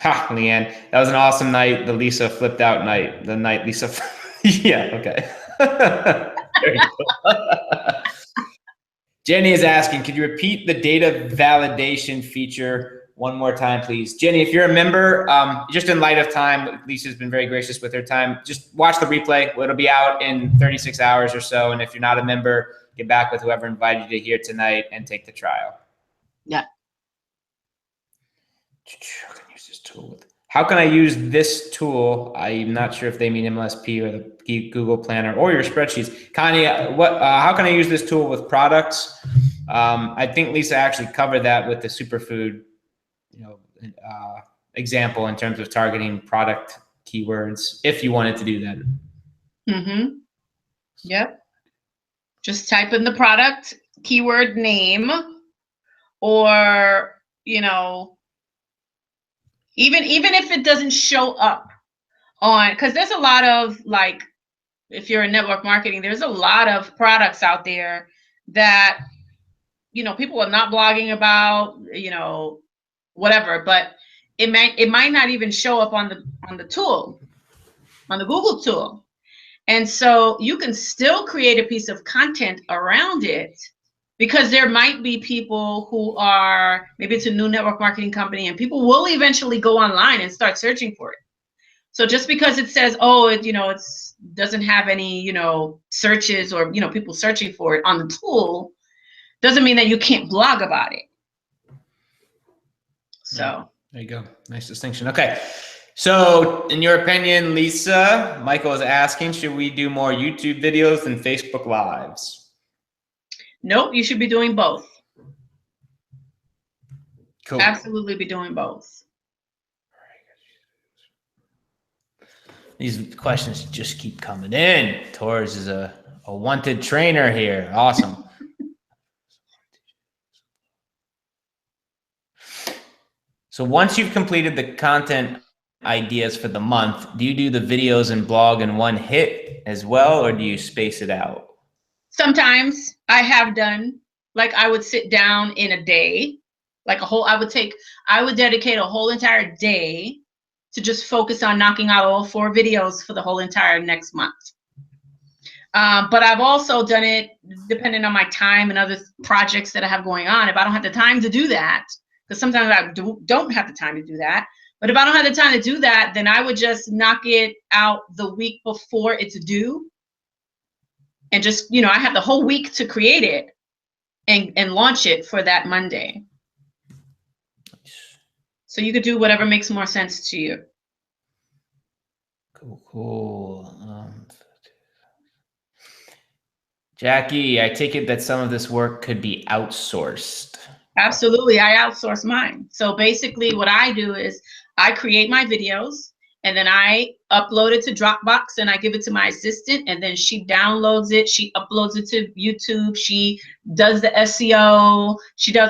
Ha, Leanne, that was an awesome night. The Lisa flipped out night. The night Lisa. Yeah, okay. Very cool. Jenny is asking, could you repeat the data validation feature one more time, please? Jenny, if you're a member, just in light of time, Lisa's been very gracious with her time. Just watch the replay. It'll be out in 36 hours or so. And if you're not a member, get back with whoever invited you here tonight and take the trial. Yeah. How can I use this tool? I'm not sure if they mean MLSP or the Google Planner or your spreadsheets. Connie, how can I use this tool with products? I think Lisa actually covered that with the superfood example in terms of targeting product keywords, if you wanted to do that. Yep. Just type in the product keyword name, or even if it doesn't show up on, because there's a lot of, like, if you're in network marketing, there's a lot of products out there that people are not blogging about, whatever, but it might not even show up on the tool, on the Google tool. And so you can still create a piece of content around it, because there might be people who are, maybe it's a new network marketing company, and people will eventually go online and start searching for it. So just because it says, oh, it doesn't have any, searches or, people searching for it on the tool, doesn't mean that you can't blog about it. So there you go. Nice distinction. Okay. So in your opinion, Lisa, Michael is asking, should we do more YouTube videos than Facebook Lives? Nope. You should be doing both. Cool. Absolutely be doing both. These questions just keep coming in. Torres is a wanted trainer here. Awesome. So once you've completed the content ideas for the month, do you do the videos and blog in one hit as well, or do you space it out? Sometimes I have done Like I would sit down in a day, like I would dedicate a whole entire day to just focus on knocking out all 4 videos for the whole entire next month. But I've also done it depending on my time and other projects that I have going on. If I don't have the time to do that, because sometimes I don't have the time to do that, but if I don't have the time to do that, then I would just knock it out the week before it's due. And just, you know, I have the whole week to create it and launch it for that Monday. So you could do whatever makes more sense to you. Cool. Jackie, I take it that some of this work could be outsourced. Absolutely, I outsource mine. So basically what I do is I create my videos and then I upload it to Dropbox and I give it to my assistant and then she downloads it, she uploads it to YouTube, she does the SEO,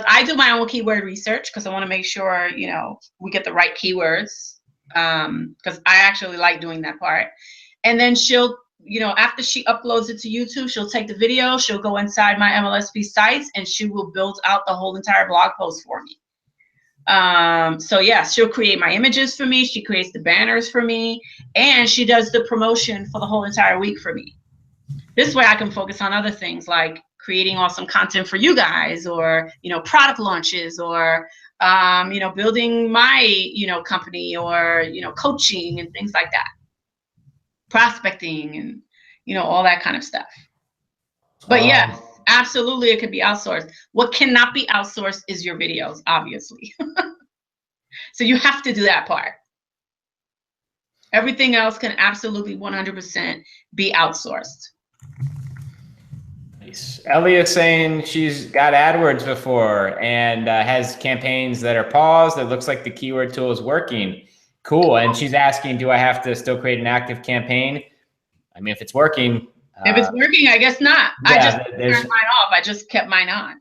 I do my own keyword research because I want to make sure, you know, we get the right keywords because I actually like doing that part. And then she'll, you know, after she uploads it to YouTube, she'll take the video, she'll go inside my MLSP sites and she will build out the whole entire blog post for me. So yeah, she'll create my images for me, she creates the banners for me, and she does the promotion for the whole entire week for me. This way I can focus on other things like creating awesome content for you guys, or, you know, product launches, or, you know, building my, you know, company, or, you know, coaching and things like that. Prospecting and, you know, all that kind of stuff. But yes, absolutely it could be outsourced. What cannot be outsourced is your videos, obviously. So you have to do that part. Everything else can absolutely 100% be outsourced. Nice. Elliot's saying she's got AdWords before and has campaigns that are paused. It looks like the keyword tool is working. Cool. And she's asking, do I have to still create an active campaign? I mean, if it's working. If it's working, I guess not. Yeah, I just turned mine off. I just kept mine on.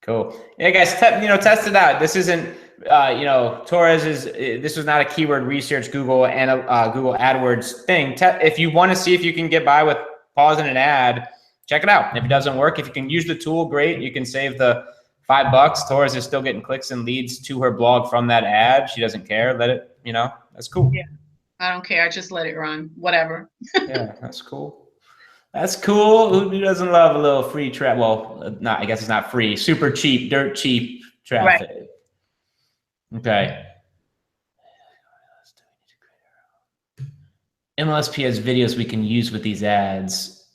Cool. Yeah, guys, test it out. This isn't, you know, this was not a keyword research Google and Google AdWords thing. If you want to see if you can get by with pausing an ad, check it out. If it doesn't work, if you can use the tool, great. You can save the $5. Torres is still getting clicks and leads to her blog from that ad. She doesn't care. Let it, you know, that's cool. Yeah, I don't care. I just let it run. Whatever. Yeah, that's cool. That's cool. Who doesn't love a little free traffic? Well, not, I guess it's not free. Super cheap, dirt cheap traffic. Right. Okay. MLSP has videos we can use with these ads.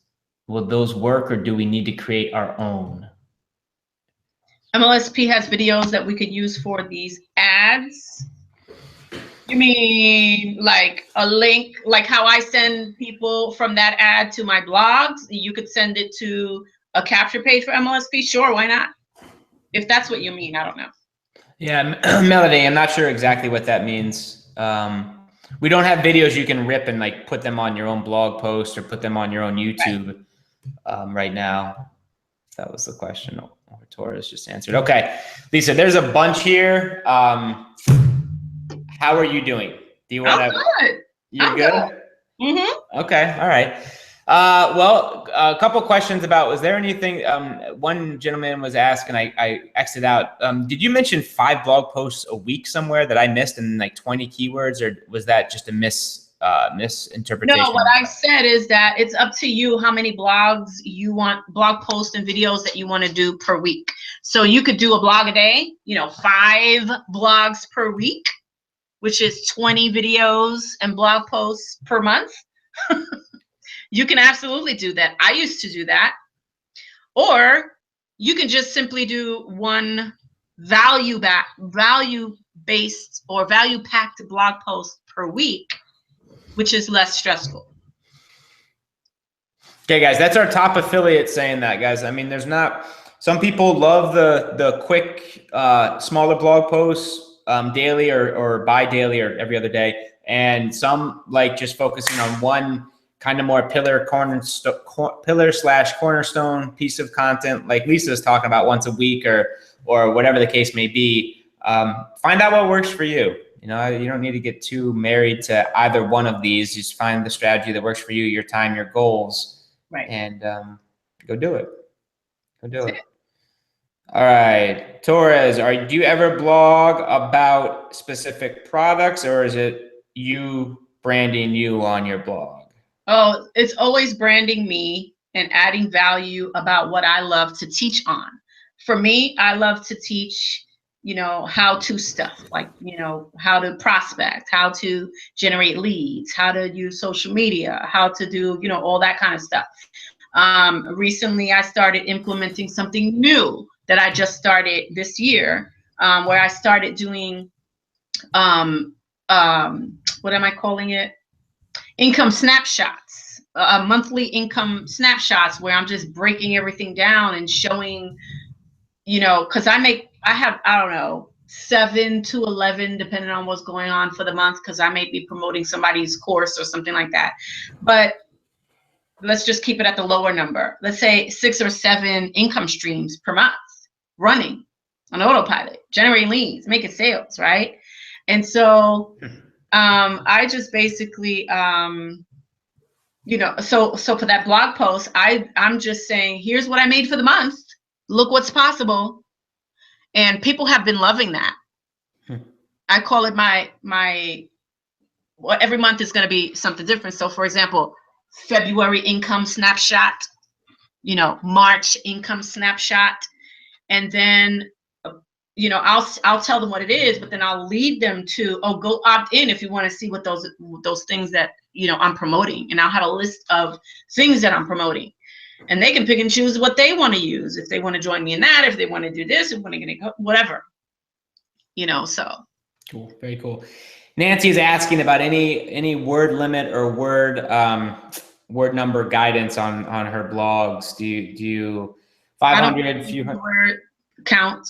Will those work, or do we need to create our own? MLSP has videos that we could use for these ads. You mean like a link, like how I send people from that ad to my blogs? You could send it to a capture page for MLSP? Sure, why not? If that's what you mean, I don't know. Yeah, Melody, I'm not sure exactly what that means. We don't have videos you can rip and like put them on your own blog post or put them on your own YouTube right now. That was the question Torres just answered. Okay, Lisa, there's a bunch here. How are you doing? Do you want to? Good. You're good? Mm-hmm. Okay. All right. Well, a couple questions about, was there anything, one gentleman was asking, I exited out. Did you mention 5 blog posts a week somewhere that I missed and like 20 keywords, or was that just a misinterpretation? No, what I said is that it's up to you how many blogs you want, blog posts and videos that you want to do per week. So you could do a blog a day, you know, 5 blogs per week, which is 20 videos and blog posts per month. You can absolutely do that. I used to do that. Or you can just simply do one value-based or value-packed blog post per week, which is less stressful. Okay, guys, that's our top affiliate saying that, guys. I mean, there's not, some people love the quick, smaller blog posts daily or bi-daily or every other day. And some like just focusing on one kind of more pillar/cornerstone piece of content, like Lisa's talking about once a week or whatever the case may be. Find out what works for you. You know, you don't need to get too married to either one of these. Just find the strategy that works for you, your time, your goals, right? And go do it. Go do it. All right, Torres, do you ever blog about specific products, or is it you branding you on your blog? Oh, it's always branding me and adding value about what I love to teach on. For me, I love to teach, how-to stuff, like, how to prospect, how to generate leads, how to use social media, how to do, all that kind of stuff. Recently, I started implementing something new that I just started this year, where I started doing, what am I calling it? Income snapshots, monthly income snapshots, where I'm just breaking everything down and showing, because I have, I don't know, 7 to 11, depending on what's going on for the month, because I may be promoting somebody's course or something like that. But let's just keep it at the lower number. Let's say 6 or 7 income streams per month running on autopilot, generating leads, making sales, right? And so I just basically, so for that blog post, I'm just saying, here's what I made for the month. Look what's possible. And people have been loving that. I call it every month is going to be something different. So for example, February income snapshot, March income snapshot. And then, I'll tell them what it is, but then I'll lead them to, go opt in if you want to see what those things that, I'm promoting. And I'll have a list of things that I'm promoting. And they can pick and choose what they want to use. If they want to join me in that, if they want to do this, if they want to get whatever, so. Cool. Very cool. Nancy is asking about any word limit or word number guidance on her blogs. Do you 500, few hundred word count?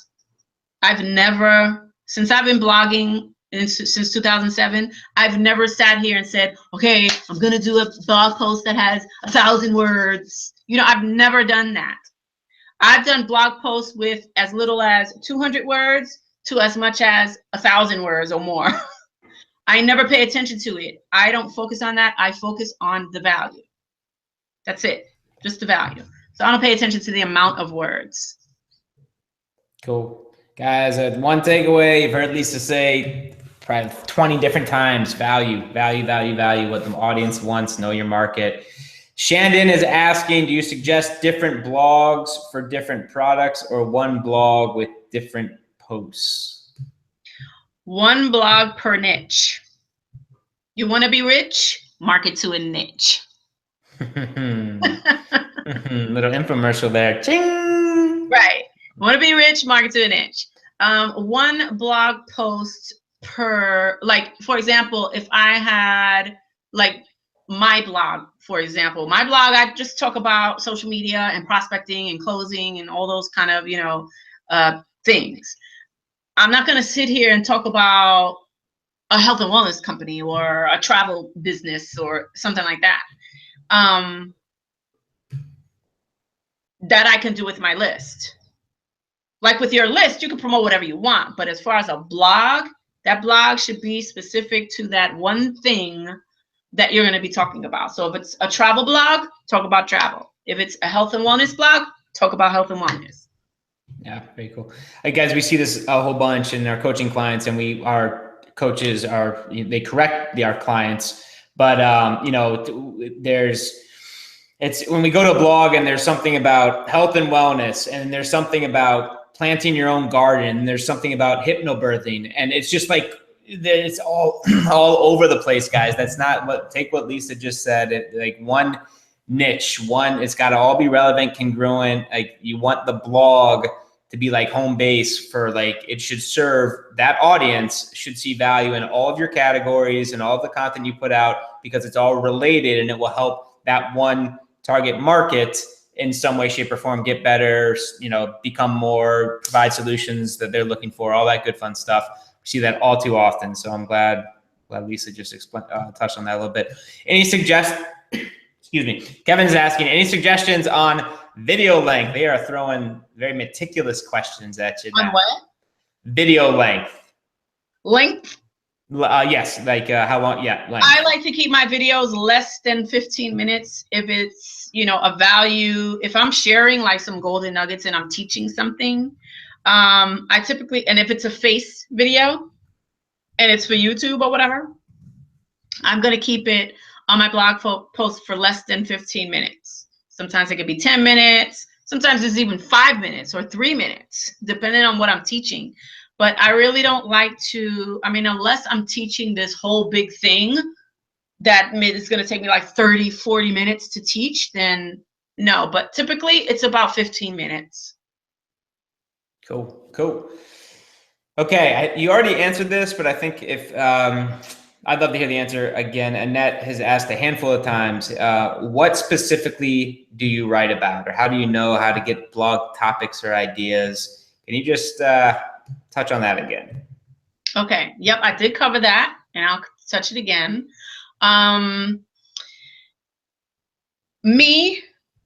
I've never, since I've been blogging since 2007, I've never sat here and said, okay, I'm going to do a blog post that has 1,000 words. I've never done that. I've done blog posts with as little as 200 words to as much as 1,000 words or more. I never pay attention to it. I don't focus on that. I focus on the value. That's it. Just the value. So I don't pay attention to the amount of words. Cool. Guys, one takeaway, you've heard Lisa say probably 20 different times, value, what the audience wants, know your market. Shandon is asking, do you suggest different blogs for different products or one blog with different posts? One blog per niche. You want to be rich? Market to a niche. Little infomercial there. Ching! Right. Want to be rich? Market to a niche. One blog post per, like, for example, if I had like my blog, for example, I just talk about social media and prospecting and closing and all those kind of, things. I'm not going to sit here and talk about a health and wellness company or a travel business or something like that. That I can do with my list. Like with your list, you can promote whatever you want. But as far as a blog, that blog should be specific to that one thing that you're going to be talking about. So if it's a travel blog, talk about travel. If it's a health and wellness blog, talk about health and wellness. Yeah, very cool. Guys, we see this a whole bunch in our coaching clients, and our coaches they correct our clients. But, it's when we go to a blog and there's something about health and wellness, and there's something about planting your own garden, and there's something about hypnobirthing, and it's just like, it's all over the place, guys. That's not take what Lisa just said. Like one niche, it's got to all be relevant, congruent. Like you want the blog to be like home base for, like, it should serve that audience, should see value in all of your categories and all of the content you put out, because it's all related and it will help that one target market in some way, shape, or form get better, become more, provide solutions that they're looking for, all that good fun stuff. We see that all too often. So I'm glad Lisa just touched on that a little bit. Excuse me. Kevin's asking, any suggestions on video length? They are throwing very meticulous questions at you now. On what? Video length. Length? Yes, like how long? Yeah, length. I like to keep my videos less than 15 minutes. If it's a value, if I'm sharing like some golden nuggets and I'm teaching something, I typically, and if it's a face video and it's for YouTube or whatever, I'm going to keep it on my blog post for less than 15 minutes. Sometimes it could be 10 minutes. Sometimes it's even 5 minutes or 3 minutes, depending on what I'm teaching. But I really don't like to, unless I'm teaching this whole big thing that is going to take me like 30, 40 minutes to teach, then no. But typically it's about 15 minutes. Cool. Okay, you already answered this, but I think if I'd love to hear the answer again. Annette has asked a handful of times, what specifically do you write about, or how do you know how to get blog topics or ideas? Can you just touch on that again? Okay. Yep, I did cover that, and I'll touch it again.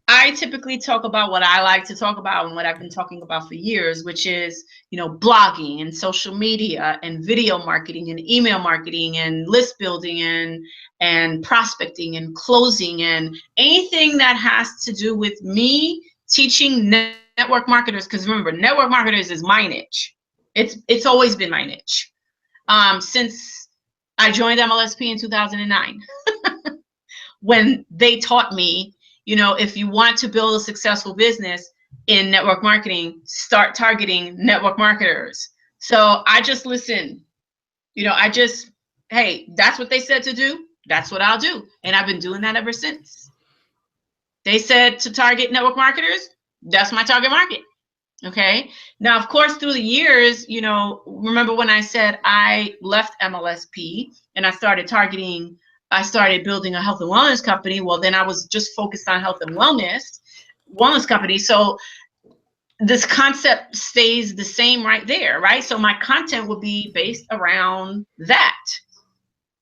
I typically talk about what I like to talk about and what I've been talking about for years, which is, blogging and social media and video marketing and email marketing and list building and prospecting and closing and anything that has to do with me teaching network marketers. Because remember, network marketers is my niche. It's always been my niche since I joined MLSP in 2009 when they taught me, if you want to build a successful business in network marketing, start targeting network marketers. So I just listen, hey, that's what they said to do. That's what I'll do. And I've been doing that ever since. They said to target network marketers. That's my target market. Okay. Now, of course, through the years, remember when I said I left MLSP and I started building a health and wellness company. Well, then I was just focused on health and wellness company. So this concept stays the same right there, right? So my content will be based around that,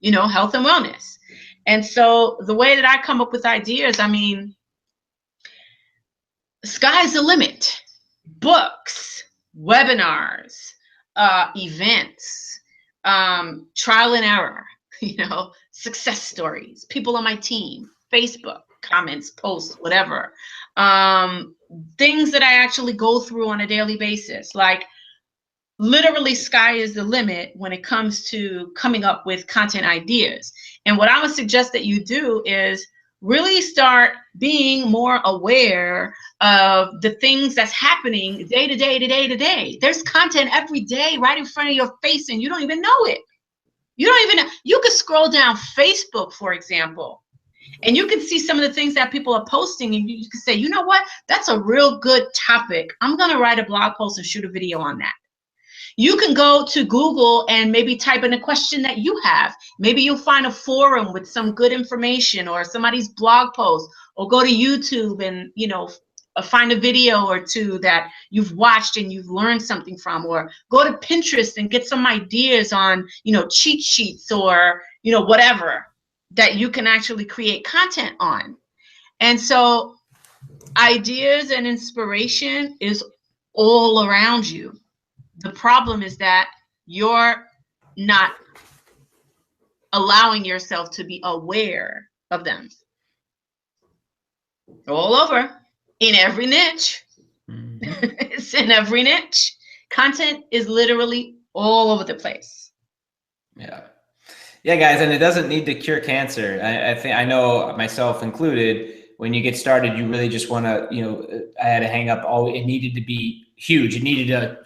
health and wellness. And so the way that I come up with ideas, sky's the limit. Books, webinars, events, trial and error, success stories, people on my team, Facebook, comments, posts, whatever. Things that I actually go through on a daily basis. Like literally sky is the limit when it comes to coming up with content ideas. And what I would suggest that you do is really start being more aware of the things that's happening day to day to day to day. There's content every day right in front of your face and you don't even know it. You could scroll down Facebook, for example, and you can see some of the things that people are posting and you can say, you know what, that's a real good topic. I'm going to write a blog post and shoot a video on that. You can go to Google and maybe type in a question that you have. Maybe you'll find a forum with some good information or somebody's blog post, or go to YouTube and, find a video or two that you've watched and you've learned something from, or go to Pinterest and get some ideas on, cheat sheets or, whatever that you can actually create content on. And so ideas and inspiration is all around you. The problem is that you're not allowing yourself to be aware of them. All over, in every niche. Mm-hmm. It's in every niche. Content is literally all over the place. Yeah, guys, and it doesn't need to cure cancer. I know myself included, when you get started, you really just want to, I had to hang up it needed to be huge. It needed to,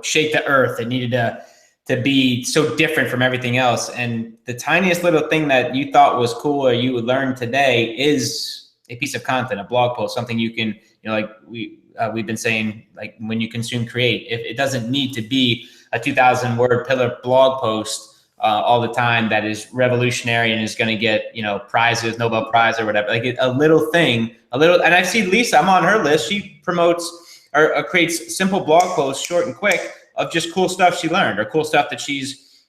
shake the earth. It needed to be so different from everything else. And the tiniest little thing that you thought was cool or you would learn today is a piece of content, a blog post, something you can, like we've been saying, like when you consume, create. It doesn't need to be a 2,000 word pillar blog post all the time that is revolutionary and is going to get, prizes, Nobel Prize or whatever. Like a little thing, and I see Lisa, I'm on her list. She promotes or creates simple blog posts, short and quick, of just cool stuff she learned or cool stuff that she's,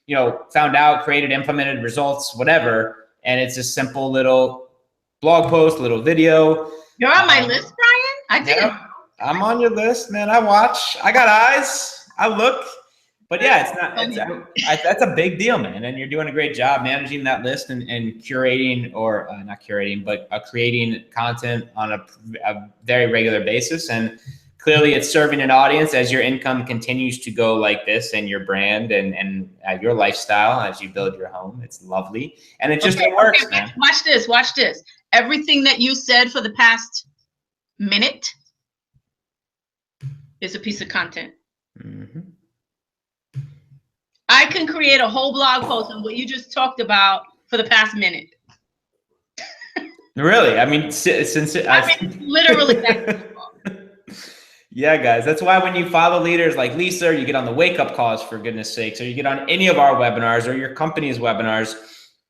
found out, created, implemented, results, whatever. And it's a simple little blog post, little video. You're on my list, Brian? I did. Yeah, I'm on your list, man. I watch. I got eyes. I look. But yeah, it's not. That's a big deal, man. And you're doing a great job managing that list and curating, or not curating, but creating content on a very regular basis. And clearly, it's serving an audience as your income continues to go like this, and your brand and your lifestyle as you build your home. It's lovely, and it just works, man. Watch this. Watch this. Everything that you said for the past minute is a piece of content. Mm-hmm. I can create a whole blog post on what you just talked about for the past minute. Really? I mean, literally that. Yeah, guys, that's why when you follow leaders like Lisa, or you get on the wake up calls, for goodness sakes, or you get on any of our webinars or your company's webinars,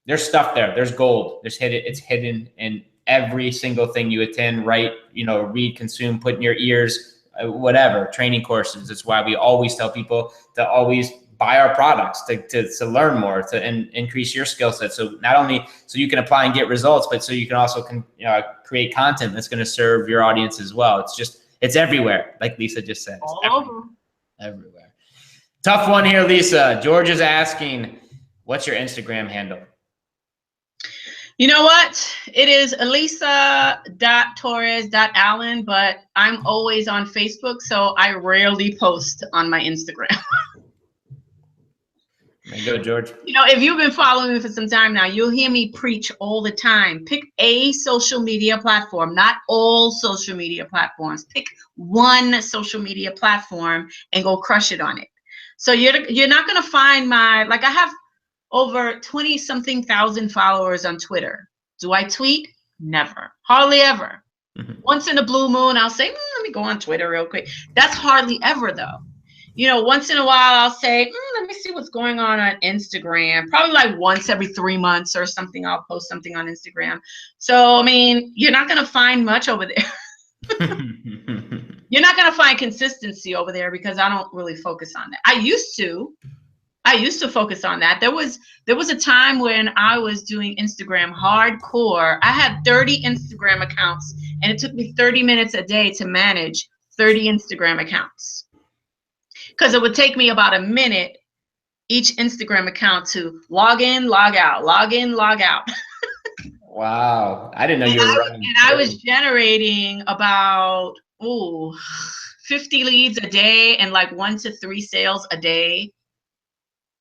there's stuff there. There's gold. It's hidden in every single thing you attend, write, read, consume, put in your ears, whatever, training courses. That's why we always tell people to always buy our products, to learn more, and increase your skill set. So not only so you can apply and get results, but so you can also create content that's going to serve your audience as well. It's everywhere, like Lisa just said. Everywhere. Tough one here, Lisa. George is asking, what's your Instagram handle? You know what? It is Elisa.Torres.Allen, but I'm always on Facebook, so I rarely post on my Instagram. There you go, George. If you've been following me for some time now, you'll hear me preach all the time. Pick a social media platform, not all social media platforms. Pick one social media platform and go crush it on it. So you're not going to find I have over 20-something thousand followers on Twitter. Do I tweet? Never. Hardly ever. Mm-hmm. Once in a blue moon, I'll say, let me go on Twitter real quick. That's hardly ever, though. Once in a while, I'll say, let me see what's going on Instagram. Probably like once every 3 months or something, I'll post something on Instagram. So, you're not going to find much over there. You're not going to find consistency over there because I don't really focus on that. I used to focus on that. There was a time when I was doing Instagram hardcore. I had 30 Instagram accounts, and it took me 30 minutes a day to manage 30 Instagram accounts. Because it would take me about a minute each Instagram account to log in, log out, log in, log out. Wow. I didn't know you were running. And I was generating about 50 leads a day and like 1 to 3 sales a day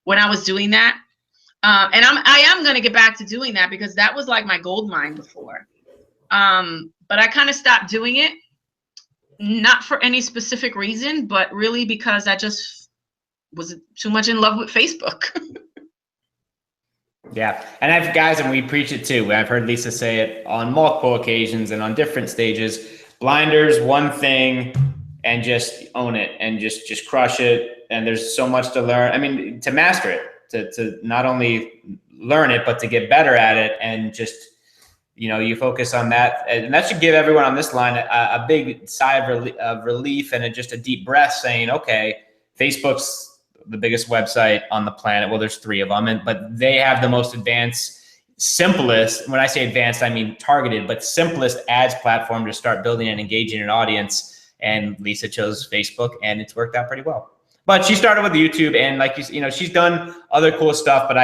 when I was doing that. And I am going to get back to doing that because that was like my gold mine before. But I kind of stopped doing it. Not for any specific reason, but really because I just was too much in love with Facebook. Yeah. And and we preach it too. I've heard Lisa say it on multiple occasions and on different stages. Blinders, one thing, and just own it and just crush it. And there's so much to learn. To master it, to not only learn it, but to get better at it, and just you focus on that, and that should give everyone on this line a big sigh of relief and just a deep breath, saying, okay, Facebook's the biggest website on the planet. Well, there's 3 of them, but they have the most advanced, simplest, when I say advanced, I mean targeted, but simplest ads platform to start building and engaging an audience. And Lisa chose Facebook, and it's worked out pretty well. But she started with YouTube, and like she's done other cool stuff, but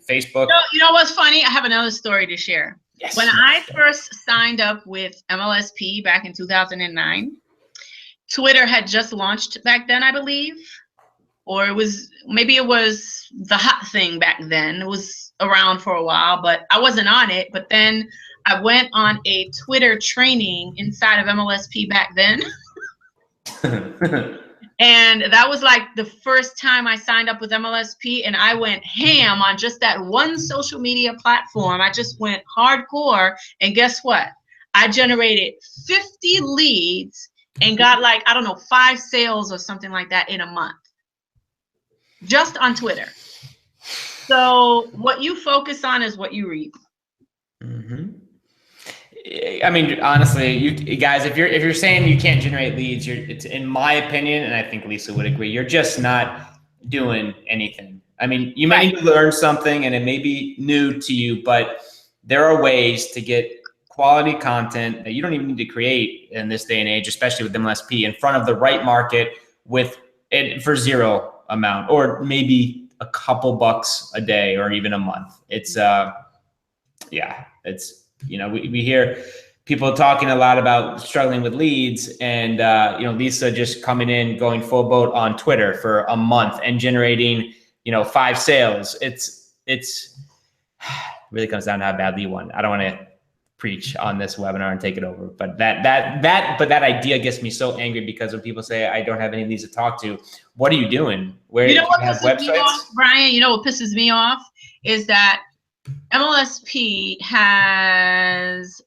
Facebook. You know what's funny? I have another story to share. Yes. When I first signed up with MLSP back in 2009, Twitter had just launched back then, I believe, or it was the hot thing back then. It was around for a while, but I wasn't on it. But then I went on a Twitter training inside of MLSP back then. And that was like the first time I signed up with MLSP, and I went ham on just that one social media platform. I just went hardcore, and guess what? I generated 50 leads and got 5 sales or something like that in a month, just on Twitter. So what you focus on is what you reap. Mm-hmm. Honestly, you guys, if you're saying you can't generate leads, it's, in my opinion, and I think Lisa would agree, you're just not doing anything. You might need to learn something, and it may be new to you, but there are ways to get quality content that you don't even need to create in this day and age, especially with MLSP, in front of the right market for zero amount, or maybe a couple bucks a day or even a month. It's yeah, it's, you know, we hear people talking a lot about struggling with leads, and you know, Lisa just coming in, going full boat on Twitter for a month and generating, you know, 5 sales. It's really comes down to how badly you won. I don't want to preach on this webinar and take it over, but that idea gets me so angry, because when people say I don't have any leads to talk to, what are you doing? Where You know what have pisses me websites? off, Brian? You know what pisses me off is that MLSP has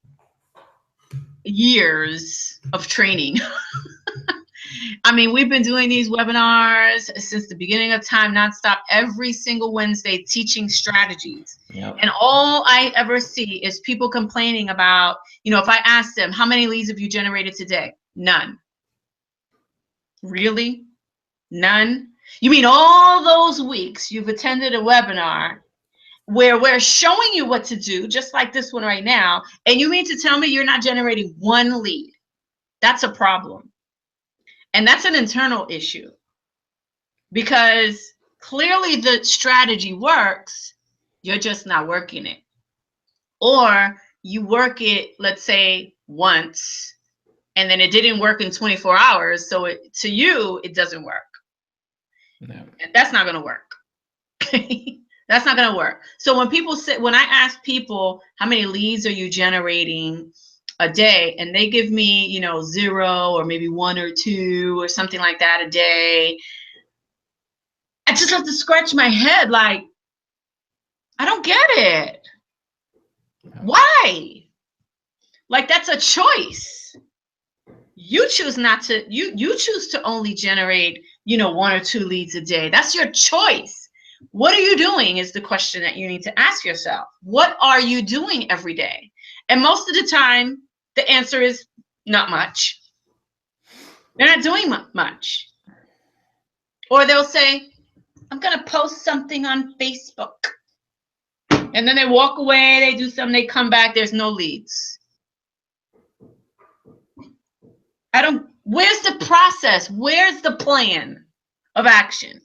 years of training. I mean, we've been doing these webinars since the beginning of time, nonstop, every single Wednesday, teaching strategies. Yep. And all I ever see is people complaining about, you know, if I ask them, how many leads have you generated today? None. Really? None? You mean all those weeks you've attended a webinar where we're showing you what to do, just like this one right now, and you mean to tell me you're not generating 1 lead? That's a problem. And that's an internal issue, because clearly the strategy works, you're just not working it. Or you work it, let's say, once, and then it didn't work in 24 hours, so to you, it doesn't work. No. And that's not going to work. That's not going to work. So when people say, when I ask people, how many leads are you generating a day, and they give me, you know, 0 or maybe 1 or 2 or something like that a day, I just have to scratch my head like, I don't get it. Why? Like, that's a choice. You choose not to, you choose to only generate, you know, 1 or 2 leads a day. That's your choice. What are you doing is the question that you need to ask yourself. What are you doing every day? And most of the time, the answer is not much. They're not doing much. Or they'll say, I'm going to post something on Facebook. And then they walk away, they do something, they come back, there's no leads. Where's the process? Where's the plan of action?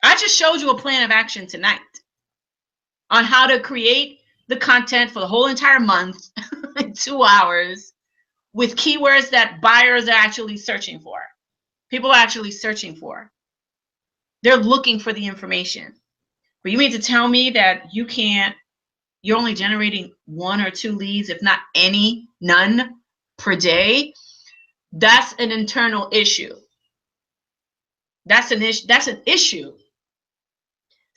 I just showed you a plan of action tonight on how to create the content for the whole entire month in 2 hours with keywords that buyers are actually searching for. People are actually searching for. They're looking for the information. But you mean to tell me that you're only generating 1 or 2 leads, if not any, none per day? That's an internal issue. That's an issue.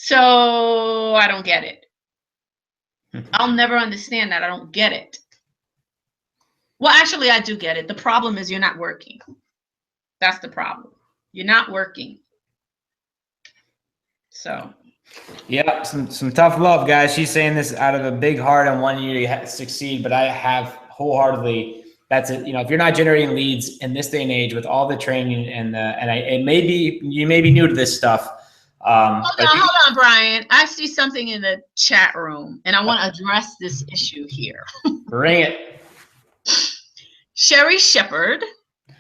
So I don't get it. I'll never understand that. I don't get it. Well, actually, I do get it. The problem is you're not working. That's the problem. You're not working. So. Yeah, some tough love, guys. She's saying this out of a big heart and wanting you to succeed, but I have wholeheartedly, that's it. You know, if you're not generating leads in this day and age with all the training and maybe you may be new to this stuff. Hold on, Brian. I see something in the chat room, and I want to address this issue here. Bring it. Sherry Shepherd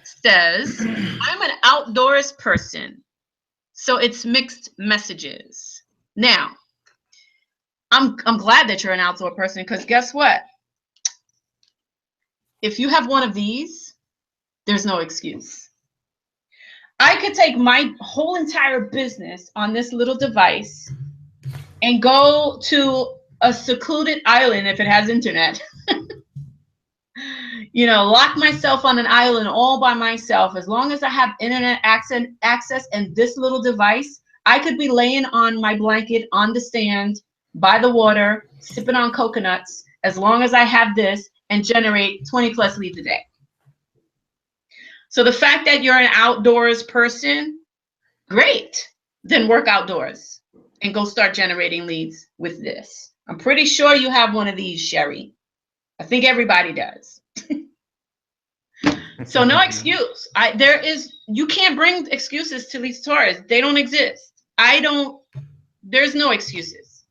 says, I'm an outdoors person, so it's mixed messages. Now, I'm glad that you're an outdoor person, because guess what? If you have one of these, there's no excuse. I could take my whole entire business on this little device and go to a secluded island if it has internet. You know, lock myself on an island all by myself. As long as I have internet access and this little device, I could be laying on my blanket on the stand by the water, sipping on coconuts, as long as I have this, and generate 20 plus leads a day. So the fact that you're an outdoors person, great. Then work outdoors and go start generating leads with this. I'm pretty sure you have one of these, Sherry. I think everybody does. So no excuse. You can't bring excuses to these tourists. They don't exist. There's no excuses.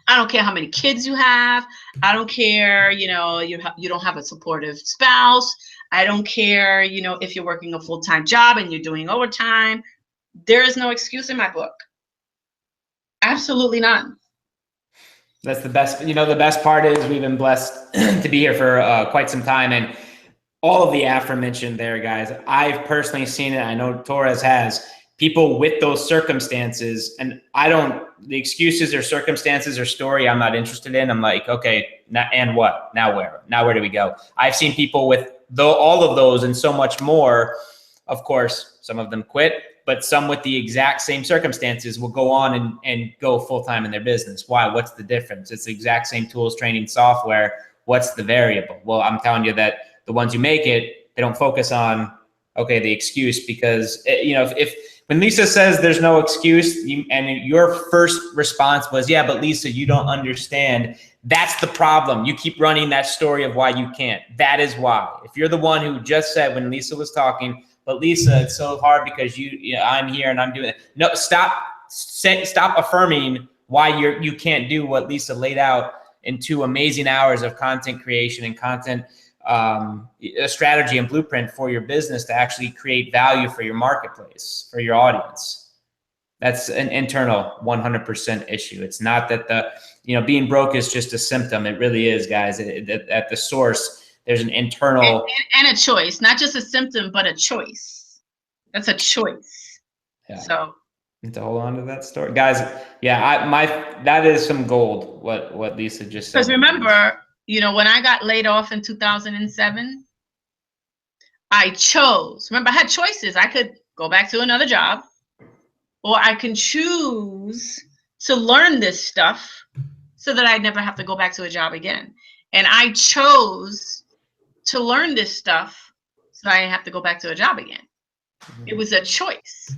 I don't care how many kids you have. I don't care, you know, you don't have a supportive spouse. I don't care, you know, if you're working a full-time job and you're doing overtime. There is no excuse in my book. Absolutely none. That's the best. You know, the best part is we've been blessed to be here for quite some time, and all of the aforementioned there, guys, I've personally seen it. I know Torres has. People with those circumstances, and the excuses or circumstances or story I'm not interested in. I'm like, okay, and what? Now where? Now where do we go? I've seen people with all of those and so much more. Of course, some of them quit, but some with the exact same circumstances will go on and go full-time in their business. Why? What's the difference? It's the exact same tools, training, software. What's the variable? Well, I'm telling you that the ones who make it, they don't focus on, okay, the excuse, because, you know, if when Lisa says there's no excuse, and your first response was, yeah, but Lisa, you don't understand. That's the problem. You keep running that story of why you can't. That is why. If you're the one who just said when Lisa was talking, but Lisa, it's so hard because I'm here and I'm doing it. No, stop affirming why you can't do what Lisa laid out in 2 amazing hours of content creation and content a strategy and blueprint for your business to actually create value for your marketplace, for your audience. That's an internal 100% issue. It's not that being broke is just a symptom. It really is, guys. At the source, there's an internal and a choice, not just a symptom, but a choice. That's a choice. Yeah. So to hold on to that story, guys. Yeah, that is some gold. What Lisa just said. Because remember, when I got laid off in 2007, I chose. Remember, I had choices. I could go back to another job, or I can choose to learn this stuff so that I'd never have to go back to a job again. And I chose to learn this stuff so I didn't have to go back to a job again. It was a choice.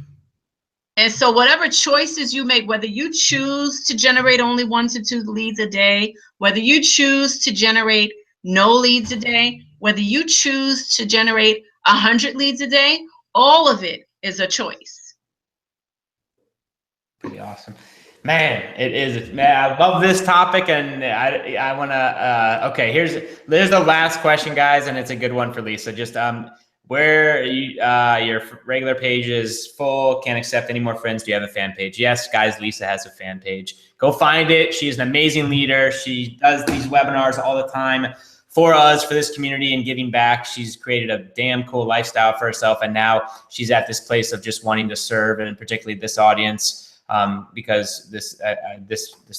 And so whatever choices you make, whether you choose to generate only 1 to 2 leads a day, whether you choose to generate no leads a day, whether you choose to generate 100 leads a day, all of it is a choice. Pretty awesome. Man, it is. Man, I love this topic, and I want to. Okay, there's the last question, guys, and it's a good one for Lisa. Just where your regular page is full, can't accept any more friends. Do you have a fan page? Yes, guys, Lisa has a fan page. Go find it. She's an amazing leader. She does these webinars all the time for us, for this community, and giving back. She's created a damn cool lifestyle for herself, and now she's at this place of just wanting to serve, and particularly this audience. Because this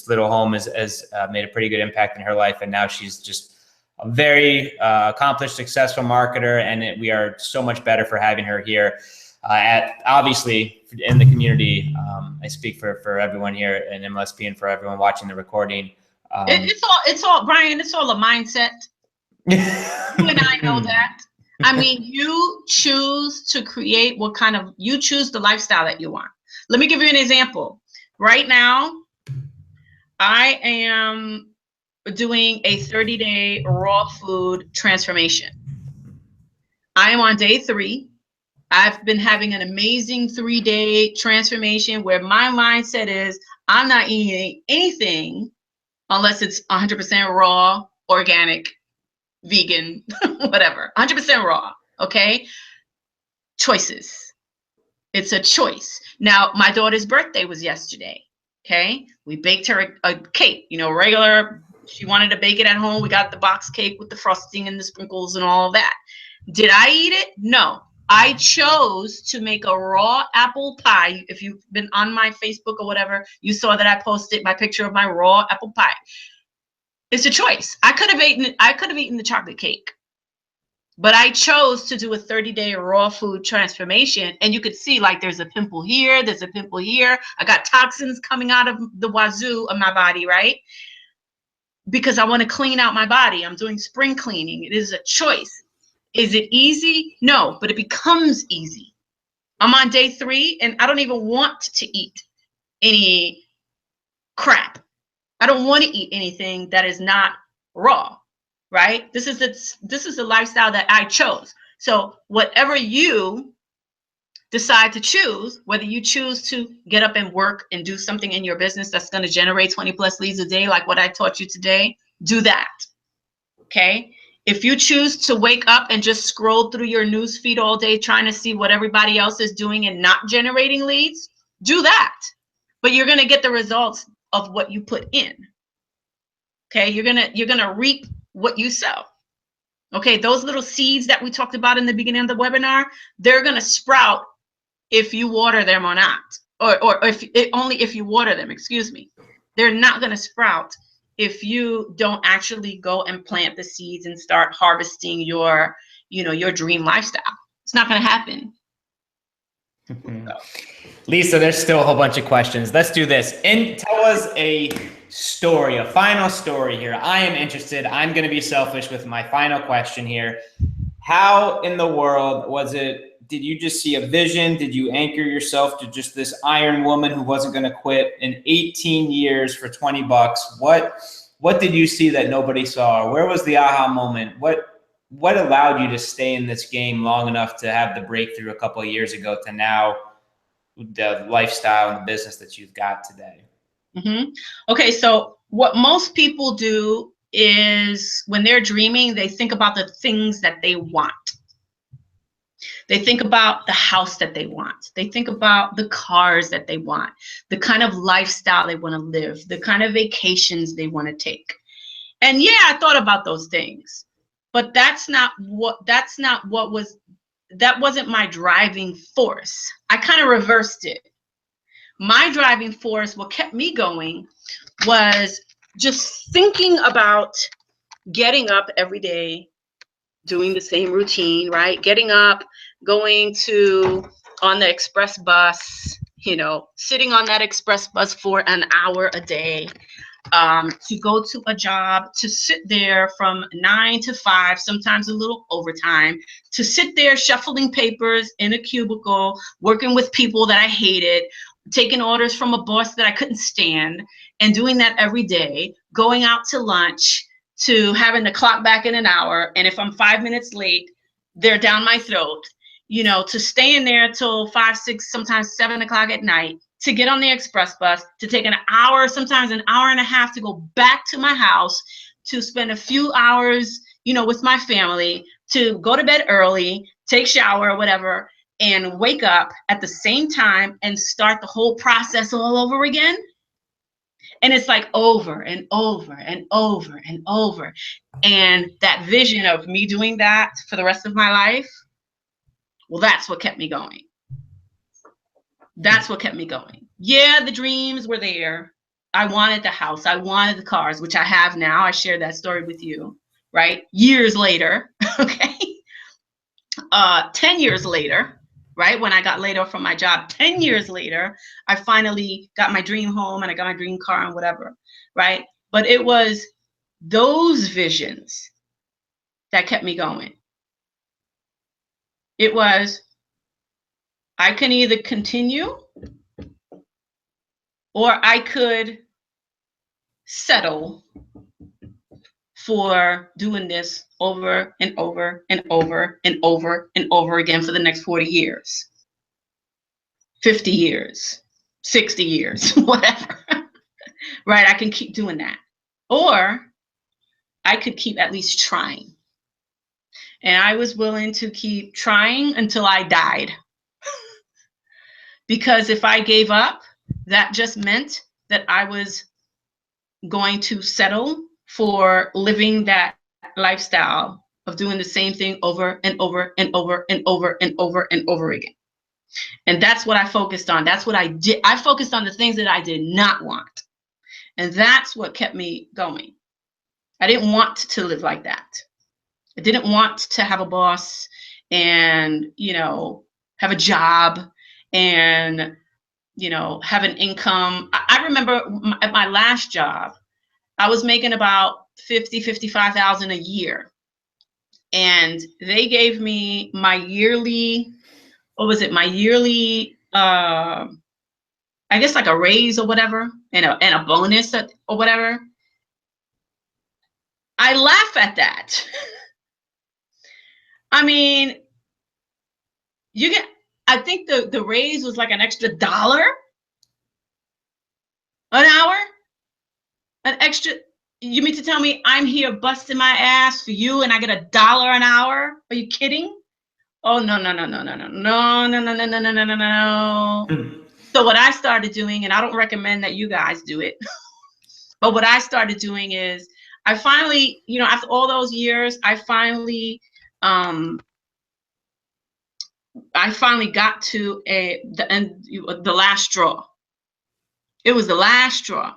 little home has made a pretty good impact in her life, and now she's just a very accomplished, successful marketer, and we are so much better for having her here. Obviously in the community, I speak for everyone here in MLSP and for everyone watching the recording. It's all Brian. It's all a mindset. You and I know that. I mean, you choose to create you choose the lifestyle that you want. Let me give you an example. Right now, I am doing a 30-day raw food transformation. I am on day 3. I've been having an amazing 3-day transformation where my mindset is I'm not eating anything unless it's 100% raw, organic, vegan, whatever, 100% raw, okay? Choices. It's a choice. Now, my daughter's birthday was yesterday, okay? We baked her a cake, regular. She wanted to bake it at home. We got the box cake with the frosting and the sprinkles and all of that. Did I eat it? No. I chose to make a raw apple pie. If you've been on my Facebook or whatever, you saw that I posted my picture of my raw apple pie. It's a choice. I could have eaten the chocolate cake. But I chose to do a 30-day raw food transformation. And you could see there's a pimple here. There's a pimple here. I got toxins coming out of the wazoo of my body, right? Because I want to clean out my body. I'm doing spring cleaning. It is a choice. Is it easy? No, but it becomes easy. I'm on day 3 and I don't even want to eat any crap. I don't want to eat anything that is not raw. Right? This is the lifestyle that I chose. So whatever you decide to choose, whether you choose to get up and work and do something in your business that's going to generate 20+ leads a day, like what I taught you today, do that. Okay? If you choose to wake up and just scroll through your news feed all day trying to see what everybody else is doing and not generating leads, do that. But you're going to get the results of what you put in. Okay, you're gonna reap what you sow. Okay, those little seeds that we talked about in the beginning of the webinar, they're gonna sprout if you water them or not, or only if you water them. Excuse me. They're not gonna sprout if you don't actually go and plant the seeds and start harvesting your, your dream lifestyle. It's not gonna happen. Lisa, there's still a whole bunch of questions. Let's do this. And tell us a story, a final story here. I am interested. I'm going to be selfish with my final question here. How in the world was it? Did you just see a vision? Did you anchor yourself to just this iron woman who wasn't going to quit in 18 years for $20? What did you see that nobody saw? Where was the aha moment? What allowed you to stay in this game long enough to have the breakthrough a couple of years ago to now the lifestyle and the business that you've got today? Okay, so what most people do is when they're dreaming, they think about the things that they want. They think about the house that they want. They think about the cars that they want, the kind of lifestyle they want to live, the kind of vacations they want to take. And yeah, I thought about those things, but that wasn't my driving force. I kind of reversed it. My driving force, what kept me going, was just thinking about getting up every day, doing the same routine, right? Getting up, going on the express bus, sitting on that express bus for an hour a day, to go to a job, to sit there from 9 to 5, sometimes a little overtime, to sit there shuffling papers in a cubicle, working with people that I hated, taking orders from a boss that I couldn't stand, and doing that every day, going out to lunch, to having to clock back in an hour. And if I'm 5 minutes late, they're down my throat, to staying there till 5, 6, sometimes 7 o'clock at night, to get on the express bus, to take an hour, sometimes an hour and a half to go back to my house, to spend a few hours, with my family, to go to bed early, take shower or whatever, and wake up at the same time and start the whole process all over again. And it's like over and over and over and over. And that vision of me doing that for the rest of my life, well, that's what kept me going. That's what kept me going. Yeah, the dreams were there. I wanted the house. I wanted the cars, which I have now. I shared that story with you, right? Years later, okay? 10 years later, right? When I got laid off from my job, 10 years later, I finally got my dream home and I got my dream car and whatever, right? But it was those visions that kept me going. It was, I can either continue or I could settle for doing this over and over and over and over and over again for the next 40 years, 50 years, 60 years, whatever, right? I can keep doing that. Or I could keep at least trying. And I was willing to keep trying until I died. Because if I gave up, that just meant that I was going to settle for living that lifestyle of doing the same thing over and over and over and over and over and over again. And that's what I focused on. That's what I did. I focused on the things that I did not want. And that's what kept me going. I didn't want to live like that. I didn't want to have a boss and, have a job and, have an income. I remember at my last job, I was making about $55,000 a year. And they gave me my yearly, my yearly, I guess like a raise or whatever, and a bonus or whatever. I laugh at that. I mean, I think the raise was like an extra $1 an hour, an extra, You mean to tell me I'm here busting my ass for you and I get $1 an hour? Are you kidding? Oh, no, no, no, no, no, no, no, no, no, no, no, no, no, no, no. So what I started doing, and I don't recommend that you guys do it, but what I started doing is I finally, you know, after all those years, I finally got to the last straw. It was the last straw.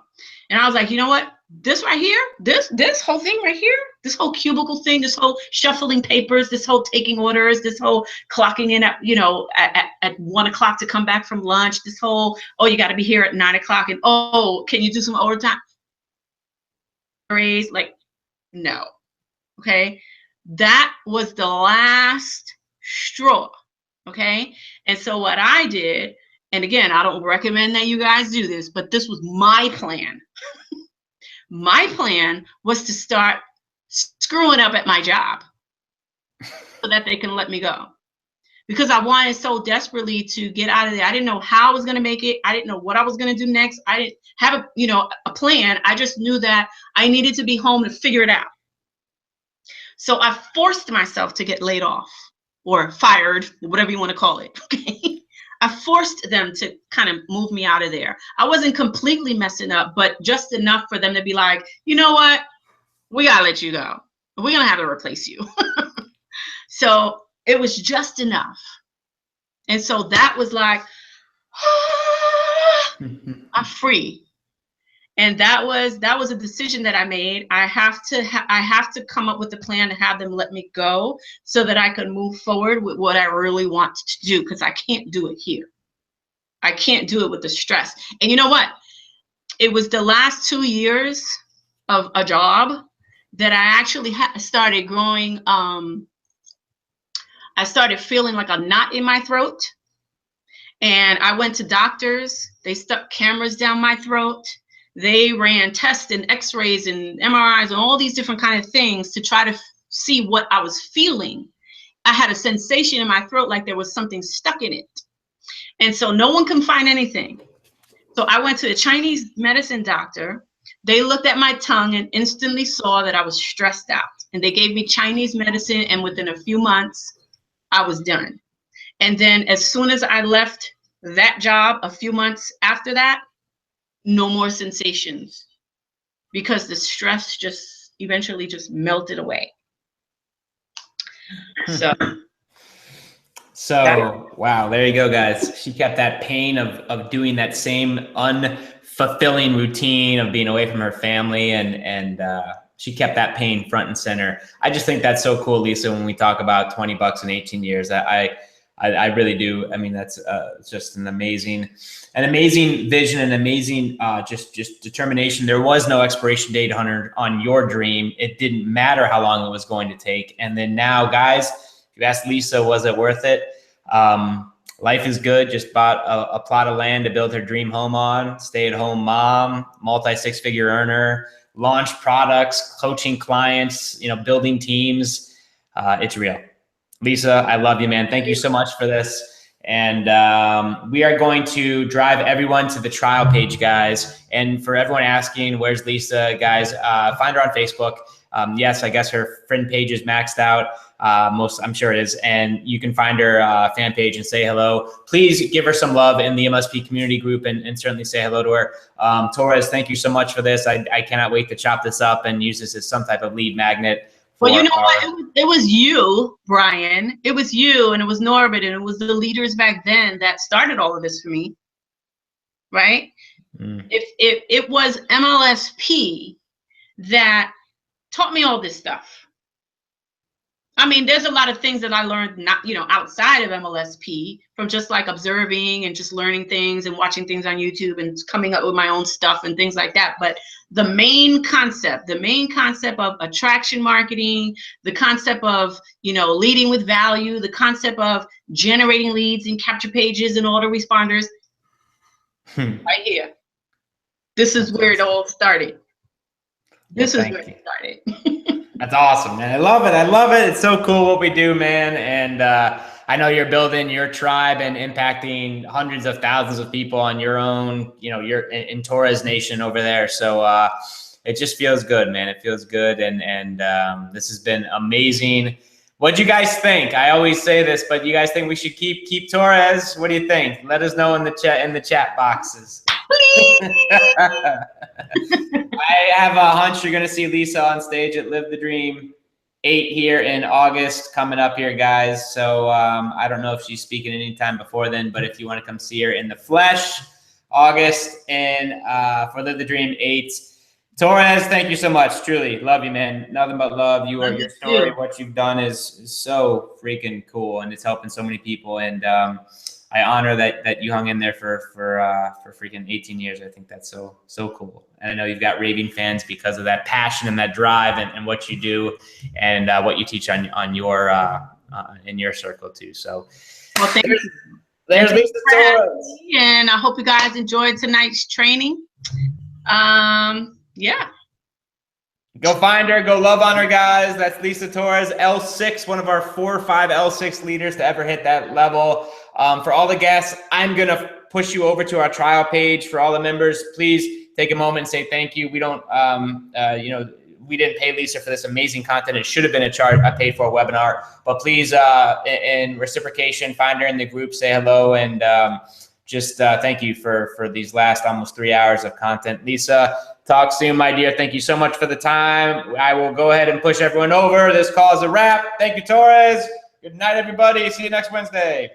And I was like, you know what? This right here, this whole thing right here, this whole cubicle thing, this whole shuffling papers, this whole taking orders, this whole clocking in at, you know, at 1 o'clock to come back from lunch, this whole, oh, you got to be here at 9 o'clock, and oh, can you do some overtime? Raise, like, no. Okay. That was the last straw. Okay. And so what I did, and again, I don't recommend that you guys do this, but this was my plan. My plan was to start screwing up at my job so that they can let me go. Because I wanted so desperately to get out of there. I didn't know how I was going to make it. I didn't know what I was going to do next. I didn't have a plan. I just knew that I needed to be home to figure it out. So I forced myself to get laid off or fired, whatever you want to call it. Okay. I forced them to kind of move me out of there. I wasn't completely messing up, but just enough for them to be like, you know what? We got to let you go. We're going to have to replace you. So it was just enough. And so that was like, I'm free. And that was a decision that I made. I have to come up with a plan to have them let me go so that I can move forward with what I really want to do, because I can't do it here. I can't do it with the stress. And you know what? It was the last 2 years of a job that I actually started growing. I started feeling like a knot in my throat. And I went to doctors. They stuck cameras down my throat. They ran tests and x-rays and MRIs and all these different kind of things to try to see what I was feeling. I had a sensation in my throat like there was something stuck in it. And so no one can find anything. So I went to a Chinese medicine doctor. They looked at my tongue and instantly saw that I was stressed out. And they gave me Chinese medicine, and within a few months, I was done. And then as soon as I left that job, a few months after that, no more sensations, because the stress just eventually just melted away. So wow, there you go, guys. She kept that pain of doing that same unfulfilling routine of being away from her family, and she kept that pain front and center. I just think that's so cool, Lisa, when we talk about 20 bucks in 18 years. I really do. I mean, that's just an amazing vision, and amazing just determination. There was no expiration date on your dream. It didn't matter how long it was going to take. And then now, guys, if you asked Lisa, was it worth it? Life is good. Just bought a plot of land to build her dream home on. Stay-at-home mom, multi-six-figure earner, launch products, coaching clients, building teams. It's real. Lisa, I love you, man. Thank you so much for this. And we are going to drive everyone to the trial page, guys. And for everyone asking, where's Lisa, guys, find her on Facebook. Yes, I guess her friend page is maxed out. I'm sure it is. And you can find her fan page and say hello. Please give her some love in the MSP community group, and certainly say hello to her. Torres, thank you so much for this. I cannot wait to chop this up and use this as some type of lead magnet. Well, you know what? It was you, Brian. It was you, and it was Norbert, and it was the leaders back then that started all of this for me, right? If it was MLSP that taught me all this stuff. I mean, there's a lot of things that I learned outside of MLSP, from just like observing and just learning things and watching things on YouTube and coming up with my own stuff and things like that. But the main concept of attraction marketing, the concept of, leading with value, the concept of generating leads and capture pages and autoresponders, right here. This is where it all started. This is where it started. That's awesome, man. I love it. It's so cool what we do, man. And I know you're building your tribe and impacting hundreds of thousands of people on your own, you're in Torres Nation over there. So it just feels good, man. It feels good. And this has been amazing. What do you guys think? I always say this, but you guys think we should keep Torres? What do you think? Let us know in the chat boxes. I have a hunch you're gonna see Lisa on stage at Live the Dream 8 here in August coming up here, guys. So I don't know if she's speaking anytime before then, but if you want to come see her in the flesh, August and for Live the Dream 8. Torres, thank you so much. Truly, love you, man. Nothing but love. Your story, what you've done is so freaking cool, and it's helping so many people. And I honor that you hung in there for freaking 18 years. I think that's so cool. And I know you've got raving fans because of that passion and that drive and what you do and what you teach on your in your circle too. So, well, thank you. There's Lisa Torres. And I hope you guys enjoyed tonight's training. Yeah. Go find her. Go love on her, guys. That's Lisa Torres, L6, one of our 4 or 5 L6 leaders to ever hit that level. For all the guests, I'm going to push you over to our trial page. For all the members, please take a moment and say thank you. We don't, we didn't pay Lisa for this amazing content. It should have been a paid-for webinar. But please, in reciprocation, find her in the group, say hello, and just thank you for these last almost 3 hours of content. Lisa, talk soon, my dear. Thank you so much for the time. I will go ahead and push everyone over. This call is a wrap. Thank you, Torres. Good night, everybody. See you next Wednesday.